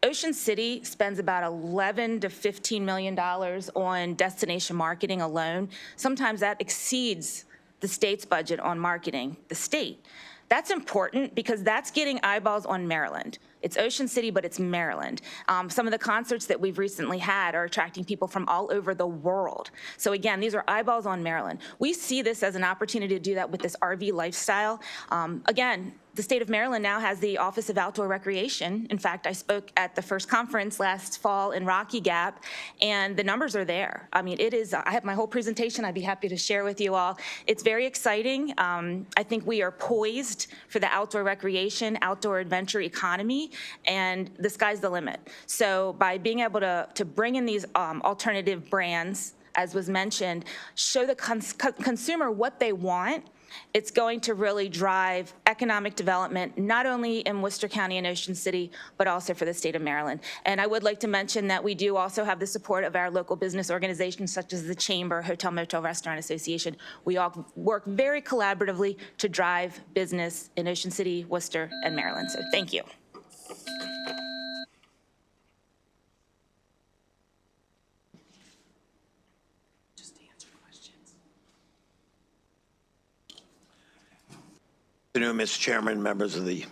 Ocean City spends about $11 to $15 million on destination marketing alone. Sometimes that exceeds the state's budget on marketing the state. That's important because that's getting eyeballs on Maryland. It's Ocean City, but it's Maryland. Some of the concerts that we've recently had are attracting people from all over the world. So again, these are eyeballs on Maryland. We see this as an opportunity to do that with this RV lifestyle. Again, the state of Maryland now has the Office of Outdoor Recreation. In fact, I spoke at the first conference last fall in Rocky Gap, and the numbers are there. I mean, it is, I have my whole presentation I'd be happy to share with you all. It's very exciting. I think we are poised for the outdoor recreation, outdoor adventure economy, and the sky's the limit. So by being able to bring in these alternative brands, as was mentioned, show the consumer what they want, it's going to really drive economic development, not only in Worcester County and Ocean City, but also for the state of Maryland. And I would like to mention that we do also have the support of our local business organizations, such as the Chamber, Hotel Motel Restaurant Association. We all work very collaboratively to drive business in Ocean City, Worcester, and Maryland. So thank you. Good afternoon, Mr. Chairman, members of the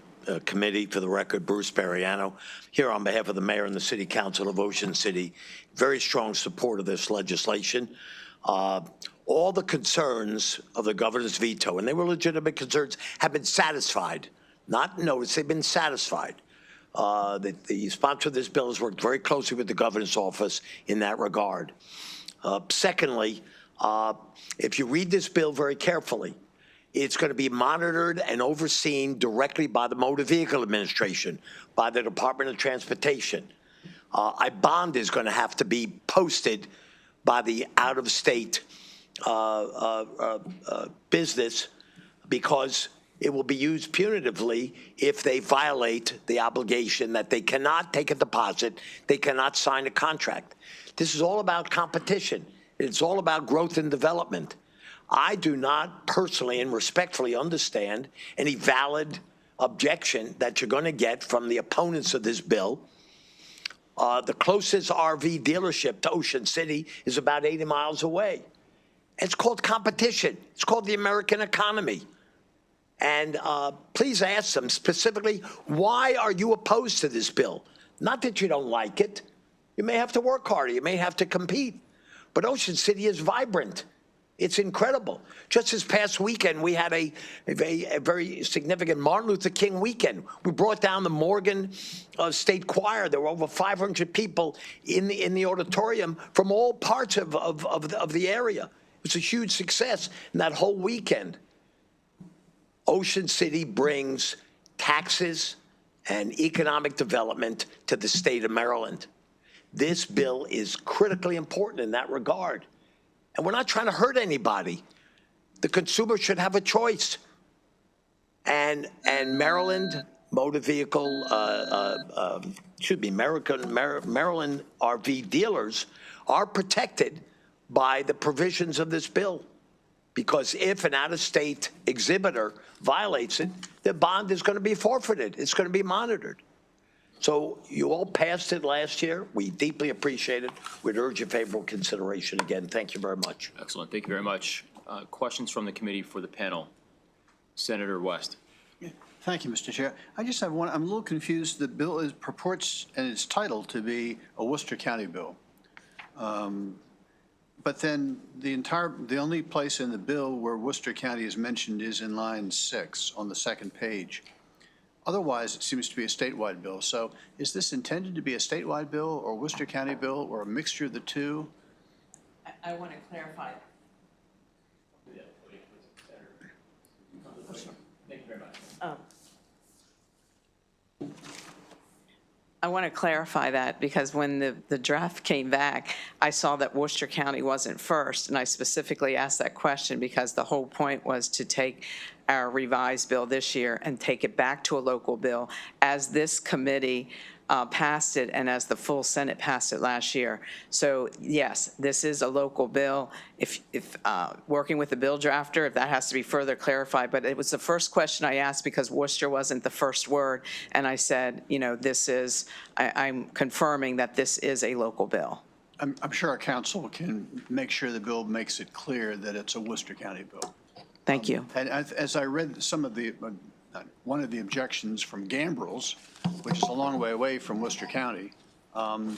committee. For the record, Bruce Periano, here on behalf of the mayor and the city council of Ocean City. Very strong support of this legislation. All the concerns of the governor's veto, and they were legitimate concerns, have been satisfied. Not noticed, they've been satisfied. The sponsor of this bill has worked very closely with the governor's office in that regard. Secondly, if you read this bill very carefully, It's going to be monitored and overseen directly by the Motor Vehicle Administration, by the Department of Transportation. A bond is going to have to be posted by the out-of-state business because it will be used punitively if they violate the obligation that they cannot take a deposit, they cannot sign a contract. This is all about competition. It's all about growth and development. I do not personally and respectfully understand any valid objection that you're going to get from the opponents of this bill. The closest RV dealership to Ocean City is about 80 miles away. It's called competition. It's called the American economy. And please ask them specifically, why are you opposed to this bill? Not that you don't like it. You may have to work harder. You may have to compete. But Ocean City is vibrant. It's incredible. Just this past weekend, we had a very significant Martin Luther King weekend. We brought down the Morgan State Choir. There were over 500 people in the auditorium from all parts of the area. It was a huge success in that whole weekend. Ocean City brings taxes and economic development to the state of Maryland. This bill is critically important in that regard. And we're not trying to hurt anybody. The consumer should have a choice. And Maryland motor vehicle, Maryland RV dealers are protected by the provisions of this bill. Because if an out-of-state exhibitor violates it, the bond is going to be forfeited. It's going to be monitored. So you all passed it last year. We deeply appreciate it. We'd urge your favorable consideration again. Thank you very much. Excellent. Thank you very much. Questions from the committee for the panel? Senator West. Thank you, Mr. Chair. I just have one. I'm a little confused. The bill purports and its title to be a Worcester County bill. But then the only place in the bill where Worcester County is mentioned is in line 6 on the second page. Otherwise, it seems to be a statewide bill. So is this intended to be a statewide bill or a Worcester County bill or a mixture of the two? I want to clarify. Thank you very much. I want to clarify that because when the draft came back, I saw that Worcester County wasn't first, and I specifically asked that question because the whole point was to take our revised bill this year and take it back to a local bill as this committee passed it and as the full Senate passed it last year. So yes, this is a local bill. If working with the bill drafter, if that has to be further clarified, but it was the first question I asked because Worcester wasn't the first word, and I said, you know, this is, I'm confirming that this is a local bill. I'm sure our council can make sure the bill makes it clear that it's a Worcester County bill. Thank you. And as I read some of the, one of the objections from Gambrels, which is a long way away from Worcester County, and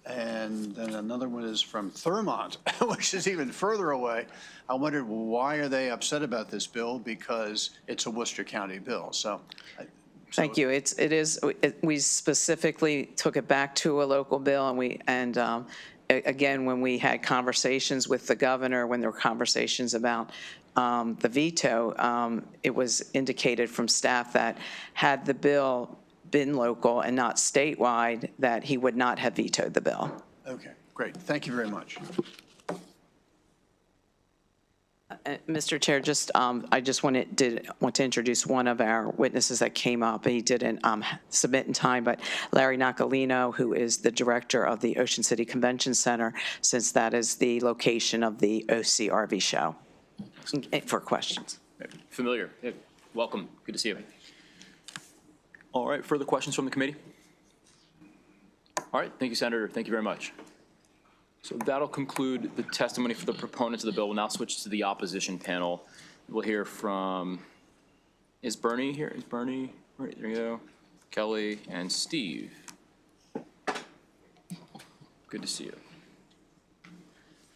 then another one is from Thurmont, which is even further away. I wondered, why are they upset about this bill? Because it's a Worcester County bill. Thank you. We specifically took it back to a local bill, and again, when we had conversations with the governor, when there were conversations about the veto, it was indicated from staff that had the bill been local and not statewide, that he would not have vetoed the bill. Okay, great. Thank you very much. Mr. Chair, I just want to introduce one of our witnesses that came up. He didn't submit in time, but Larry Nacolino, who is the director of the Ocean City Convention Center, since that is the location of the OC RV show. For questions. Familiar. Welcome. Good to see you. All right. Further questions from the committee? All right. Thank you, Senator. Thank you very much. So that'll conclude the testimony for the proponents of the bill. We'll now switch to the opposition panel. We'll hear from, is Bernie here? Is Bernie? Right, there you go. Kelly and Steve. Good to see you.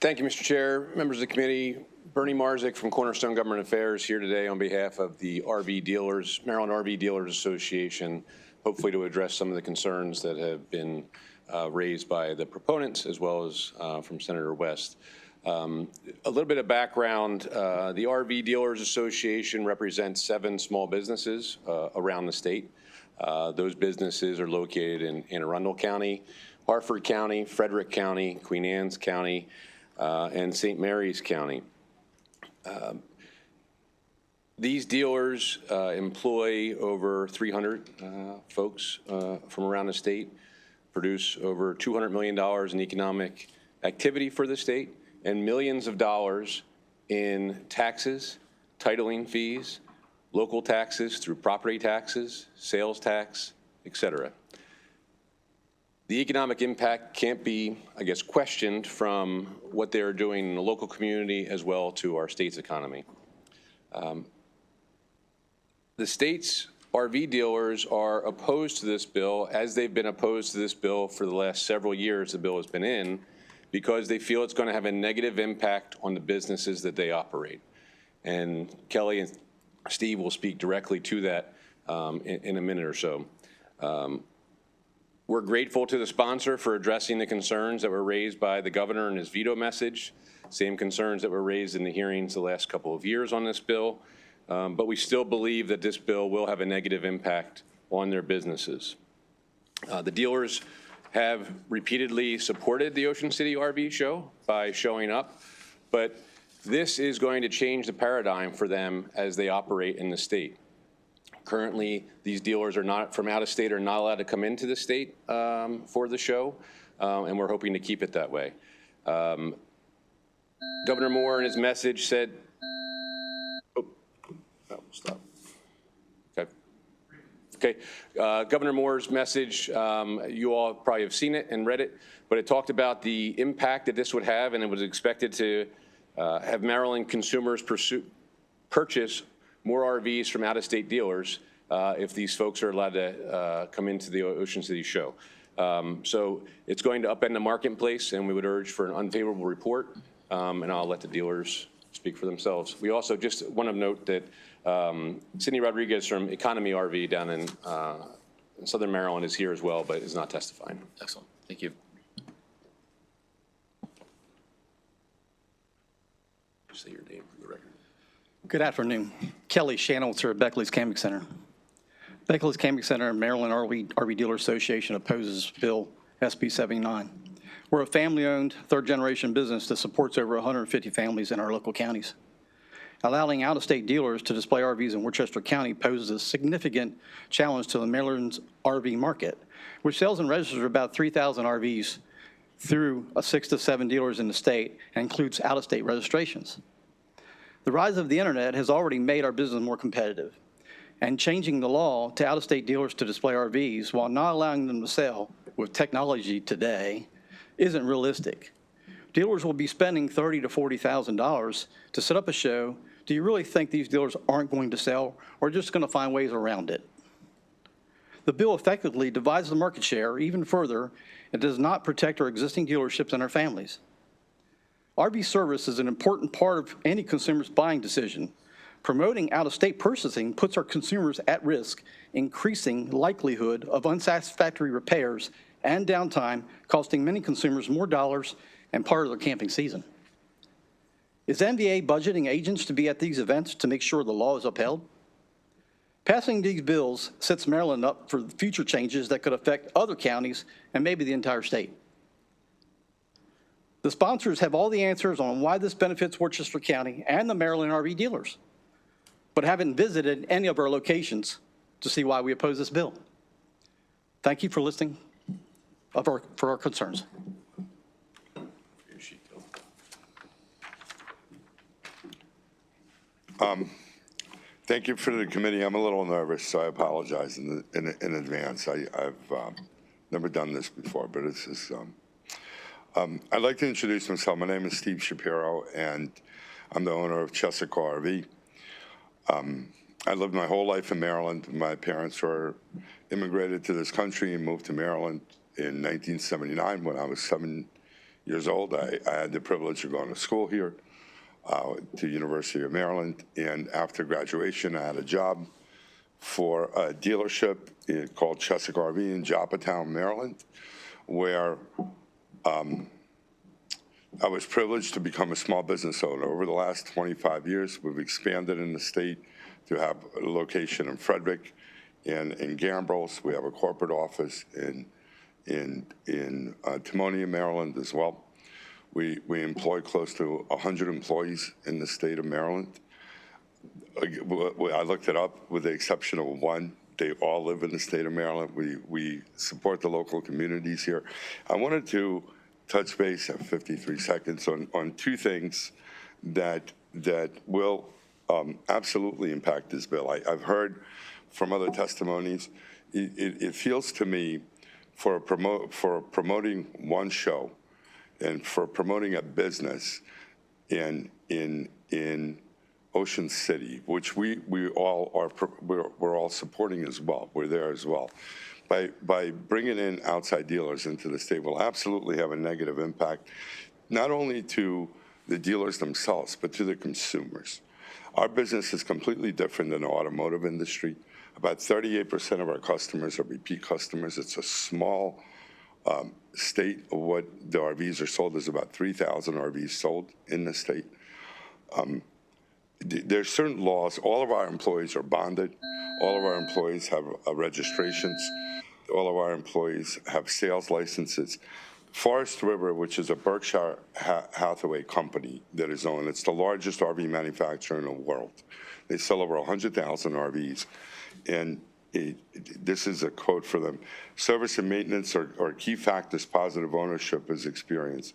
Thank you, Mr. Chair, members of the committee. Bernie Marzik from Cornerstone Government Affairs here today on behalf of the RV Dealers, Maryland RV Dealers Association, hopefully to address some of the concerns that have been raised by the proponents as well as from Senator West. A little bit of background, the RV Dealers Association represents 7 small businesses around the state. Those businesses are located in Anne Arundel County, Harford County, Frederick County, Queen Anne's County, and St. Mary's County. These dealers employ over 300 folks from around the state, produce over $200 million in economic activity for the state, and millions of dollars in taxes, titling fees, local taxes through property taxes, sales tax, et cetera. The economic impact can't be, I guess, questioned from what they're doing in the local community as well to our state's economy. The state's RV dealers are opposed to this bill, as they've been opposed to this bill for the last several years the bill has been in, because they feel it's going to have a negative impact on the businesses that they operate. And Kelly and Steve will speak directly to that in a minute or so. We're grateful to the sponsor for addressing the concerns that were raised by the governor in his veto message, same concerns that were raised in the hearings the last couple of years on this bill. But we still believe that this bill will have a negative impact on their businesses. The dealers have repeatedly supported the Ocean City RV show by showing up, but this is going to change the paradigm for them as they operate in the state. Currently, these dealers are not from out of state, are not allowed to come into the state for the show, and we're hoping to keep it that way. Governor Moore in his message said, stop. Okay. Governor Moore's message, you all probably have seen it and read it, but it talked about the impact that this would have, and it was expected to have Maryland consumers purchase more RVs from out-of-state dealers if these folks are allowed to come into the Ocean City show. So it's going to upend the marketplace, and we would urge for an unfavorable report, and I'll let the dealers speak for themselves. We also just want to note that Sydney Rodriguez from Economy RV down in Southern Maryland is here as well, but is not testifying. Excellent. Thank you. Say your name for the record. Good afternoon. Kelly Shanelter at Beckley's Camping Center. Beckley's Camping Center and Maryland RV Dealer Association opposes Bill SB 79. We're a family-owned, third-generation business that supports over 150 families in our local counties. Allowing out-of-state dealers to display RVs in Worcester County poses a significant challenge to the Maryland's RV market, which sells and registers about 3,000 RVs through 6 to 7 dealers in the state and includes out-of-state registrations. The rise of the internet has already made our business more competitive, and changing the law to out-of-state dealers to display RVs while not allowing them to sell with technology today isn't realistic. Dealers will be spending $30,000 to $40,000 to set up a show. Do you really think these dealers aren't going to sell or just going to find ways around it? The bill effectively divides the market share even further and does not protect our existing dealerships and our families. RV service is an important part of any consumer's buying decision. Promoting out-of-state purchasing puts our consumers at risk, increasing likelihood of unsatisfactory repairs and downtime, costing many consumers more dollars and part of their camping season. Is MVA budgeting agents to be at these events to make sure the law is upheld? Passing these bills sets Maryland up for future changes that could affect other counties and maybe the entire state. The sponsors have all the answers on why this benefits Worcester County and the Maryland RV dealers, but haven't visited any of our locations to see why we oppose this bill. Thank you for listening for our concerns. Thank you for the committee. I'm a little nervous, so I apologize in advance. I've never done this before, but it's just, I'd like to introduce myself. My name is Steve Shapiro, and I'm the owner of Chesapeake RV. I lived my whole life in Maryland. My parents were immigrated to this country and moved to Maryland in 1979 when I was 7 years old. I had the privilege of going to school here. To University of Maryland, and after graduation, I had a job for a dealership called Chesapeake RV in Joppatown, Maryland, where I was privileged to become a small business owner. Over the last 25 years, we've expanded in the state to have a location in Frederick and in Gambrills. We have a corporate office in Timonium, Maryland as well. We employ close to 100 employees in the state of Maryland. I looked it up, with the exception of one. They all live in the state of Maryland. We support the local communities here. I wanted to touch base at 53 seconds on two things that will absolutely impact this bill. I've heard from other testimonies. It feels to me for promoting one show and for promoting a business in Ocean City, which we're all supporting as well. We're there as well. By bringing in outside dealers into the state will absolutely have a negative impact, not only to the dealers themselves, but to the consumers. Our business is completely different than the automotive industry. About 38% of our customers are repeat customers. It's a small state of what the RVs are sold. There's about 3,000 RVs sold in the state. There's certain laws. All of our employees are bonded. All of our employees have registrations. All of our employees have sales licenses. Forest River, which is a Berkshire Hathaway company that is owned, it's the largest RV manufacturer in the world. They sell over 100,000 RVs. And this is a quote for them: service and maintenance are key factors positive ownership is experienced.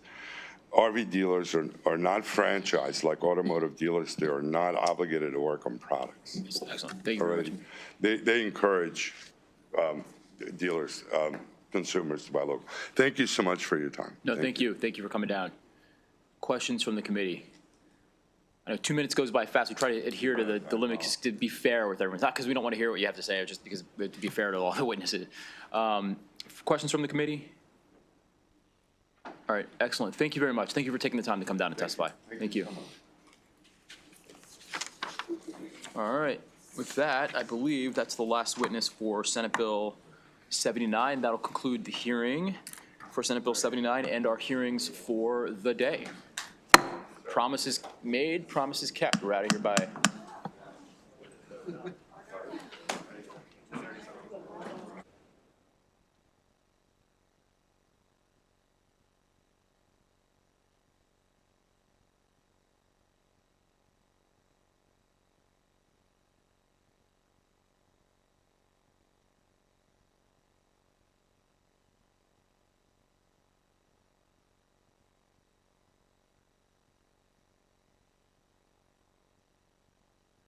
RV dealers are not franchised like automotive dealers. They are not obligated to work on products. Excellent. Thank you very much. They encourage dealers, consumers to buy local. Thank you so much for your time. No, thank you. Thank you for coming down. Questions from the committee? I know 2 minutes goes by fast. We try to adhere to the limits to be fair with everyone. Not because we don't want to hear what you have to say, just because we have to be fair to all the witnesses. Questions from the committee? All right, excellent. Thank you very much. Thank you for taking the time to come down and testify. Thank you. All right, with that, I believe that's the last witness for Senate Bill 79. That'll conclude the hearing for Senate Bill 79 and our hearings for the day. Promises made, promises kept. We're out of here by